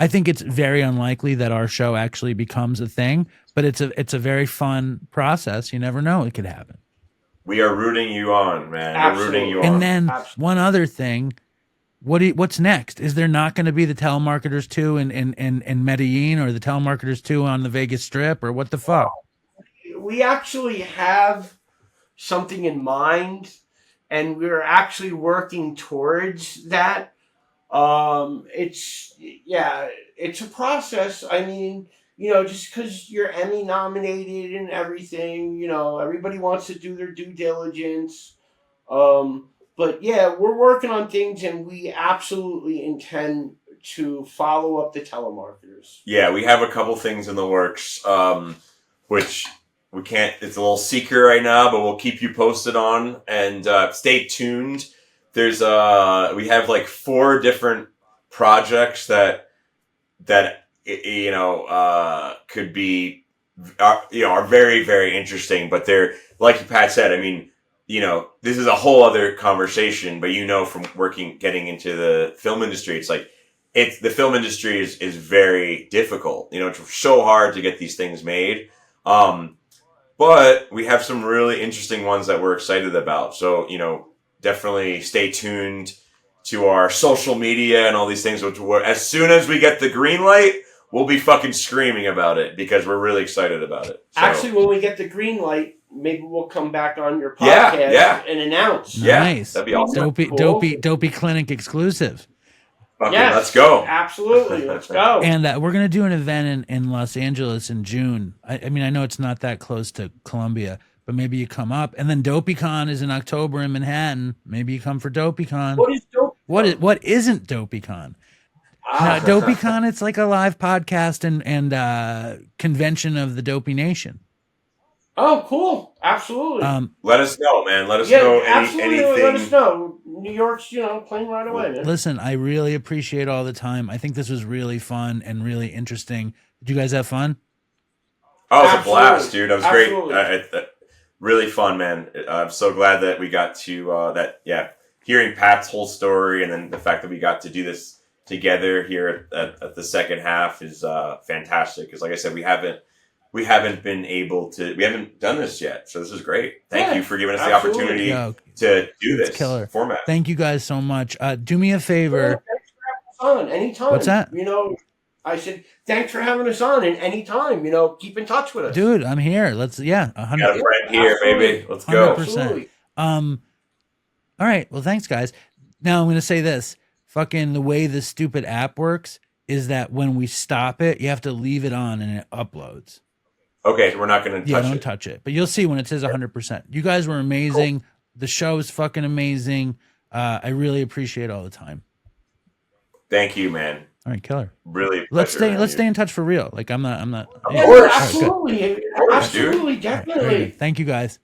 think it's very unlikely that our show actually becomes a thing, but it's a very fun process. You never know; it could happen. We are rooting you on, man. Absolutely. We're rooting you on. And then one other thing. What's next? Is there not going to be the Telemarketers 2 in Medellin, or the Telemarketers 2 on the Vegas Strip, or what the fuck? We actually have something in mind, and we're actually working towards that. It's a process. I mean, you know, just because you're Emmy-nominated and everything, you know, everybody wants to do their due diligence. But yeah, we're working on things, and we absolutely intend to follow up the telemarketers. Yeah, we have a couple things in the works, which we can't. It's a little secret right now, but we'll keep you posted on. And stay tuned. There's we have like 4 different projects that you know could be are very, very interesting, but they're like Pat said. I mean, you know, this is a whole other conversation, but you know, from getting into the film industry, it's like, the film industry is very difficult. You know, it's so hard to get these things made. But we have some really interesting ones that we're excited about. So, you know, definitely stay tuned to our social media and all these things, which as soon as we get the green light, we'll be fucking screaming about it because we're really excited about it. So, actually, when we get the green light, maybe we'll come back on your podcast and announce. Nice. That'd be awesome. Dopey Clinic exclusive. Okay, let's go. Absolutely. Let's go. And we're going to do an event in Los Angeles in June. I mean, I know it's not that close to Columbia, but maybe you come up. And then DopeyCon is in October in Manhattan. Maybe you come for DopeyCon. What is DopeyCon? What isn't DopeyCon? No, DopeyCon, it's like a live podcast and convention of the Dopey Nation. Oh, cool. Absolutely. Let us know, man. Let us know absolutely. anything. Let us know. New York's, playing right away, man. Listen, I really appreciate all the time. I think this was really fun and really interesting. Did you guys have fun? Oh, it was a blast, dude. That was Absolutely. great. Really fun, man. I'm so glad that we got to hearing Pat's whole story, and then the fact that we got to do this together here at the second half is fantastic. Because, like I said, we haven't done this yet, so this is great. Thank you for giving us the opportunity to do this killer format. Thank you guys so much. Do me a favor. Thanks for having us on anytime. What's that? I said, thanks for having us on, and anytime, keep in touch with us. Dude, I'm here. 100%. Got a friend here, baby. Let's go. 100%. All right. Well, thanks, guys. Now I'm going to say this. Fucking the way this stupid app works is that when we stop it, you have to leave it on and it uploads. Okay, we're not going to touch it. Yeah, don't touch it. But you'll see when it says 100%. You guys were amazing. Cool. The show is fucking amazing. I really appreciate all the time. Thank you, man. All right, killer. Really. Let's stay in touch for real. Like I'm not. Of course. Absolutely. Of course, absolutely, dude. definitely. Right, thank you guys.